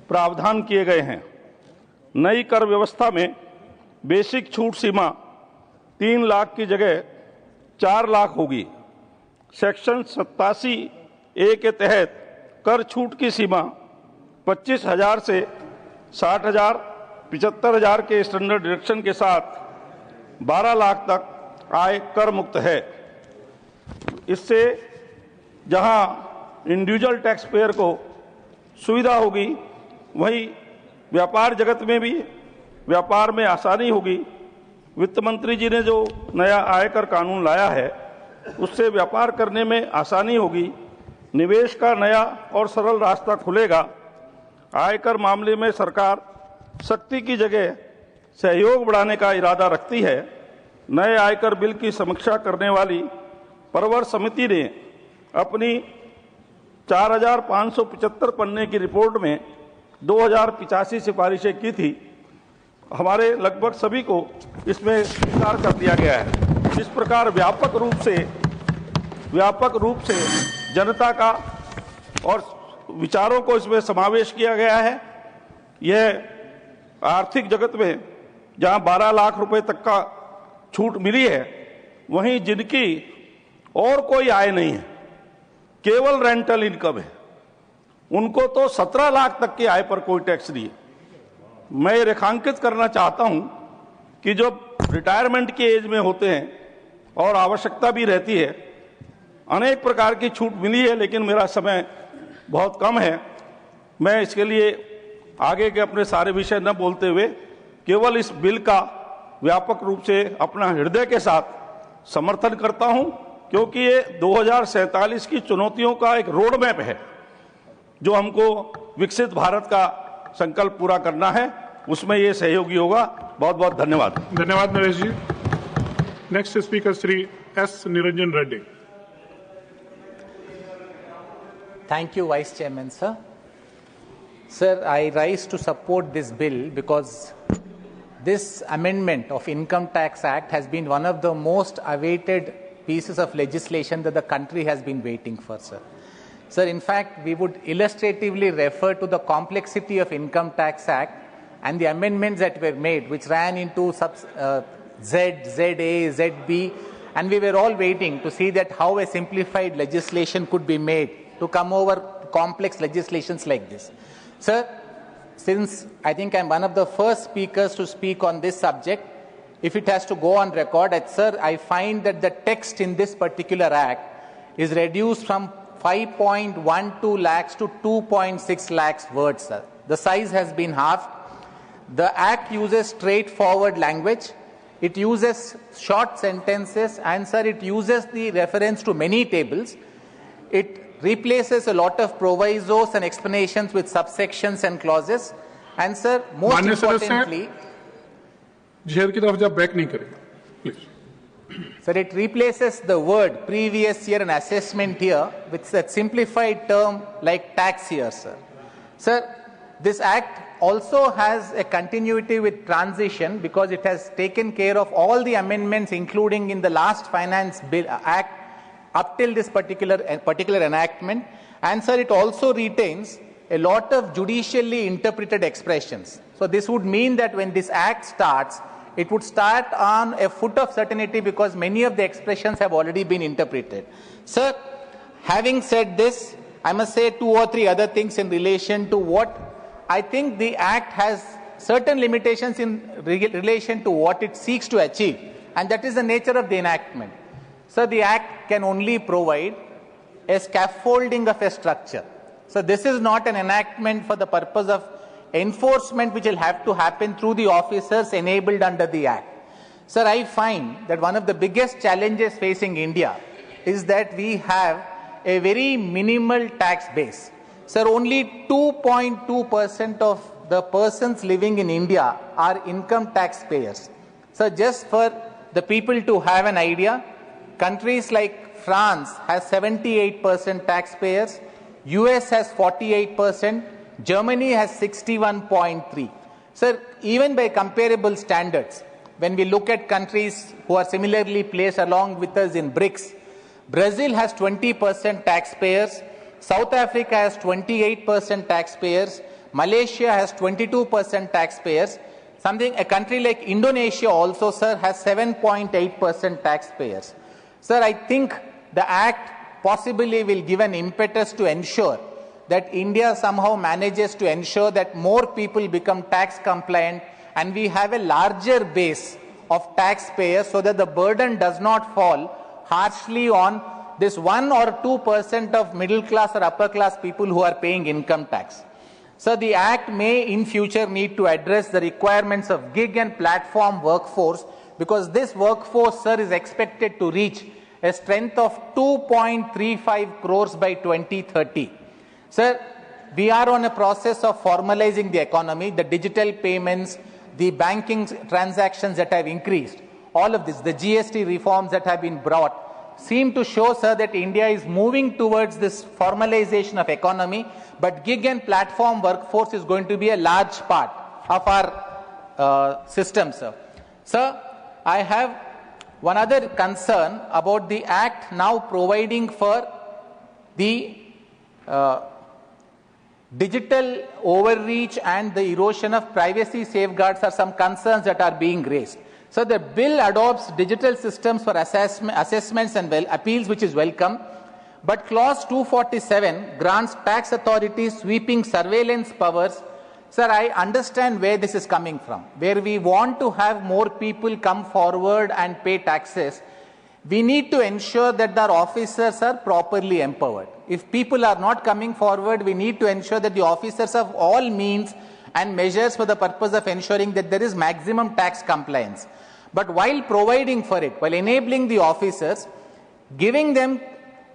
Speaker 21: प्रावधान किए गए हैं। नई कर व्यवस्था में बेसिक छूट सीमा 3 लाख की जगह 4 लाख होगी। सेक्शन 87A के तहत कर छूट की सीमा 25,000 से 60,000, 75,000 के स्टैंडर्ड डिडक्शन के साथ 12 लाख तक आय कर मुक्त है। इससे जहां इंडिविजुअल टैक्स पेयर को सुविधा होगी, वहीं व्यापार जगत में भी व्यापार में आसानी होगी। वित्त मंत्री जी ने जो नया आयकर कानून लाया है, उससे व्यापार करने में आसानी होगी, निवेश का नया और सरल रास्ता खुलेगा। आयकर मामले में सरकार सख्ती की जगह सहयोग बढ़ाने का इरादा रखती है। नए आयकर बिल की समीक्षा करने वाली परवर समिति ने अपनी 4,575 पन्ने की रिपोर्ट में 2,085 सिफारिशें की थी। हमारे लगभग सभी को इसमें स्वीकार कर दिया गया है। इस प्रकार व्यापक रूप से जनता का और विचारों को इसमें समावेश किया गया है। यह आर्थिक जगत में जहां 12 लाख रुपए तक का छूट मिली है, वहीं जिनकी और कोई आय नहीं है, केवल रेंटल इनकम है, उनको तो 17 लाख तक की आय पर कोई टैक्स नहीं है। मैं रेखांकित करना चाहता हूं कि जो रिटायरमेंट की एज में होते हैं और आवश्यकता भी रहती है, अनेक प्रकार की छूट मिली है, लेकिन मेरा समय बहुत कम है। मैं इसके लिए आगे के अपने सारे विषय न बोलते हुए केवल इस बिल का व्यापक रूप से अपना हृदय के साथ समर्थन करता हूं, क्योंकि ये 2047 की चुनौतियों का एक रोड मैप है, जो हमको विकसित भारत का संकल्प पूरा करना है, उसमें ये सहयोगी होगा। बहुत बहुत धन्यवाद।
Speaker 19: धन्यवाद Naresh ji. Next speaker Shri S Niranjan Reddy.
Speaker 1: Thank you, Vice Chairman, sir. Sir, I rise to support this bill because this amendment of Income Tax Act has been one of the most awaited pieces of legislation that the country has been waiting for, sir. Sir, in fact, we would illustratively refer to the complexity of Income Tax Act and the amendments that were made, which ran into Z, ZA, ZB, and we were all waiting to see that how a simplified legislation could be made to come over complex legislations like this. Sir, since I think I'm one of the first speakers to speak on this subject, if it has to go on record, sir, I find that the text in this particular act is reduced from 5.12 lakhs to 2.6 lakhs words, sir. The size has been halved. The act uses straightforward language. It uses short sentences, and sir, it uses the reference to many tables. It replaces a lot of provisos and explanations with subsections and clauses. And sir, most importantly,
Speaker 19: की तरफ जब back नहीं करेगा, please.
Speaker 1: Sir, it replaces the word previous year and assessment year with a simplified term like tax year, sir. Sir, this act also has a continuity with transition because it has taken care of all the amendments, including in the last finance bill act up till this particular enactment. And sir, it also retains a lot of judicially interpreted expressions. So this would mean that when this act starts, it would start on a foot of certainty because many of the expressions have already been interpreted. Sir, having said this, I must say 2 or 3 other things in relation to what I think the act has certain limitations in relation to what it seeks to achieve, and that is the nature of the enactment. So the act can only provide a scaffolding of a structure. So this is not an enactment for the purpose of enforcement which will have to happen through the officers enabled under the act. Sir, I find that one of the biggest challenges facing India is that we have a very minimal tax base. Sir, only 2.2% of the persons living in India are income taxpayers. So just for the people to have an idea, countries like France has 78% taxpayers, US has 48%, Germany has 61.3%. Sir, even by comparable standards, when we look at countries who are similarly placed along with us in BRICS, Brazil has 20% taxpayers, South Africa has 28% taxpayers, Malaysia has 22% taxpayers. A country like Indonesia also, sir, has 7.8% taxpayers. Sir, I think the Act possibly will give an impetus to ensure that India somehow manages to ensure that more people become tax compliant and we have a larger base of taxpayers so that the burden does not fall harshly on this 1 or 2% of middle class or upper class people who are paying income tax. So the Act may in future need to address the requirements of gig and platform workforce, because this workforce, sir, is expected to reach a strength of 2.35 crores by 2030. Sir, we are on a process of formalizing the economy, the digital payments, the banking transactions that have increased, all of this, the GST reforms that have been brought, seem to show, sir, that India is moving towards this formalization of economy, but gig and platform workforce is going to be a large part of our system, sir. Sir, I have one other concern about the Act now providing for the digital overreach and the erosion of privacy safeguards are some concerns that are being raised. So the bill adopts digital systems for assessments and appeals, which is welcome. But clause 247 grants tax authorities sweeping surveillance powers. Sir, I understand where this is coming from, where we want to have more people come forward and pay taxes. We need to ensure that our officers are properly empowered. If people are not coming forward, we need to ensure that the officers have all means and measures for the purpose of ensuring that there is maximum tax compliance. But while providing for it, while enabling the officers, giving them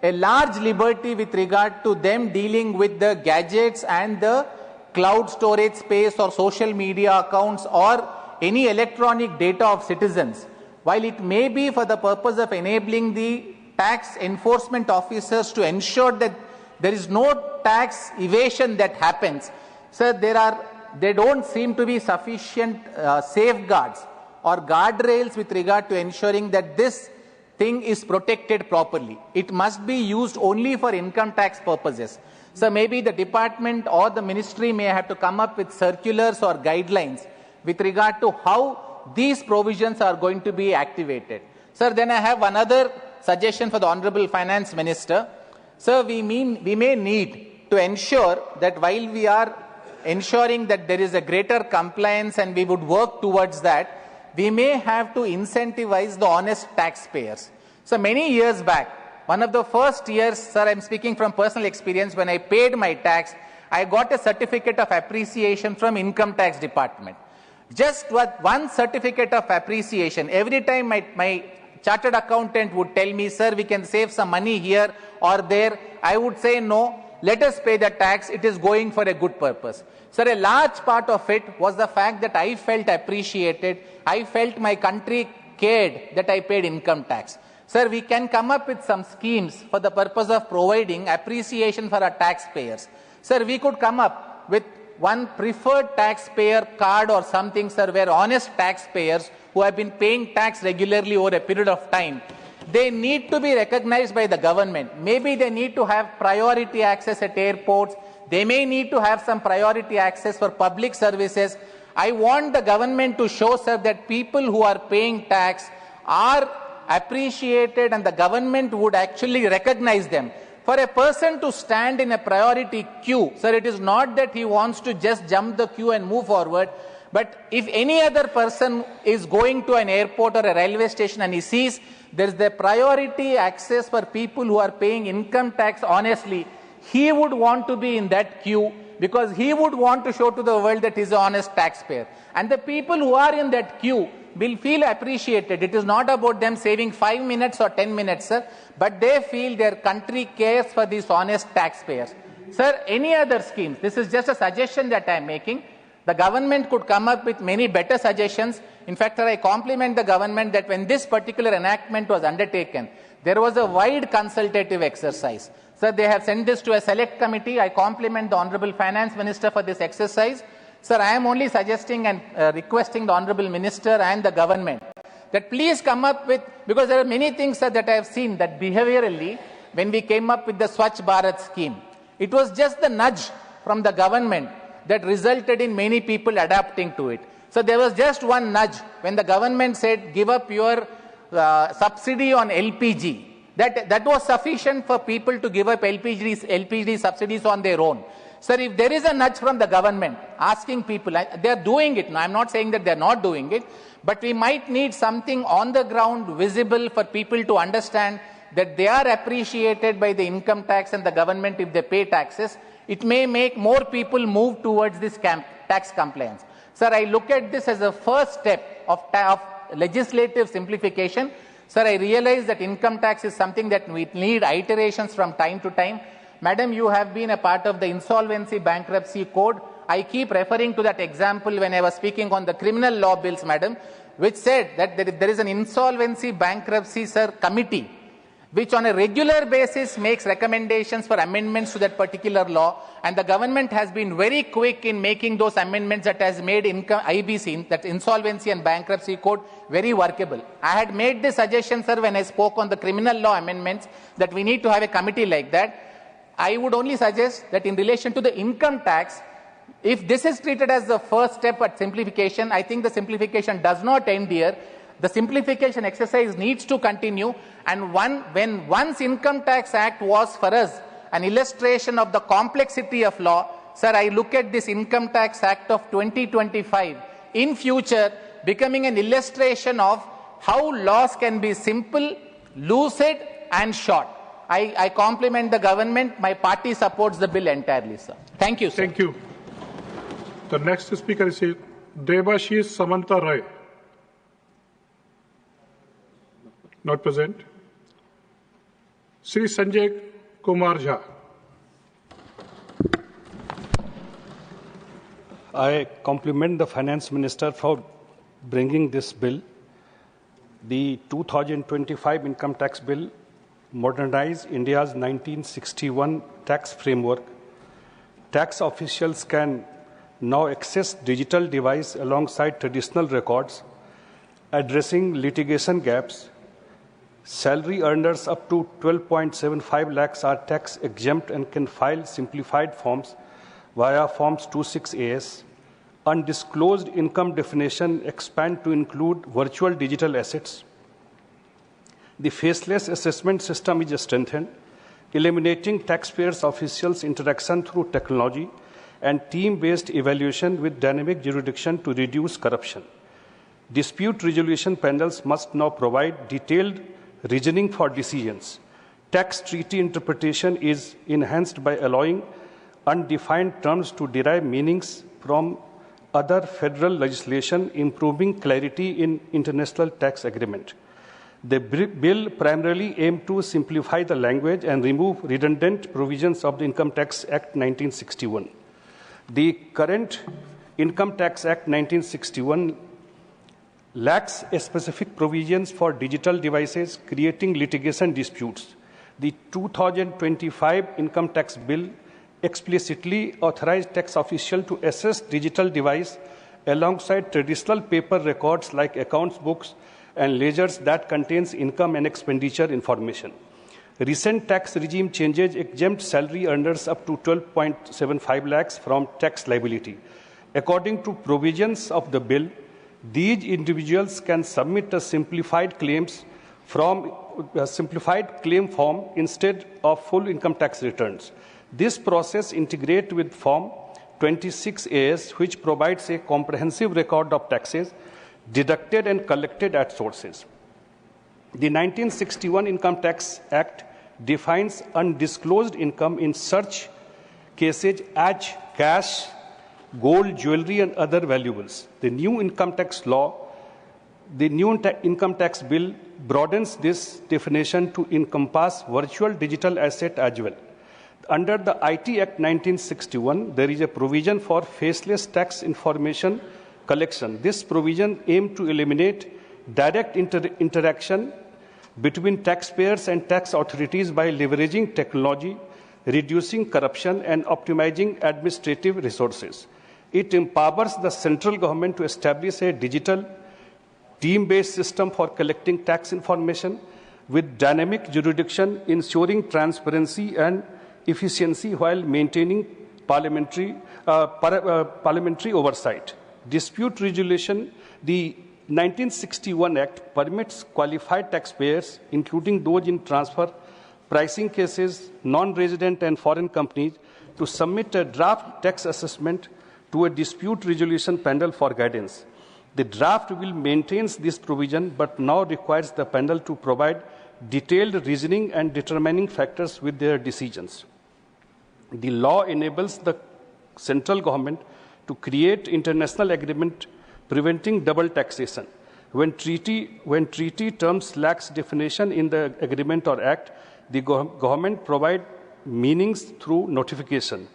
Speaker 1: a large liberty with regard to them dealing with the gadgets and the cloud storage space or social media accounts or any electronic data of citizens, while it may be for the purpose of enabling the tax enforcement officers to ensure that there is no tax evasion that happens, sir, there don't seem to be sufficient safeguards or guardrails with regard to ensuring that this thing is protected properly. It must be used only for income tax purposes. So maybe the department or the ministry may have to come up with circulars or guidelines with regard to how these provisions are going to be activated. Sir, then I have another suggestion for the Honorable Finance Minister. Sir, we may need to ensure that while we are ensuring that there is a greater compliance and we would work towards that, we may have to incentivize the honest taxpayers. So many years back, one of the first years, sir, I'm speaking from personal experience, when I paid my tax, I got a certificate of appreciation from Income Tax Department. Just one certificate of appreciation. Every time my chartered accountant would tell me, sir, we can save some money here or there, I would say, no, let us pay the tax, it is going for a good purpose. Sir, a large part of it was the fact that I felt appreciated, I felt my country cared that I paid income tax. Sir, we can come up with some schemes for the purpose of providing appreciation for our taxpayers. Sir, we could come up with one preferred taxpayer card or something, sir, where honest taxpayers who have been paying tax regularly over a period of time, they need to be recognized by the government. Maybe they need to have priority access at airports. They may need to have some priority access for public services. I want the government to show, sir, that people who are paying tax are appreciated and the government would actually recognize them. For a person to stand in a priority queue, sir, it is not that he wants to just jump the queue and move forward, but if any other person is going to an airport or a railway station and he sees there is the priority access for people who are paying income tax honestly, he would want to be in that queue because he would want to show to the world that he is an honest taxpayer. And the people who are in that queue will feel appreciated. It is not about them saving 5 minutes or 10 minutes, sir, but they feel their country cares for these honest taxpayers. Sir, any other schemes? This is just a suggestion that I am making. The government could come up with many better suggestions. In fact, I compliment the government that when this particular enactment was undertaken, there was a wide consultative exercise. Sir, they have sent this to a select committee. I compliment the Honorable Finance Minister for this exercise. Sir, I am only suggesting and requesting the Honorable Minister and the government that please come up with, because there are many things, sir, that I have seen that behaviorally, when we came up with the Swachh Bharat scheme, it was just the nudge from the government that resulted in many people adapting to it. So there was just one nudge when the government said, give up your subsidy on LPG. That was sufficient for people to give up LPG subsidies on their own. Sir, if there is a nudge from the government asking people, they are doing it. Now, I'm not saying that they are not doing it, but we might need something on the ground visible for people to understand that they are appreciated by the income tax and the government if they pay taxes. It may make more people move towards this tax compliance. Sir, I look at this as a first step of legislative simplification. Sir, I realize that income tax is something that we need iterations from time to time. Madam, you have been a part of the insolvency bankruptcy code. I keep referring to that example when I was speaking on the criminal law bills, madam, which said that there is an insolvency bankruptcy, sir, committee, which on a regular basis makes recommendations for amendments to that particular law, and the government has been very quick in making those amendments that has made IBC, that insolvency and bankruptcy code, very workable. I had made this suggestion, sir, when I spoke on the criminal law amendments, that we need to have a committee like that. I would only suggest that in relation to the income tax, if this is treated as the first step at simplification, I think the simplification does not end here. The simplification exercise needs to continue, and when once Income Tax Act was for us an illustration of the complexity of law, sir, I look at this Income Tax Act of 2025 in future becoming an illustration of how laws can be simple, lucid and short. I compliment the government. My party supports the bill entirely, sir. Thank you, sir.
Speaker 19: Thank you. The next speaker is Debashish Samanta Ray. Not present. Sri Sanjay Kumar Jha.
Speaker 3: I compliment the Finance Minister for bringing this bill. The 2025 Income Tax Bill modernized India's 1961 tax framework. Tax officials can now access digital device alongside traditional records, addressing litigation gaps. Salary earners up to 12.75 lakhs are tax exempt and can file simplified forms via Forms 26AS. Undisclosed income definition expand to include virtual digital assets. The faceless assessment system is strengthened, eliminating taxpayers' officials' interaction through technology and team-based evaluation with dynamic jurisdiction to reduce corruption. Dispute resolution panels must now provide detailed reasoning for decisions. Tax treaty interpretation is enhanced by allowing undefined terms to derive meanings from other federal legislation, improving clarity in international tax agreement. The bill primarily aimed to simplify the language and remove redundant provisions of the Income Tax Act 1961. The current Income Tax Act 1961 lacks specific provisions for digital devices, creating litigation disputes. The 2025 Income Tax Bill explicitly authorized tax officials to assess digital device alongside traditional paper records like accounts books and ledgers that contains income and expenditure information. Recent tax regime changes exempt salary earners up to 12.75 lakhs from tax liability. According to provisions of the bill, these individuals can submit a simplified claim form instead of full income tax returns. This process integrates with Form 26AS, which provides a comprehensive record of taxes deducted and collected at sources. The 1961 Income Tax Act defines undisclosed income in such cases as cash, gold, jewelry, and other valuables. The new income tax law, the new income tax bill broadens this definition to encompass virtual digital asset as well. Under the IT Act 1961, there is a provision for faceless tax information collection. This provision aims to eliminate direct interaction between taxpayers and tax authorities by leveraging technology reducing corruption and optimizing administrative resources. It empowers the central government to establish a digital, team-based system for collecting tax information with dynamic jurisdiction, ensuring transparency and efficiency while maintaining parliamentary oversight. Dispute resolution, the 1961 Act permits qualified taxpayers, including those in transfer pricing cases, non-resident and foreign companies, to submit a draft tax assessment to a dispute resolution panel for guidance. The draft will maintain this provision, but now requires the panel to provide detailed reasoning and determining factors with their decisions. The law enables the central government to create international agreement preventing double taxation. When treaty terms lacks definition in the agreement or act, the government provide meanings through notification.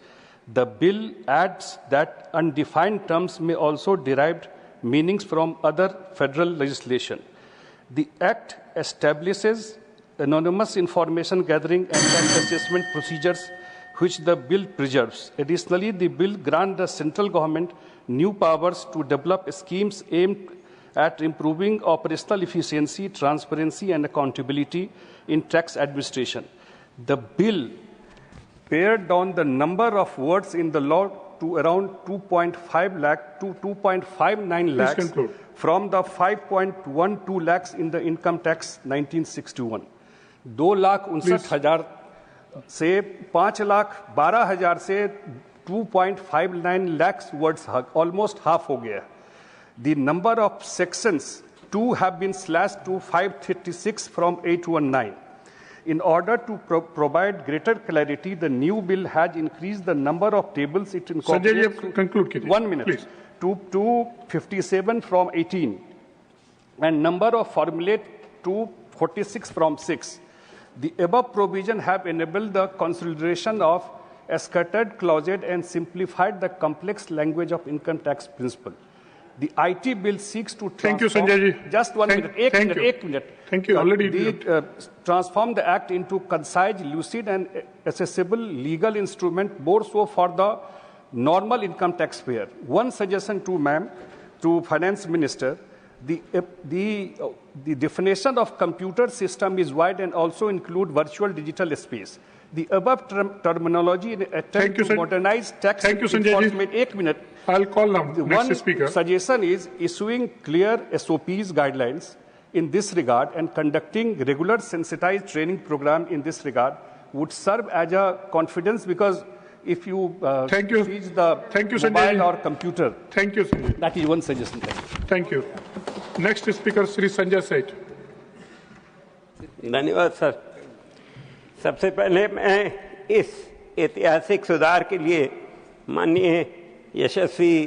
Speaker 3: The bill adds that undefined terms may also derive meanings from other federal legislation. The Act establishes anonymous information gathering and tax assessment procedures which the bill preserves. Additionally, the bill grants the central government new powers to develop schemes aimed at improving operational efficiency, transparency, and accountability in tax administration. The bill pared down the number of words in the law to around 2.5 lakh to 2.59 lakhs from the 5.12 lakhs in the income tax 1961. 2,59,000 से 5,12,000 से 2.59 lakhs words, almost half हो गया. The number of sections 2 have been slashed to 536 from 819. In order to provide greater clarity, the new bill has increased the number of tables it incorporates.
Speaker 19: Sanjay, conclude.
Speaker 3: 1 minute. Please. To 57 from 18, and number of formulate to 46 from 6. The above provision have enabled the consideration of a scattered clauses and simplified the complex language of income tax principle. The IT bill seeks to transform...
Speaker 19: Thank you, Sanjay.
Speaker 3: Just 1 minute. One minute.
Speaker 19: Thank you. Already
Speaker 3: transform the Act into concise, lucid, and accessible legal instrument, more so for the normal income taxpayer. One suggestion to ma'am, to Finance Minister, the definition of computer system is wide and also include virtual digital space. The above terminology in attempt to modernize tax enforcement. 1 minute.
Speaker 19: I'll call now. Next speaker.
Speaker 3: One suggestion is issuing clear SOPs guidelines in this regard and conducting regular sensitized training program in this regard would serve as a confidence, because if you teach the mobile or computer.
Speaker 19: Thank you, Sanjay.
Speaker 3: That is one suggestion.
Speaker 19: Thank you. Next speaker, Sri Sanjay Seth.
Speaker 4: धन्यवाद sir. सबसे पहले मैं इस ऐतिहासिक सुधार के लिए माननीय यशस्वी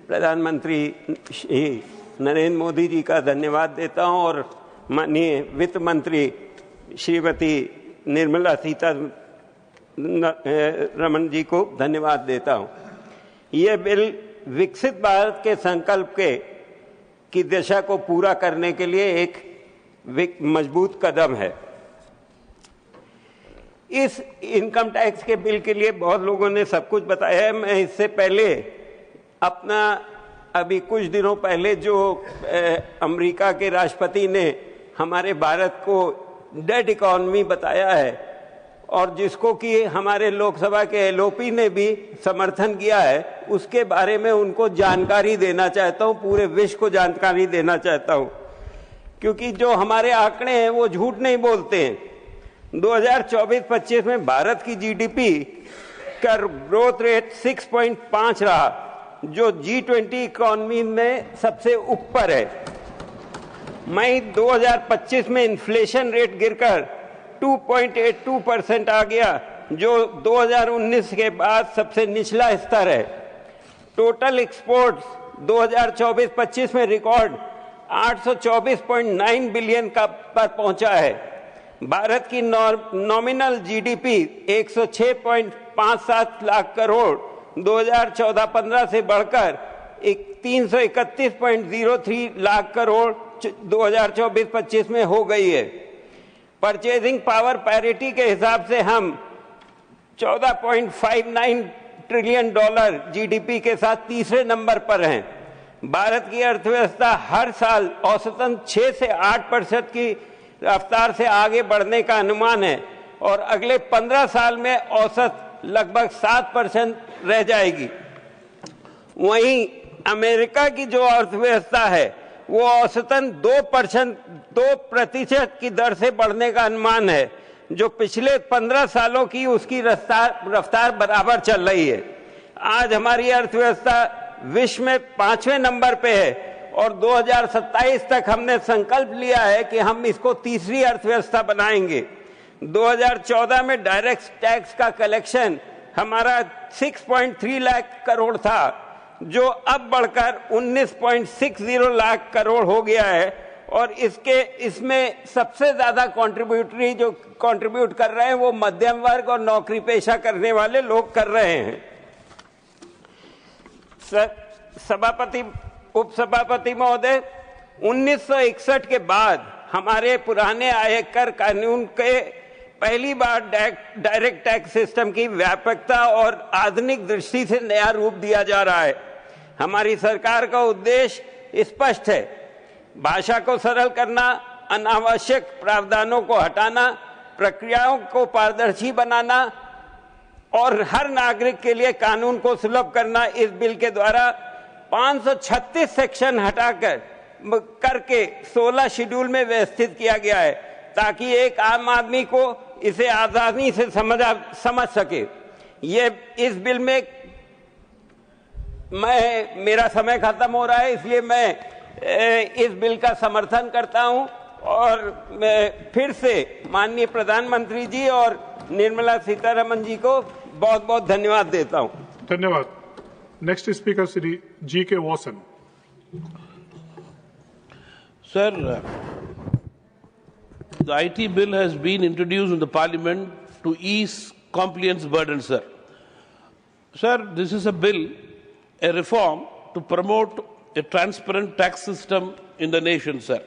Speaker 4: प्रधानमंत्री श्री नरेंद्र मोदी जी का धन्यवाद देता हूं और माननीय वित्त मंत्री श्रीमती निर्मला सीतारमण जी को धन्यवाद देता हूं. ये बिल विकसित भारत के संकल्प की दिशा को पूरा करने के लिए एक मजबूत कदम है. इस इनकम टैक्स के बिल के लिए बहुत लोगों ने सब कुछ बताया है. मैं इससे पहले अपना अभी कुछ दिनों पहले जो अमेरिका के राष्ट्रपति ने हमारे भारत को डेट इकोनॉमी बताया है और जिसको कि हमारे लोकसभा के एलओपी ने भी समर्थन किया है, उसके बारे में उनको जानकारी देना चाहता हूं, पूरे विश्व को जानकारी देना चाहता हूं, क्योंकि जो हमारे आंकड़े हैं वो झूठ नहीं बोलते हैं. 2024-25 में भारत की जीडीपी का ग्रोथ रेट 6.5 रहा, जो G20 इकोनॉमी में सबसे ऊपर है. मई 2025 में इन्फ्लेशन रेट गिरकर 2.82% आ गया, जो 2019 के बाद सबसे निचला स्तर है. टोटल एक्सपोर्ट्स 2024-25 में रिकॉर्ड 824.9 बिलियन पर पहुंचा है. भारत की नॉमिनल जीडीपी 106.57 लाख करोड़ 2014-15 से बढ़कर 331.03 लाख करोड़ 2024-25 में हो गई है. परचेजिंग पावर पैरिटी के हिसाब से हम $14.59 ट्रिलियन जीडीपी के साथ तीसरे नंबर पर हैं। भारत की अर्थव्यवस्था हर साल औसतन 6 से 8% की रफ्तार से आगे बढ़ने का अनुमान है और अगले 15 साल में औसत लगभग 7% रह जाएगी। वहीं अमेरिका की जो अर्थव्यवस्था है वो औसतन 2% की दर से बढ़ने का अनुमान है, जो पिछले 15 सालों की उसकी रफ्तार बराबर चल रही है। आज हमारी अर्थव्यवस्था विश्व में 5वें नंबर पे है और 2027 तक हमने संकल्प लिया है कि हम इसको तीसरी अर्थव्यवस्था बनाएंगे। 2014 में डायरेक्ट टैक्स का कलेक्शन हमारा 6.3 लाख करोड़ था, जो अब बढ़कर 19.60 लाख करोड़ हो गया है और इसमें सबसे ज्यादा कंट्रीब्यूट कर रहे हैं वो मध्यम वर्ग और नौकरी पेशा करने वाले लोग कर रहे हैं। उपसभापति महोदय, 1961 के बाद हमारे पुराने आयकर कानून के पहली बार डायरेक्ट टैक्स सिस्टम की व्यापकता और आधुनिक दृष्टि से नया रूप दिया जा रहा है। हमारी सरकार का उद्देश्य स्पष्ट है, भाषा को सरल करना, अनावश्यक प्रावधानों को हटाना, प्रक्रियाओं को पारदर्शी बनाना और हर नागरिक के लिए कानून को सुलभ करना। इस बिल के द्वारा 536 सेक्शन करके 16 शेड्यूल में व्यवस्थित किया गया है ताकि एक आम आदमी को इसे आसानी से समझ सके। ये इस बिल में मेरा समय खत्म हो रहा है, इसलिए मैं इस बिल का समर्थन करता हूं और मैं फिर से माननीय प्रधानमंत्री जी और निर्मला सीतारमन जी को बहुत बहुत धन्यवाद देता हूं।
Speaker 19: धन्यवाद। Next speaker Shri G.K. Wasan.
Speaker 5: Sir, the IT bill has been introduced in the Parliament to ease compliance burden, sir. Sir, this is a bill, a reform to promote a transparent tax system in the nation, sir.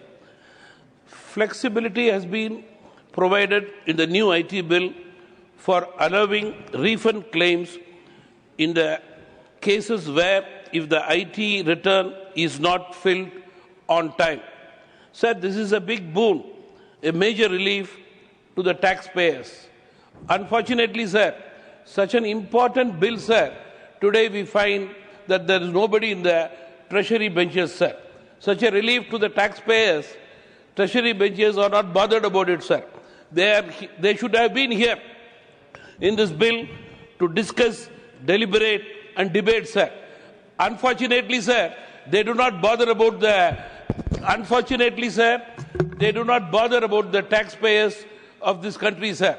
Speaker 5: Flexibility has been provided in the new IT bill for allowing refund claims in the cases where if the IT return is not filled on time. Sir, this is a big boon, a major relief to the taxpayers. Unfortunately, sir, such an important bill, sir, today we find that there is nobody in the treasury benches, sir. Such a relief to the taxpayers, treasury benches are not bothered about it, sir. They should have been here in this bill to discuss, deliberate and debate, sir. Unfortunately, sir, they do not bother about the taxpayers of this country, sir.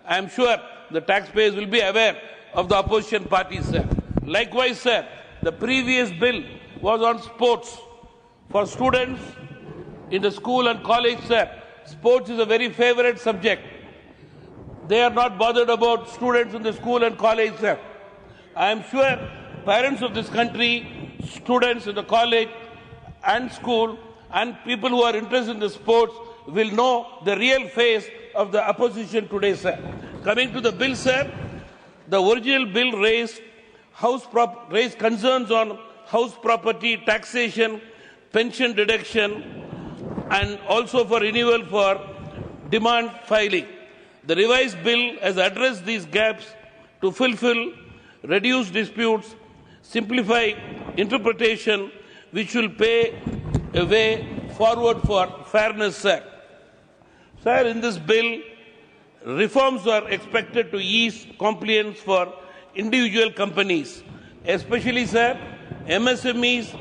Speaker 5: I am sure the taxpayers will be aware of the opposition parties, sir. Likewise, sir, the previous bill was on sports. For students in the school and college, sir, sports is a very favorite subject. They are not bothered about students in the school and college, sir. I am sure parents of this country, students in the college and school, and people who are interested in the sports will know the real face of the opposition today, sir. Coming to the bill, sir, the original bill raised concerns on house property taxation, pension deduction, and also for renewal for demand filing. The revised bill has addressed these gaps to fulfill, reduce disputes, simplify interpretation, which will pave a way forward for fairness, sir. Sir, in this bill, reforms are expected to ease compliance for individual companies, especially, sir, MSMEs,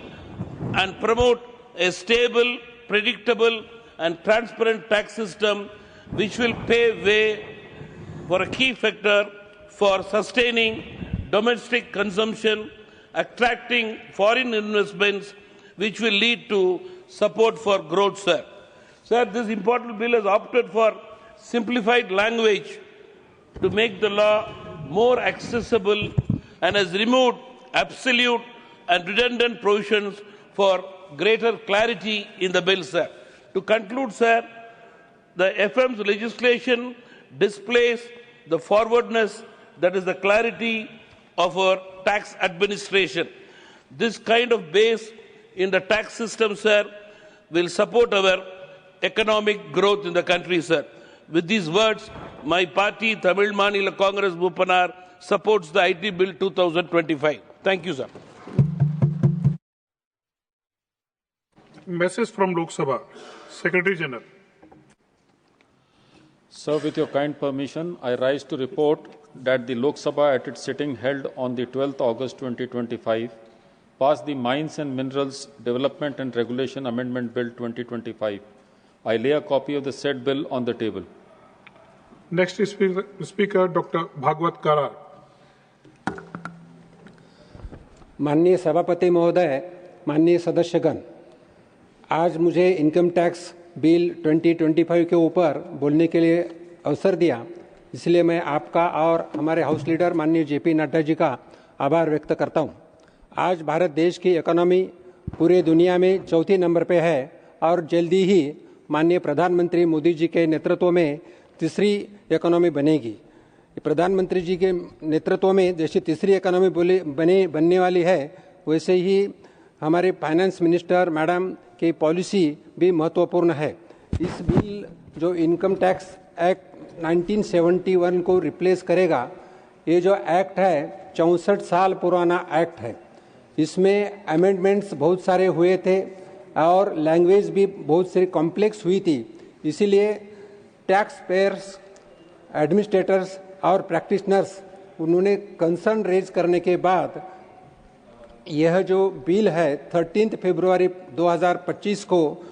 Speaker 5: and promote a stable, predictable, and transparent tax system which will pave way for a key factor for sustaining domestic consumption, attracting foreign investments, which will lead to support for growth, sir. Sir, this important bill has opted for simplified language to make the law more accessible and has removed absolute and redundant provisions for greater clarity in the bill, sir. To conclude, sir, the FM's legislation displays the forwardness, that is the clarity of our tax administration. This kind of base in the tax system, sir, will support our economic growth in the country, sir. With these words, my party, Tamil Maanila Congress Bhupanar, supports the IT Bill 2025. Thank you, sir.
Speaker 19: Message from Lok Sabha, Secretary General.
Speaker 12: Sir, with your kind permission, I rise to report that the Lok Sabha at its sitting held on the 12th August 2025 passed the Mines and Minerals Development and Regulation Amendment Bill 2025. I lay a copy of the said bill on the table.
Speaker 19: Next is Speaker Dr. Bhagwat Karar.
Speaker 7: माननीय सभापति महोदय, माननीय सदस्यगण, आज मुझे income tax bill 2025 के ऊपर बोलने के लिए अवसर दिया, इसलिए मैं आपका और हमारे हाउस लीडर माननीय जेपी नड्डा जी का आभार व्यक्त करता हूं। आज भारत देश की इकोनॉमी पूरे दुनिया में चौथे नंबर पे है और जल्दी ही माननीय प्रधानमंत्री मोदी जी के नेतृत्व में तीसरी इकोनॉमी बनेगी। प्रधानमंत्री जी के नेतृत्व में जैसे तीसरी इकोनॉमी बनने वाली है, वैसे ही हमारे फाइनेंस मिनिस्टर मैडम की पॉलिसी भी महत्वपूर्ण है। इस बिल जो इनकम टैक्स एक्ट 1971 को रिप्लेस करेगा, ये जो एक्ट है 64 साल पुराना एक्ट है। इसमें अमेंडमेंट्स बहुत सारे हुए थे और लैंग्वेज भी बहुत सारी कॉम्प्लेक्स हुई थी, इसीलिए टैक्स पेयर्स, एडमिनिस्ट्रेटर्स और प्रैक्टिशनर्स उन्होंने कंसर्न रेज करने के बाद यह जो बिल है 13 फरवरी 2025 को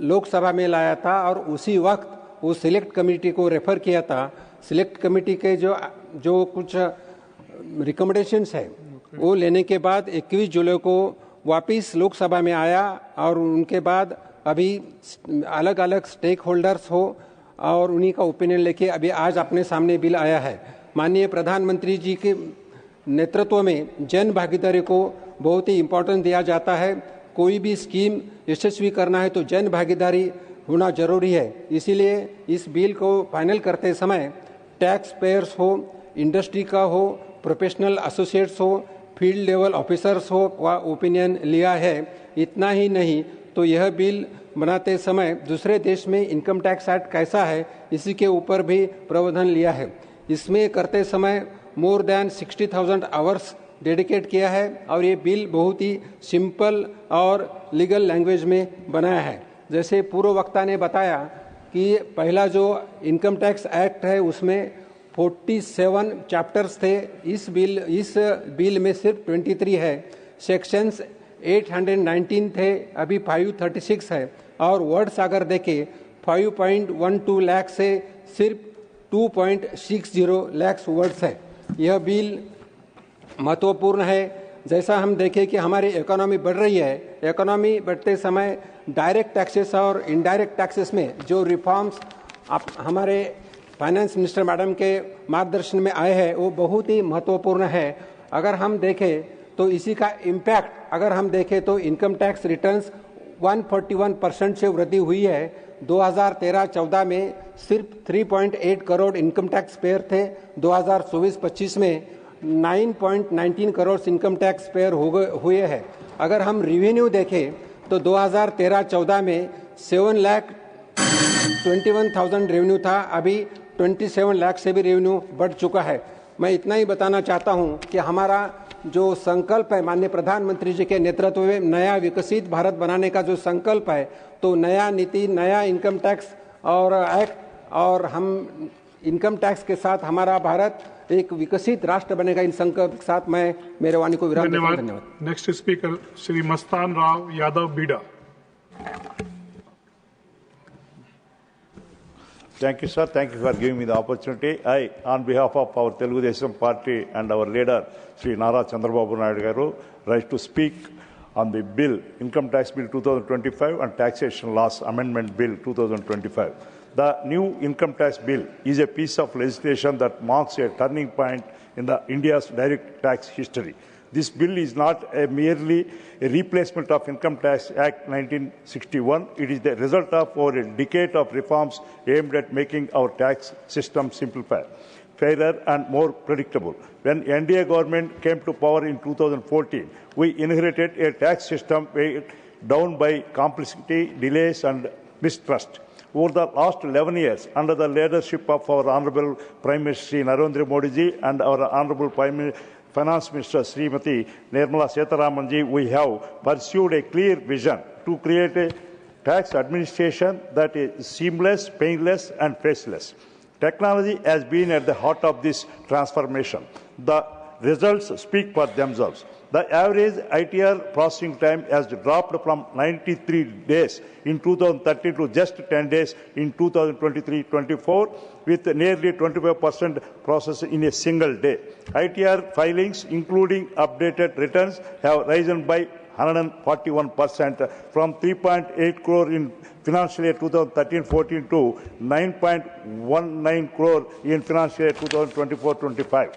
Speaker 7: लोकसभा में लाया था और उसी वक्त वो सिलेक्ट कमेटी को रेफर किया था। सिलेक्ट कमेटी के जो कुछ रिकमेंडेशंस है वो लेने के बाद 21 जुलाई को वापस लोकसभा में आया और उनके बाद अभी अलग अलग स्टेक होल्डर्स हो और उन्हीं का ओपिनियन लेके अभी आज अपने सामने बिल आया है। माननीय प्रधानमंत्री जी के नेतृत्व में जन भागीदारी को बहुत ही इम्पोर्टेंस दिया जाता है। कोई भी स्कीम यशस्वी करना है तो जन भागीदारी होना जरूरी है। इसीलिए इस बिल को फाइनल करते समय टैक्स पेयर्स हो, इंडस्ट्री का हो, प्रोफेशनल एसोसिएट्स हो, फील्ड लेवल ऑफिसर्स हो का ओपिनियन लिया है। इतना ही नहीं तो यह बिल बनाते समय दूसरे देश में इनकम टैक्स एक्ट कैसा है इसी के ऊपर भी प्रावधान लिया है। इसमें करते समय मोर देन 60,000 आवर्स डेडिकेट किया है और ये बिल बहुत ही सिंपल और लीगल लैंग्वेज में बनाया है। जैसे पूर्व वक्ता ने बताया कि पहला जो इनकम टैक्स एक्ट है उसमें 47 चैप्टर्स थे, इस बिल में सिर्फ 23 है। सेक्शंस 819 थे, अभी 536 है और वर्ड्स अगर देखें 5.12 लाख से सिर्फ 2.60 लाख वर्ड्स है। यह बिल महत्वपूर्ण है। जैसा हम देखें कि हमारी इकोनॉमी बढ़ रही है, इकोनॉमी बढ़ते समय डायरेक्ट टैक्सेस और इनडायरेक्ट टैक्सेस में जो रिफॉर्म्स हमारे फाइनेंस मिनिस्टर मैडम के मार्गदर्शन में आए हैं वो बहुत ही महत्वपूर्ण है। अगर हम देखें तो इसी का इम्पैक्ट अगर हम देखें तो इनकम टैक्स रिटर्न्स 141% से वृद्धि हुई है। 2013-14 में सिर्फ 3.8 करोड़ इनकम टैक्स पेयर थे, 2024-25 में 9.19 करोड़ इनकम टैक्स पेयर हुए हैं। अगर हम रिवेन्यू देखें तो 2013-14 में 7,21,000 रेवेन्यू था, अभी 27 लाख से भी रेवेन्यू बढ़ चुका है। मैं इतना ही बताना चाहता हूं कि हमारा जो संकल्प है माननीय प्रधानमंत्री जी के नेतृत्व में नया विकसित भारत बनाने का जो संकल्प है, तो नया नीति, नया इनकम टैक्स और एक्ट और हम इनकम टैक्स के साथ हमारा भारत एक विकसित राष्ट्र बनेगा। इन संकल्प के साथ मैं मेरे वाणी को विराम देता हूं। धन्यवाद।
Speaker 19: Next speaker Shri Mastan Rao Yadav Beeda.
Speaker 22: Thank you, sir. Thank you for giving me the opportunity. I, on behalf of our Telugu Desam party and our leader, Sri Nara Chandrababu Naidu Garu, rise to speak on the bill, Income Tax Bill 2025 and Taxation Laws Amendment Bill 2025. The new Income Tax Bill is a piece of legislation that marks a turning point in India's direct tax history. This bill is not merely a replacement of Income Tax Act 1961. It is the result of over a decade of reforms aimed at making our tax system simplified. fairer and more predictable. When NDA government came to power in 2014, we inherited a tax system weighed down by complexity, delays and mistrust. Over the last 11 years, under the leadership of our Honorable Prime Minister Narendra Modi ji and our Honorable Finance Minister Srimati Nirmala Sitharaman ji, we have pursued a clear vision to create a tax administration that is seamless, painless and faceless. Technology has been at the heart of this transformation. The results speak for themselves. The average ITR processing time has dropped from 93 days in 2013 to just 10 days in 2023-24, with nearly 25% processed in a single day. ITR filings, including updated returns, have risen by 141% from 3.8 crore in financial year 2013-14 to 9.19 crore in financial year 2024-25.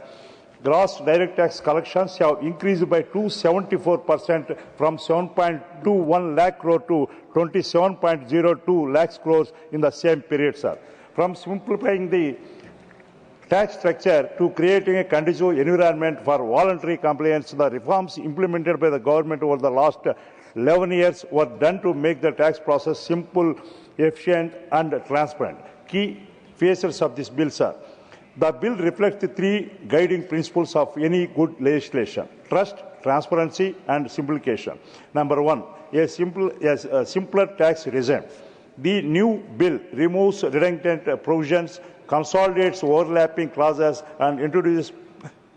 Speaker 22: Gross direct tax collections have increased by 274% from 7.21 lakh crore to 27.02 lakh crores in the same period, sir. From simplifying the tax structure to creating a conducive environment for voluntary compliance, the reforms implemented by the government over the last 11 years were done to make the tax process simple, efficient and transparent. Key features of this bill, sir. The bill reflects the three guiding principles of any good legislation: trust, transparency and simplification. Number one, a simpler tax regime. The new bill removes redundant provisions, consolidates overlapping clauses and introduces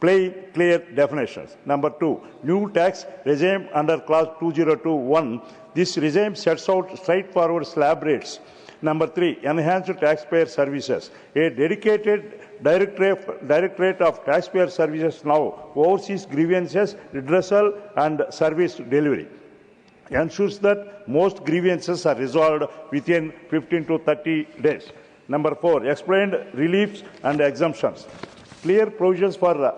Speaker 22: plain, clear definitions. Number two, new tax regime under clause 2021. This regime sets out straightforward slab rates. Number three, enhanced taxpayer services. A dedicated Directorate of Taxpayer Services now oversees grievances, redressal and service delivery. Ensures that most grievances are resolved within 15 to 30 days. Number four, explained reliefs and exemptions. Clear provisions for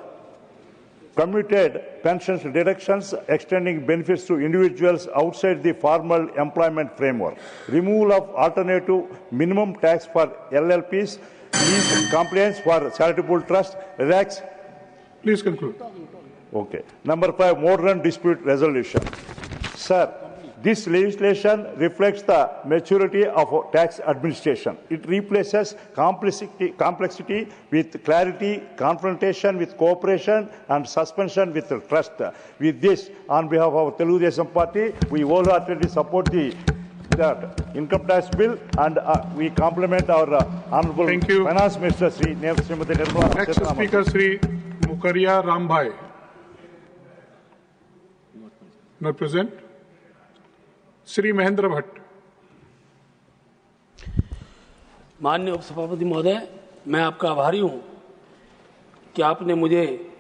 Speaker 22: commuted pensions deductions, extending benefits to individuals outside the formal employment framework. Removal of alternative minimum tax for LLPs, lease compliance for charitable trust, relax.
Speaker 19: Please conclude.
Speaker 22: Okay. Number five, modern dispute resolution. Sir, this legislation reflects the maturity of tax administration. It replaces complexity with clarity, confrontation with cooperation, and suspension with trust. With this, on behalf of Telugu Desam Party, we wholeheartedly support the income tax bill, and we compliment our Honorable Finance Minister, Srimati Nirmala.
Speaker 19: Next speaker, Sri Mukaria Rambhai. Represent. Shri Mahendra Bhatt.
Speaker 8: माननीय उपसभापति महोदय, मैं आपका आभारी हूं कि आपने मुझे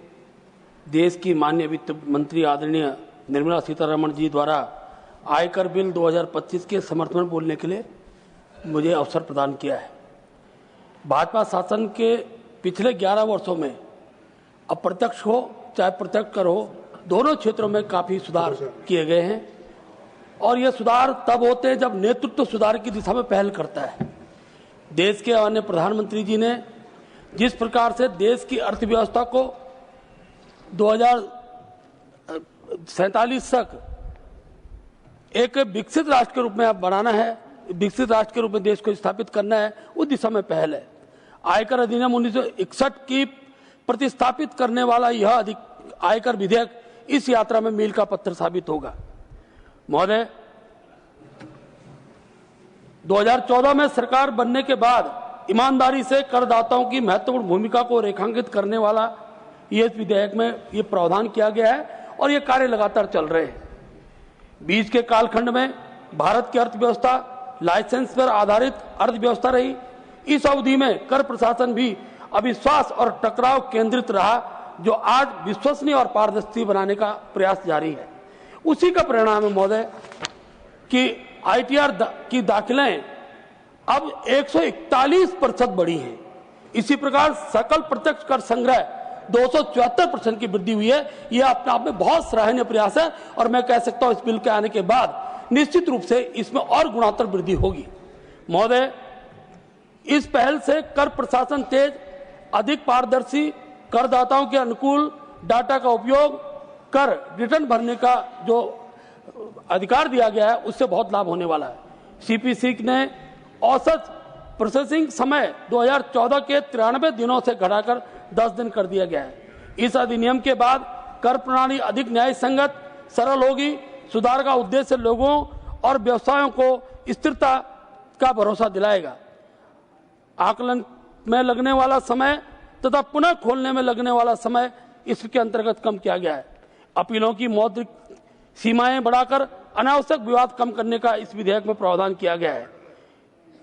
Speaker 8: देश की माननीय वित्त मंत्री आदरणीय निर्मला सीतारमण जी द्वारा आयकर बिल 2025 के समर्थन में बोलने के लिए मुझे अवसर प्रदान किया है। भाजपा शासन के पिछले 11 वर्षों में अप्रत्यक्ष हो चाहे प्रत्यक्ष कर हो, दोनों क्षेत्रों में काफ़ी सुधार किए गए हैं और ये सुधार तब होते हैं जब नेतृत्व सुधार की दिशा में पहल करता है। देश के माननीय प्रधानमंत्री जी ने जिस प्रकार से देश की अर्थव्यवस्था को 2047 तक एक विकसित राष्ट्र के रूप में बनाना है, विकसित राष्ट्र के रूप में देश को स्थापित करना है, उस दिशा में पहल है। आयकर अधिनियम 1961 की प्रतिस्थापित करने वाला यह आयकर विधेयक इस यात्रा में मील का पत्थर साबित होगा। महोदय, 2014 में सरकार बनने के बाद ईमानदारी से करदाताओं की महत्वपूर्ण भूमिका को रेखांकित करने वाला ये विधेयक में ये प्रावधान किया गया है और ये कार्य लगातार चल रहे हैं। बीच के कालखंड में भारत की अर्थव्यवस्था लाइसेंस पर आधारित अर्थव्यवस्था रही। इस अवधि में कर प्रशासन भी अविश्वास और टकराव केंद्रित रहा, जो आज विश्वसनीय और पारदर्शी बनाने का प्रयास जारी है। उसी का परिणाम है महोदय कि ITR की दाखिलें अब 141% बढ़ी हैं। इसी प्रकार सकल प्रत्यक्ष कर संग्रह 274% की वृद्धि हुई है। यह अपने आप में बहुत सराहनीय प्रयास है और मैं कह सकता हूं इस बिल के आने के बाद निश्चित रूप से इसमें और गुणात्मक वृद्धि होगी। महोदय, इस पहल से कर प्रशासन तेज, अधिक पारदर्शी, करदाताओं के अनुकूल डाटा का उपयोग कर रिटर्न भरने का जो अधिकार दिया गया है उससे बहुत लाभ होने वाला है। सीपीसी ने औसत प्रोसेसिंग समय 2014 के 93 दिनों से घटाकर 10 दिन कर दिया गया है। इस अधिनियम के बाद कर प्रणाली अधिक न्याय संगत, सरल होगी। सुधार का उद्देश्य लोगों और व्यवसायों को स्थिरता का भरोसा दिलाएगा। आकलन में लगने वाला समय तथा पुनः खोलने में लगने वाला समय इसके अंतर्गत कम किया गया है। अपीलों की मौद्रिक सीमाएं बढ़ाकर अनावश्यक विवाद कम करने का इस विधेयक में प्रावधान किया गया है।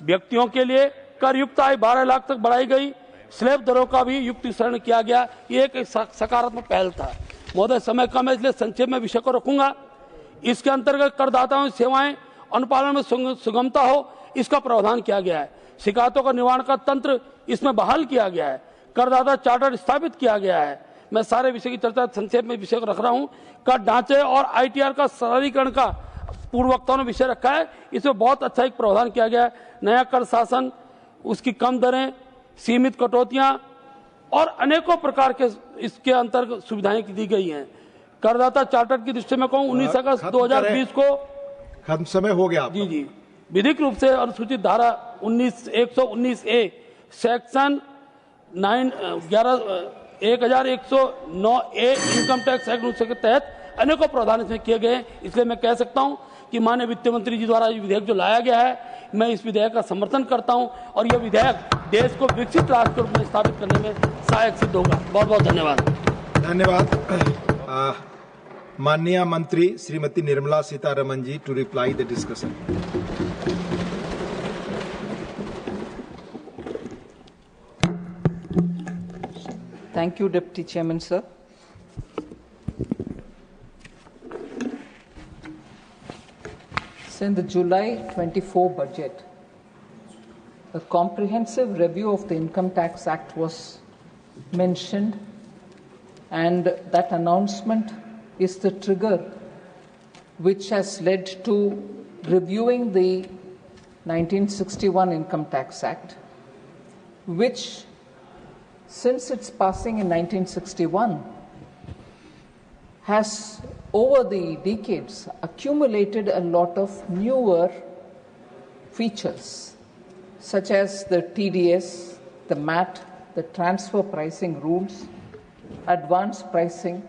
Speaker 8: व्यक्तियों के लिए कर युक्त आय 12 लाख तक बढ़ाई गई। स्लैब दरों का भी युक्तिकरण किया गया। ये एक सकारात्मक पहल था। महोदय, समय कम है इसलिए संक्षेप में विषय को रखूंगा। इसके अंतर्गत करदाताओं की सेवाएं अनुपालन में सुगमता हो, इसका प्रावधान किया गया है। शिकायतों का निवारण का तंत्र इसमें बहाल किया गया है। करदाता चार्टर स्थापित किया गया है। मैं सारे विषय की चर्चा संक्षेप में विषय को रख रहा हूं। कर ढांचे और आईटीआर का सरलीकरण का पूर्व वक्ताओं ने विषय रखा है। इसमें बहुत अच्छा एक प्रावधान किया गया है। नया कर शासन, उसकी कम दरें, सीमित कटौतियां और अनेकों प्रकार के इसके अंतर्गत सुविधाएं दी गई हैं। करदाता चार्टर की दृष्टि में कहूँ 19 अगस्त 2020 को
Speaker 11: खत्म समय हो गया।
Speaker 8: जी विधिक रूप से अनुसूचित धारा 119A section 1109A income tax act के तहत अनेकों प्रावधान इसमें किए गए हैं। इसलिए मैं कह सकता हूं कि माननीय वित्त मंत्री जी द्वारा ये विधेयक जो लाया गया है, मैं इस विधेयक का समर्थन करता हूं और यह विधेयक देश को विकसित राष्ट्र के रूप में स्थापित करने में सहायक सिद्ध होगा। बहुत बहुत धन्यवाद।
Speaker 11: धन्यवाद। माननीय मंत्री Shrimati Nirmala Sitharaman ji to reply the discussion.
Speaker 20: Thank you, Deputy Chairman, sir. So in the July 24 budget, a comprehensive review of the Income Tax Act was mentioned, and that announcement is the trigger which has led to reviewing the 1961 Income Tax Act, which, since its passing in 1961, has over the decades accumulated a lot of newer features, such as the TDS, the MAT, the transfer pricing rules, advance pricing,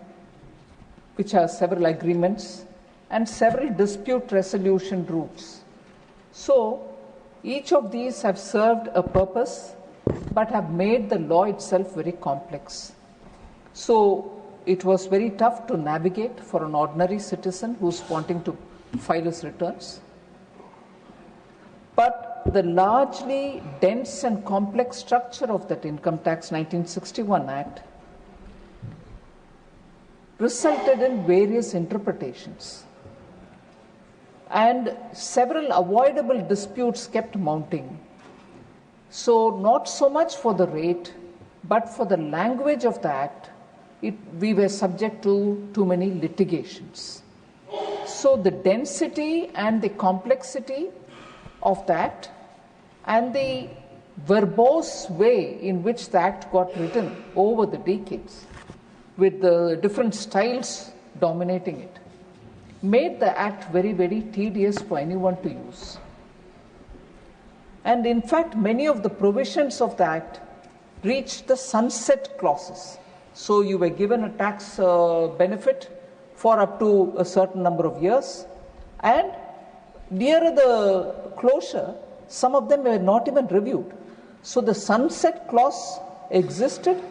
Speaker 20: which are several agreements, and several dispute resolution routes. So each of these have served a purpose but have made the law itself very complex. So it was very tough to navigate for an ordinary citizen who's wanting to file his returns. But the largely dense and complex structure of that Income Tax 1961 Act resulted in various interpretations, and several avoidable disputes kept mounting. So not so much for the rate, but for the language of the Act, we were subject to too many litigations. So the density and the complexity of the Act and the verbose way in which the Act got written over the decades, with the different styles dominating it, made the Act very, very tedious for anyone to use. And in fact, many of the provisions of the Act reached the sunset clauses. So you were given a tax benefit for up to a certain number of years, and nearer the closure, some of them were not even reviewed. So the sunset clause existed,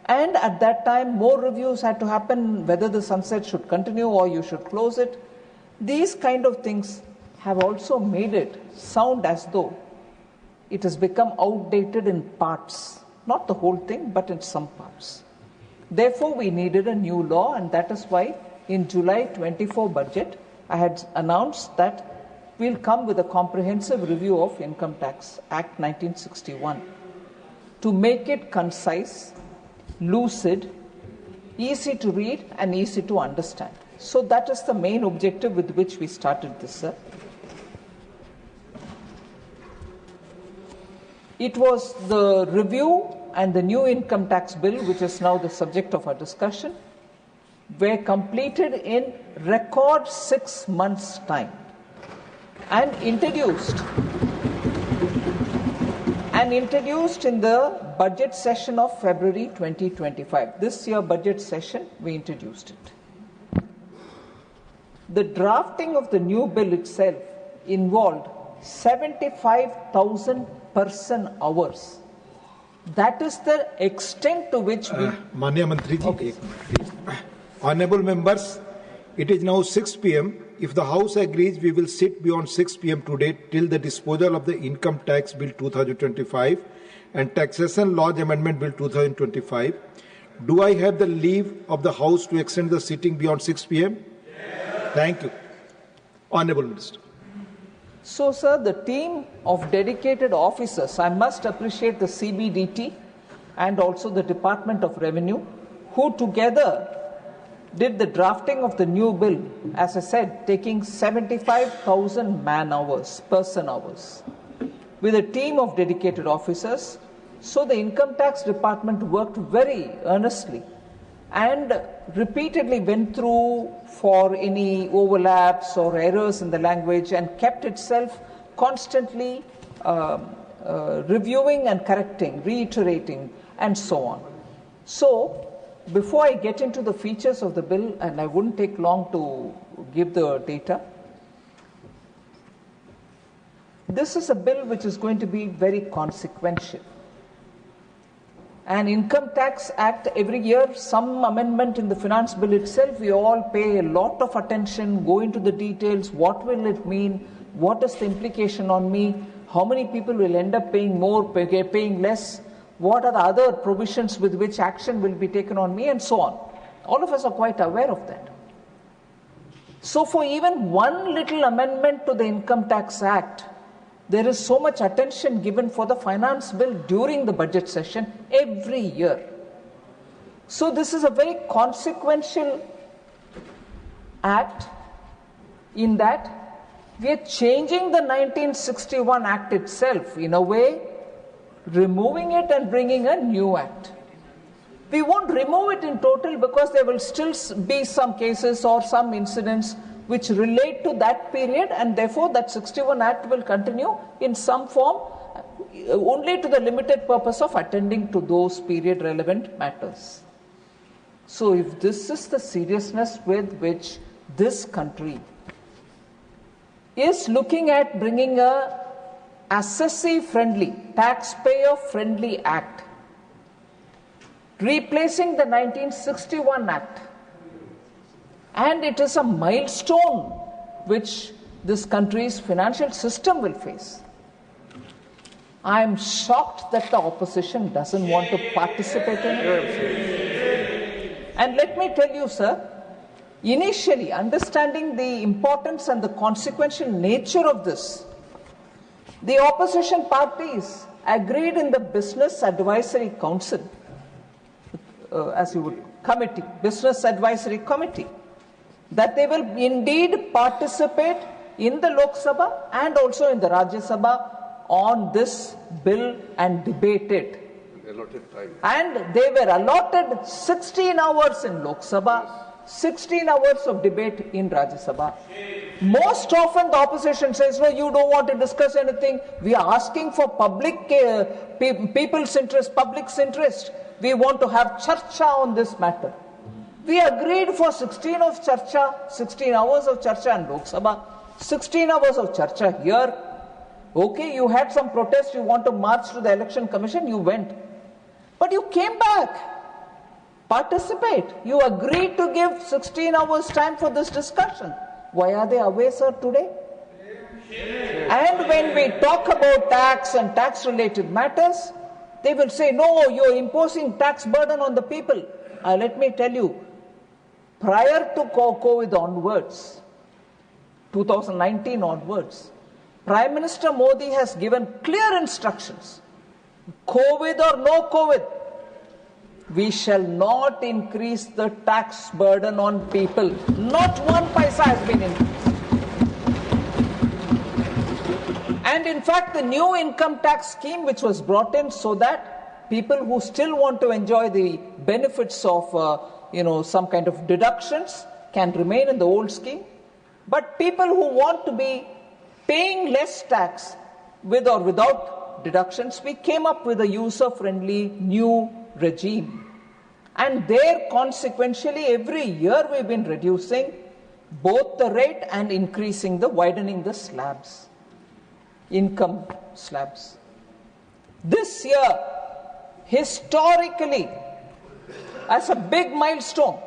Speaker 20: and at that time more reviews had to happen, whether the sunset should continue or you should close it. These kind of things have also made it sound as though it has become outdated in parts, not the whole thing, but in some parts. Therefore, we needed a new law, and that is why in July 24 budget, I had announced that we'll come with a comprehensive review of Income Tax Act 1961 to make it concise, lucid, easy to read and easy to understand. So that is the main objective with which we started this, sir. It was the review and the new income tax bill, which is now the subject of our discussion, were completed in record 6 months' time and introduced in the budget session of February 2025. This year budget session, we introduced it. The drafting of the new bill itself involved 75,000 person hours. That is the extent to which we...
Speaker 11: Manya Mantri ji, okay. Honorable members, it is now 6 p.m. If the House agrees, we will sit beyond 6 p.m. today till the disposal of the Income Tax Bill 2025 and Taxation Laws Amendment Bill 2025. Do I have the leave of the House to extend the sitting beyond 6 p.m.? Yes. Thank you. Honorable Minister.
Speaker 20: So, sir, the team of dedicated officers, I must appreciate the CBDT and also the Department of Revenue, who together did the drafting of the new bill, as I said, taking 75,000 person hours, with a team of dedicated officers. So the Income Tax Department worked very earnestly and repeatedly went through for any overlaps or errors in the language and kept itself constantly reviewing and correcting, reiterating, and so on. So, before I get into the features of the bill, and I wouldn't take long to give the data, this is a bill which is going to be very consequential. An Income Tax Act, every year, some amendment in the finance bill itself, we all pay a lot of attention, go into the details, what will it mean, what is the implication on me, how many people will end up paying more, paying less, what are the other provisions with which action will be taken on me, and so on. All of us are quite aware of that. So for even one little amendment to the Income Tax Act, there is so much attention given for the finance bill during the budget session every year. So this is a very consequential act in that we are changing the 1961 Act itself in a way, removing it and bringing a new act. We won't remove it in total because there will still be some cases or some incidents which relate to that period, and therefore that 61 Act will continue in some form only to the limited purpose of attending to those period relevant matters. So if this is the seriousness with which this country is looking at bringing a assessee-friendly, taxpayer-friendly act, replacing the 1961 Act, and it is a milestone which this country's financial system will face. I am shocked that the opposition doesn't want to participate in it. And let me tell you, sir, initially, understanding the importance and the consequential nature of this, the opposition parties agreed in the Business Advisory Council, Business Advisory Committee, that they will indeed participate in the Lok Sabha and also in the Rajya Sabha on this bill and debate it. And they were allotted 16 hours in Lok Sabha, 16 hours of debate in Rajya Sabha. Most often the opposition says, no, you don't want to discuss anything. We are asking for public, people's interest, public's interest. We want to have charcha on this matter. We agreed for 16 hours of charcha in Lok Sabha, 16 hours of charcha here. Okay, you had some protest, you want to march to the Election Commission, you went. But you came back, participate. You agreed to give 16 hours time for this discussion. Why are they away, sir, today? And when we talk about tax and tax-related matters, they will say, no, you're imposing tax burden on the people. Let me tell you, prior to COVID onwards, 2019 onwards, Prime Minister Modi has given clear instructions. COVID or no COVID, we shall not increase the tax burden on people. Not one paisa has been increased. And in fact, the new income tax scheme which was brought in so that people who still want to enjoy the benefits of, some kind of deductions can remain in the old scheme. But people who want to be paying less tax with or without deductions, we came up with a user-friendly new regime. And there, consequentially, every year we've been reducing both the rate and widening the slabs, income slabs. This year, historically, as a big milestone,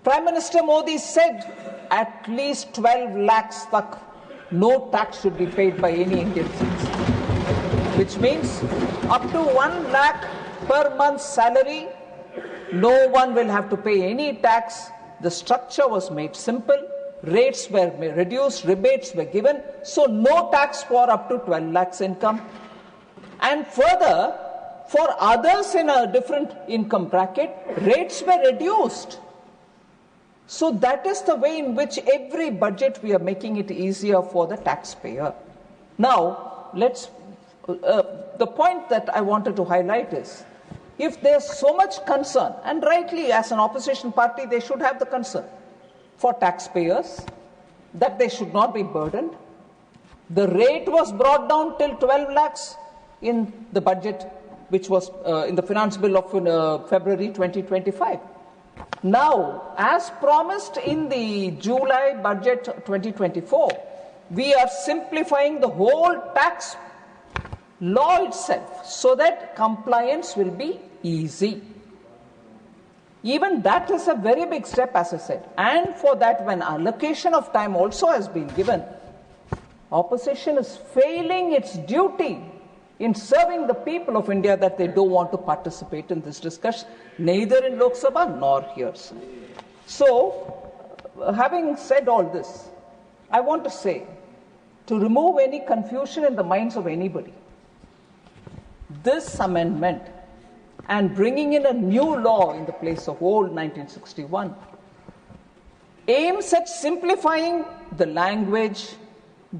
Speaker 20: Prime Minister Modi said at least 12 lakhs tak no tax should be paid by any Indian citizen, which means up to 1 lakh per month salary, no one will have to pay any tax. The structure was made simple, rates were reduced, rebates were given, so no tax for up to 12 lakhs income. And further, for others in a different income bracket, rates were reduced. So that is the way in which every budget we are making it easier for the taxpayer. Now, the point that I wanted to highlight is, if there's so much concern, and rightly as an opposition party they should have the concern for taxpayers, that they should not be burdened. The rate was brought down till 12 lakhs in the budget, which was in the finance bill of February 2025. Now, as promised in the July budget 2024, we are simplifying the whole tax law itself so that compliance will be easy. Even that is a very big step, as I said. And for that, when allocation of time also has been given, opposition is failing its duty in serving the people of India that they don't want to participate in this discussion, neither in Lok Sabha nor here. So, having said all this, I want to say, to remove any confusion in the minds of anybody, this amendment and bringing in a new law in the place of old 1961 aims at simplifying the language,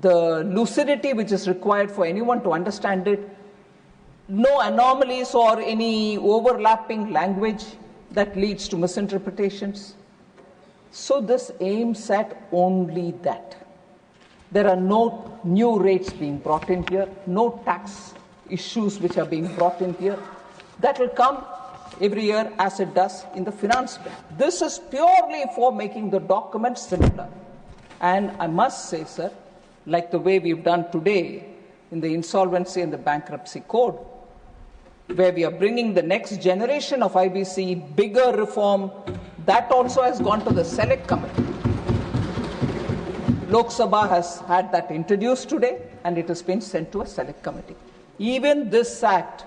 Speaker 20: the lucidity which is required for anyone to understand it, no anomalies or any overlapping language that leads to misinterpretations. So this aims at only that. There are no new rates being brought in here, no tax issues which are being brought in here. That will come every year as it does in the finance bill. This is purely for making the document simpler. And I must say, sir, like the way we've done today in the insolvency and the bankruptcy code, where we are bringing the next generation of IBC, bigger reform, that also has gone to the select committee. Lok Sabha has had that introduced today and it has been sent to a select committee. Even this act,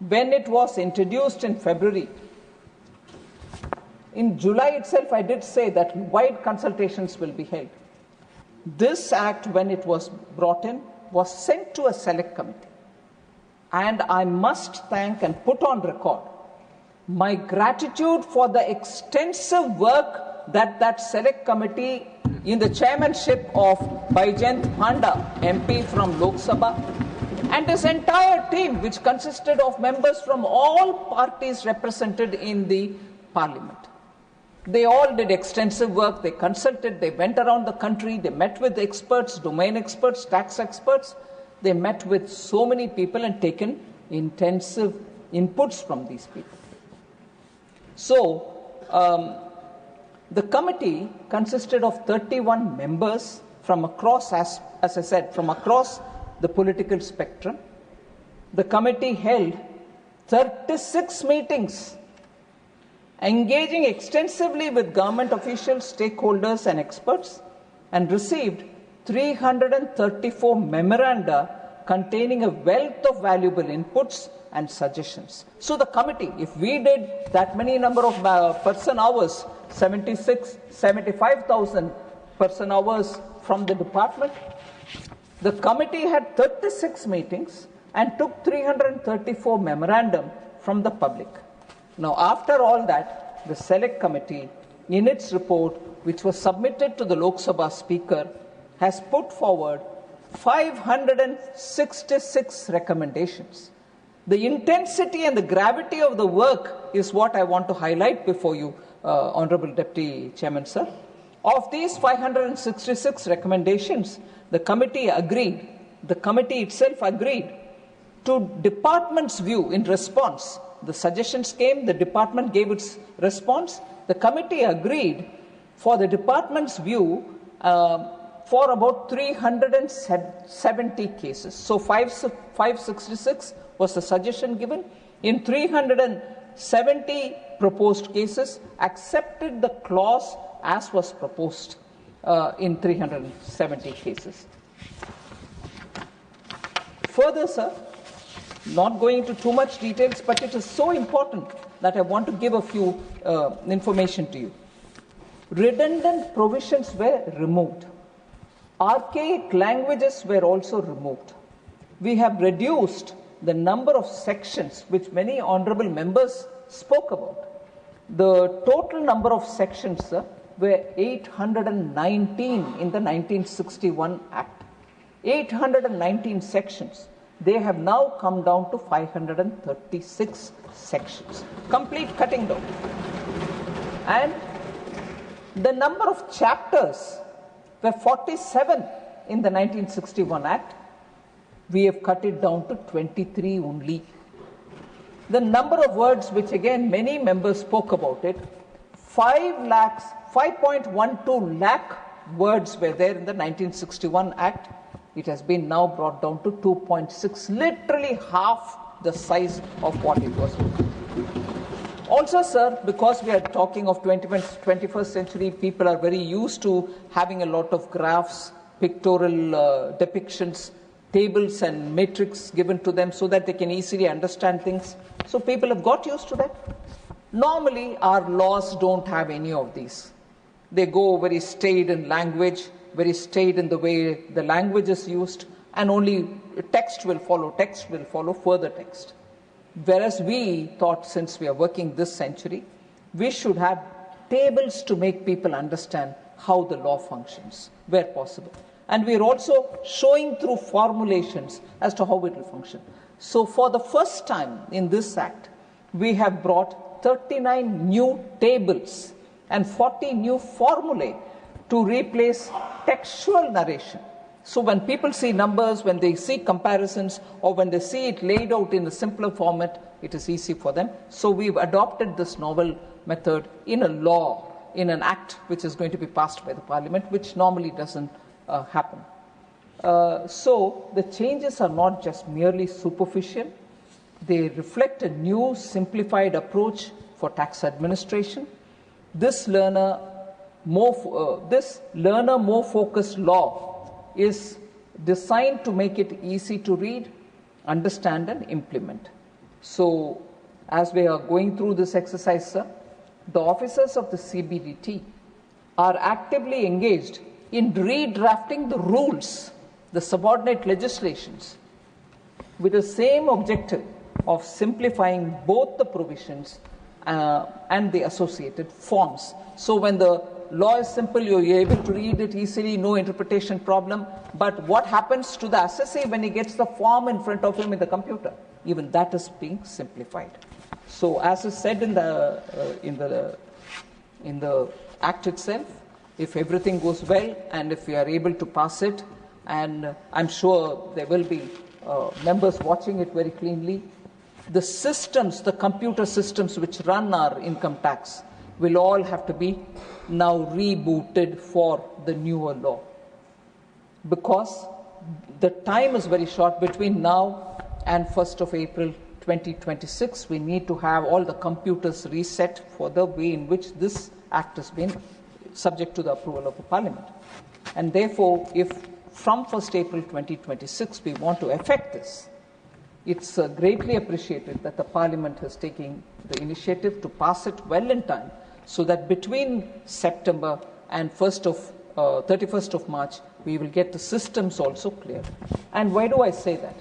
Speaker 20: when it was introduced in February, in July itself I did say that wide consultations will be held. This act, when it was brought in, was sent to a select committee. And I must thank and put on record my gratitude for the extensive work that select committee in the chairmanship of Baijent Panda, MP from Lok Sabha, and his entire team, which consisted of members from all parties represented in the parliament. They all did extensive work, they consulted, they went around the country, they met with experts, domain experts, tax experts. They met with so many people and taken intensive inputs from these people. So, the committee consisted of 31 members from across, as I said, from across the political spectrum. The committee held 36 meetings, engaging extensively with government officials, stakeholders and experts, and received 334 memoranda containing a wealth of valuable inputs and suggestions. So the committee, if we did that many number of person hours, 75,000 person hours from the department, the committee had 36 meetings and took 334 memorandum from the public. Now, after all that, the select committee, in its report, which was submitted to the Lok Sabha Speaker, has put forward 566 recommendations. The intensity and the gravity of the work is what I want to highlight before you, Honorable Deputy Chairman, sir. Of these 566 recommendations, the committee itself agreed to department's view in response. The suggestions came, the department gave its response. The committee agreed for the department's view for about 370 cases. So 566 was the suggestion given. In 370 proposed cases, accepted the clause as was proposed in 370 cases. Further, sir, not going into too much details, but it is so important that I want to give a few information to you. Redundant provisions were removed. Archaic languages were also removed. We have reduced the number of sections which many honorable members spoke about. The total number of sections, sir, were 819 in the 1961 Act. 819 sections. They have now come down to 536 sections. Complete cutting down. And the number of chapters were 47 in the 1961 Act. We have cut it down to 23 only. The number of words, which again many members spoke about it, 5.12 lakh words were there in the 1961 Act. It has been now brought down to 2.6, literally half the size of what it was. Also, sir, because we are talking of 21st century, people are very used to having a lot of graphs, pictorial depictions, tables and matrix given to them so that they can easily understand things. So people have got used to that. Normally, our laws don't have any of these. They go very staid in language, very staid in the way the language is used, and only text will follow further text. Whereas we thought, since we are working this century, we should have tables to make people understand how the law functions, where possible. And we are also showing through formulations as to how it will function. So for the first time in this Act, we have brought 39 new tables and 40 new formulae to replace textual narration. So when people see numbers, when they see comparisons, or when they see it laid out in a simpler format, it is easy for them. So we've adopted this novel method in a law, in an act which is going to be passed by the Parliament, which normally doesn't happen. So the changes are not just merely superficial. They reflect a new simplified approach for tax administration. This learner more focused law is designed to make it easy to read, understand, and implement. So as we are going through this exercise, sir, the officers of the CBDT are actively engaged in redrafting the rules, the subordinate legislations, with the same objective of simplifying both the provisions and the associated forms. So when the law is simple, you're able to read it easily, no interpretation problem. But what happens to the assessee when he gets the form in front of him in the computer? Even that is being simplified. So as is said in the Act itself, if everything goes well and if we are able to pass it, and I'm sure there will be members watching it very cleanly, the systems, the computer systems which run our income tax will all have to be now rebooted for the newer law. Because the time is very short between now and 1st of April 2026. We need to have all the computers reset for the way in which this act has been subject to the approval of the Parliament. And therefore, if from 1st April 2026 we want to effect this, it's greatly appreciated that the Parliament has taken the initiative to pass it well in time, so that between September and 31st of March, we will get the systems also cleared. And why do I say that?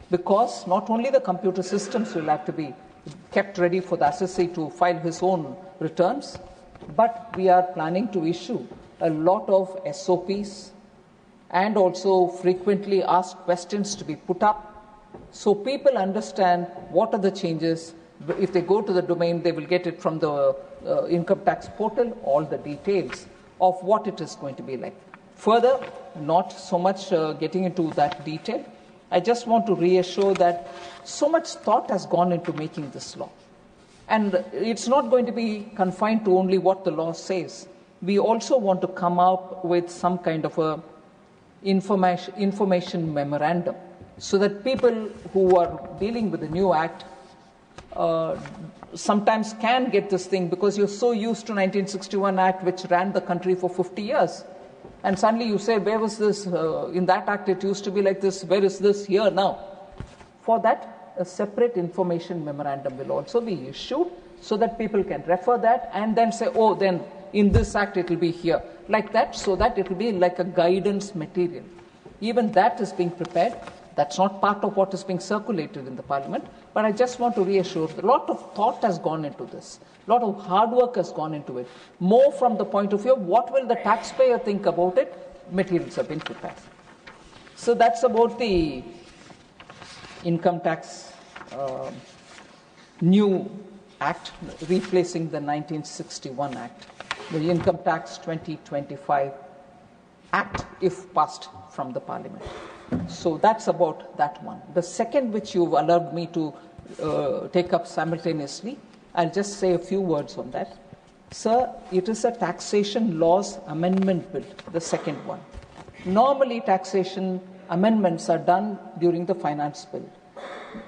Speaker 20: Because not only the computer systems will have to be kept ready for the assessee to file his own returns, but we are planning to issue a lot of SOPs and also frequently asked questions to be put up so people understand what are the changes. If they go to the domain, they will get it from the income tax portal, all the details of what it is going to be like. Further, not so much getting into that detail, I just want to reassure that so much thought has gone into making this law. And it's not going to be confined to only what the law says. We also want to come up with some kind of a information memorandum so that people who are dealing with the new act sometimes can get this thing, because you're so used to 1961 Act, which ran the country for 50 years. And suddenly you say, where was this? In that act, it used to be like this. Where is this here now? For that, a separate information memorandum will also be issued so that people can refer that and then say, oh, then in this act it will be here. Like that, so that it will be like a guidance material. Even that is being prepared. That's not part of what is being circulated in the parliament. But I just want to reassure, a lot of thought has gone into this. A lot of hard work has gone into it. More from the point of view of what will the taxpayer think about it, materials have been prepared. So that's about the income tax new act, replacing the 1961 Act, the Income Tax 2025 Act, if passed from the Parliament. So that's about that one. The second, which you've allowed me to take up simultaneously, I'll just say a few words on that. Sir, it is a taxation laws amendment bill, the second one. Normally, taxation amendments are done during the finance bill.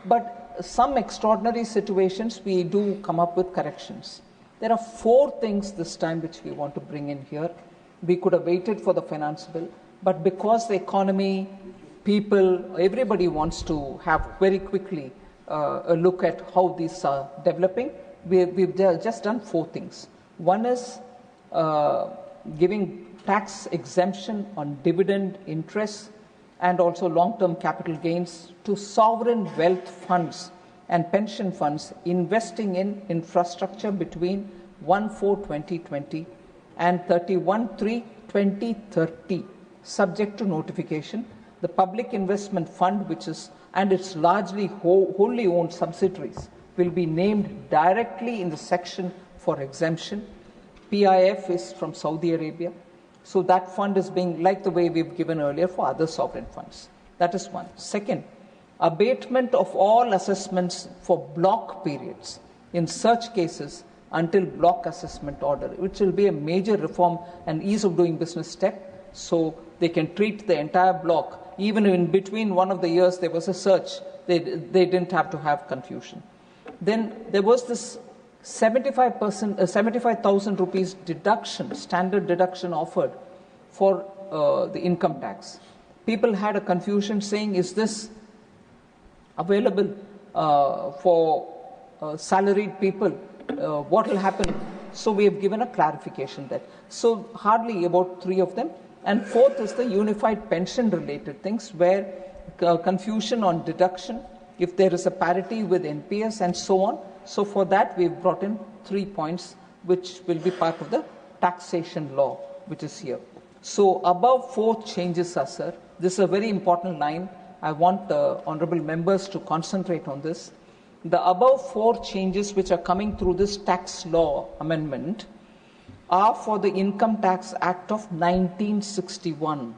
Speaker 20: But some extraordinary situations, we do come up with corrections. There are 4 things this time which we want to bring in here. We could have waited for the finance bill, but because the economy, people, everybody wants to have very quickly a look at how these are developing, we've just done 4 things. One is giving tax exemption on dividend interest and also long-term capital gains to sovereign wealth funds and pension funds investing in infrastructure between 1/4/2020 and 31/3/2030, subject to notification. The Public Investment Fund, which is, and its largely wholly owned subsidiaries, will be named directly in the section for exemption. PIF is from Saudi Arabia. So that fund is being, like the way we've given earlier for other sovereign funds. That is one. Second, abatement of all assessments for block periods in such cases until block assessment order, which will be a major reform and ease of doing business step. So they can treat the entire block. Even in between one of the years there was a search, they didn't have to have confusion. Then there was this 75,000 rupees deduction, standard deduction offered for the income tax. People had a confusion saying, is this available for salaried people? What will happen? So we have given a clarification there. So hardly about 3 of them. And fourth is the unified pension related things, where confusion on deduction, if there is a parity with NPS and so on. So for that we've brought in 3 points which will be part of the taxation law which is here. So above 4 changes are, sir. This is a very important line. I want the honorable members to concentrate on this. The above 4 changes which are coming through this tax law amendment are for the Income Tax Act of 1961.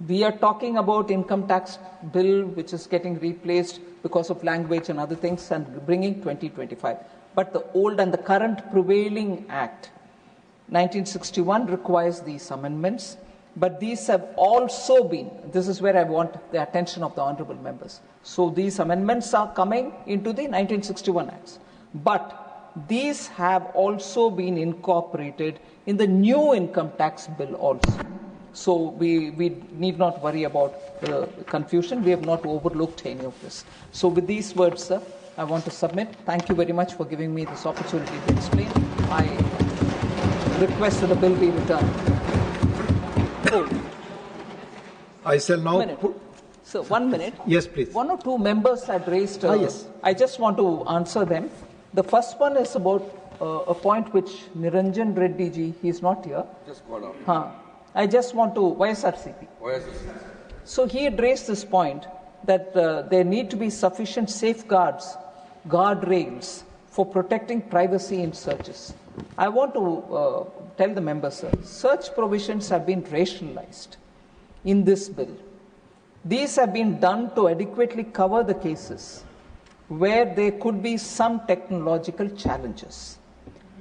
Speaker 20: We are talking about income tax bill which is getting replaced because of language and other things and bringing 2025. But the old and the current prevailing act, 1961, requires these amendments. But these have also been, this is where I want the attention of the honorable members. So these amendments are coming into the 1961 acts. But these have also been incorporated in the new income tax bill also. So we need not worry about the confusion. We have not overlooked any of this. So with these words, sir, I want to submit. Thank you very much for giving me this opportunity to explain. I request that the bill be returned.
Speaker 11: I shall now
Speaker 20: put... So 1 minute.
Speaker 11: Yes, please.
Speaker 20: 1 or 2 members had raised...
Speaker 11: yes.
Speaker 20: I just want to answer them. The first one is about a point which Niranjan Reddy ji, he is not here.
Speaker 13: Just call out.
Speaker 20: I just want to, YSRCP.
Speaker 13: YSRCP.
Speaker 20: So he had raised this point that there need to be sufficient safeguards, guardrails for protecting privacy in searches. I want to tell the members, sir, search provisions have been rationalized in this bill. These have been done to adequately cover the cases where there could be some technological challenges.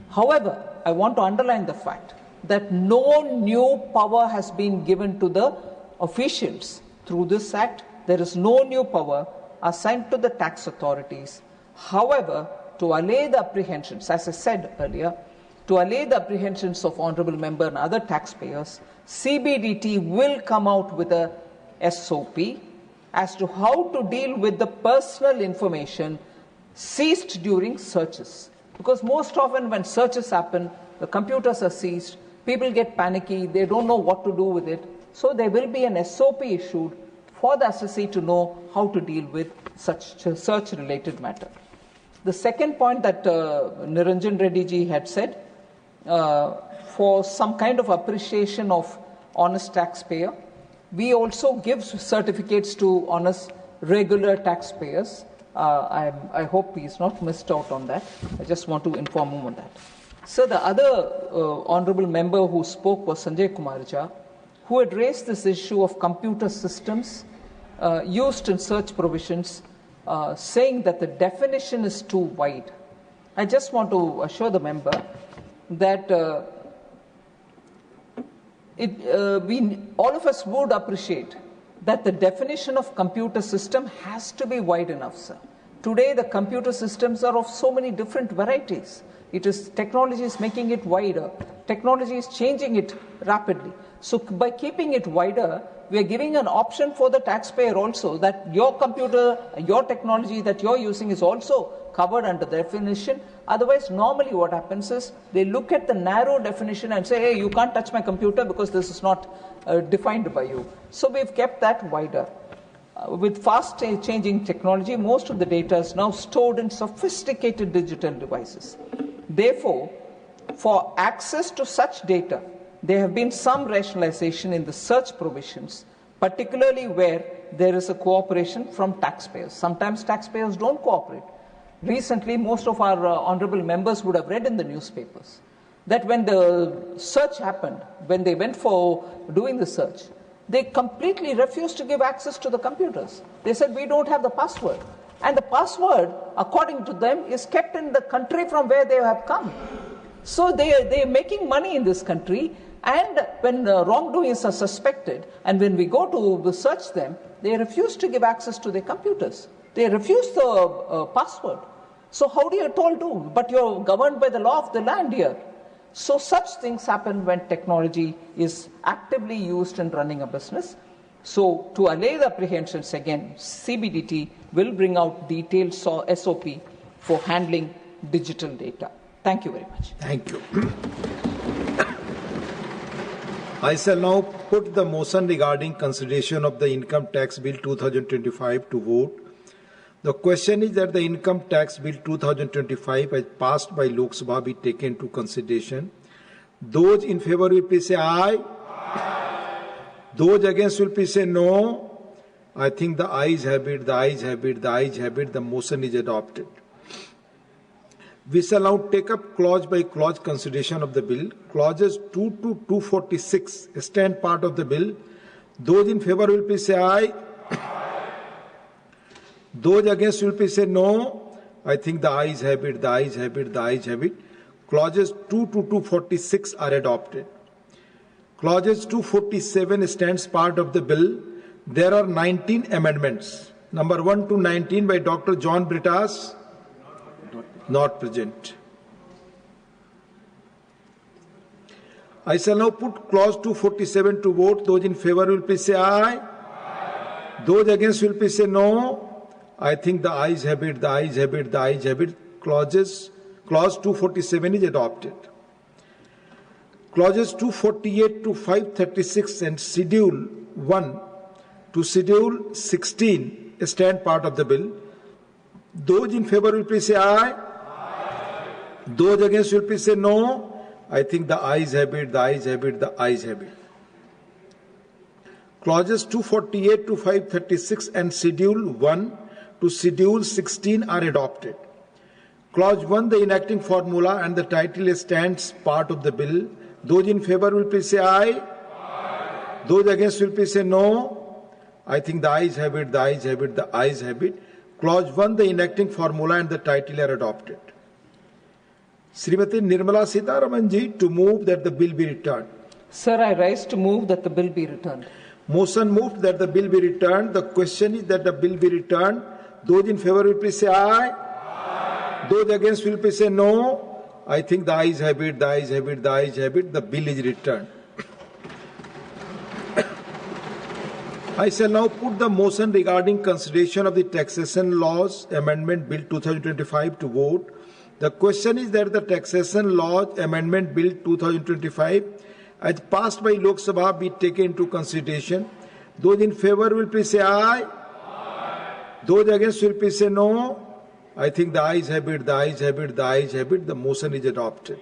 Speaker 20: However, I want to underline the fact that no new power has been given to the officials through this act. There is no new power assigned to the tax authorities. However, to allay the apprehensions, as I said earlier, to allay the apprehensions of honourable member and other taxpayers, CBDT will come out with a SOP as to how to deal with the personal information seized during searches. Because most often when searches happen, the computers are seized, people get panicky, they don't know what to do with it. So there will be an SOP issued for the assessee to know how to deal with such search-related matter. The second point that Niranjan Reddy ji had said, for some kind of appreciation of honest taxpayer, we also give certificates to honest regular taxpayers. I hope he's not missed out on that. I just want to inform him on that. So the other honourable member who spoke was Sanjay Kumar Jha, who had raised this issue of computer systems used in search provisions, saying that the definition is too wide. I just want to assure the member that all of us would appreciate that the definition of computer system has to be wide enough, sir. Today, the computer systems are of so many different varieties. Technology is making it wider. Technology is changing it rapidly. So by keeping it wider, we are giving an option for the taxpayer also that your computer, your technology that you're using is also covered under the definition. Otherwise, normally what happens is they look at the narrow definition and say, hey, you can't touch my computer because this is not defined by you. So we've kept that wider. With fast changing technology, most of the data is now stored in sophisticated digital devices. Therefore, for access to such data, there have been some rationalization in the search provisions, particularly where there is a cooperation from taxpayers. Sometimes taxpayers don't cooperate. Recently, most of our honourable members would have read in the newspapers that when the search happened, when they went for doing the search, they completely refused to give access to the computers. They said, we don't have the password. And the password, according to them, is kept in the country from where they have come. So they are making money in this country, and when wrongdoings are suspected, and when we go to search them, they refuse to give access to their computers. They refuse the password. So how do you at all do? But you're governed by the law of the land here. So such things happen when technology is actively used in running a business. So to allay the apprehensions again, CBDT will bring out detailed SOP for handling digital data. Thank you very much.
Speaker 11: Thank you. I shall now put the motion regarding consideration of the Income Tax Bill 2025 to vote. The question is that the Income Tax Bill 2025 as passed by Lok Sabha be taken to consideration. Those in favor will please say aye. Aye. Those against will please say no. I think the ayes have it, the ayes have it, the ayes have it. The motion is adopted. We shall now take up clause by clause consideration of the bill. Clauses 2 to 246 stand part of the bill. Those in favor will please say aye. Those against will please say no. I think the ayes have it, the ayes have it, the ayes have it. Clauses 2 to 246 are adopted. Clauses 247 stands part of the bill. There are 19 amendments. Number 1 to 19 by Dr. John Britas. Not present. I shall now put clause 247 to vote. Those in favor will please say aye. Aye. Those against will please say no. I think the ayes have it, the ayes have it, the ayes have it. Clause 247 is adopted. Clauses 248 to 536 and Schedule 1 to Schedule 16 stand part of the bill. Those in favor will please say aye. Aye. Those against will please say no. I think the ayes have it, the ayes have it, the ayes have it. Clauses 248 to 536 and Schedule 1 to Schedule 16 are adopted. Clause 1, the enacting formula and the title stands part of the bill. Those in favor will please say aye. Aye. Those against will please say no. I think the ayes have it, the ayes have it, the ayes have it. Clause 1, the enacting formula and the title are adopted. Srimati Nirmala Sitharaman ji to move that the bill be returned.
Speaker 20: Sir, I rise to move that the bill be returned.
Speaker 11: Motion moved that the bill be returned. The question is that the bill be returned. Those in favor will please say aye. Aye. Those against will please say no. I think the ayes have it, the ayes have it, the ayes have it. The bill is returned. I shall now put the motion regarding consideration of the Taxation Laws Amendment Bill 2025 to vote. The question is that the Taxation Laws Amendment Bill 2025 as passed by Lok Sabha be taken into consideration. Those in favor will please say aye. Aye. Those against will please say no. I think the ayes have it, the ayes have it, the ayes have it. The motion is adopted.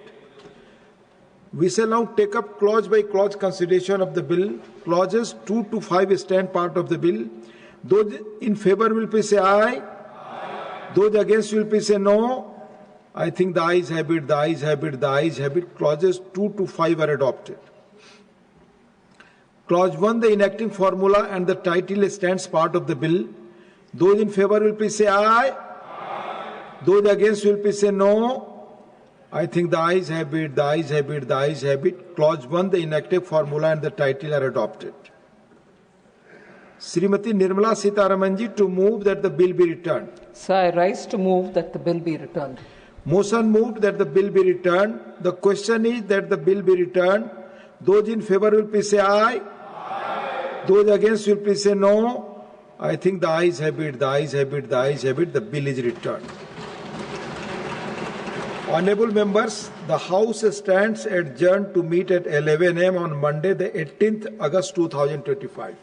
Speaker 11: We shall now take up clause by clause consideration of the bill. Clauses 2 to 5 stand part of the bill. Those in favor will please say aye. Aye. Those against will please say no. I think the ayes have it, the ayes have it, the ayes have it. Clauses 2 to 5 are adopted. Clause 1, the enacting formula and the title stands part of the bill. Those in favor will please say aye. Aye. Those against will please say no. I think the ayes have it, the ayes have it, the ayes have it. Clause 1, the enacting formula and the title are adopted. Srimati Nirmala Sitharaman ji to move that the bill be returned.
Speaker 20: Sir, I rise to move that the bill be returned.
Speaker 11: Motion moved that the bill be returned. The question is that the bill be returned. Those in favor will please say aye. Aye. Those against will please say no. I think the ayes have it, the ayes have it, the ayes have it. The bill is returned. Honorable members, the House stands adjourned to meet at 11 a.m. on Monday, the 18th August 2025.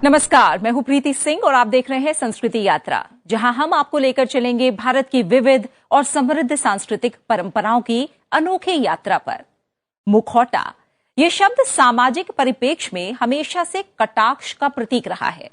Speaker 13: नमस्कार, मैं हूं प्रीति सिंह और आप देख रहे हैं संस्कृति यात्रा, जहां हम आपको लेकर चलेंगे भारत की विविध और समृद्ध सांस्कृतिक परंपराओं की अनोखी यात्रा पर। मुखौटा, ये शब्द सामाजिक परिप्रेक्ष्य में हमेशा से कटाक्ष का प्रतीक रहा है।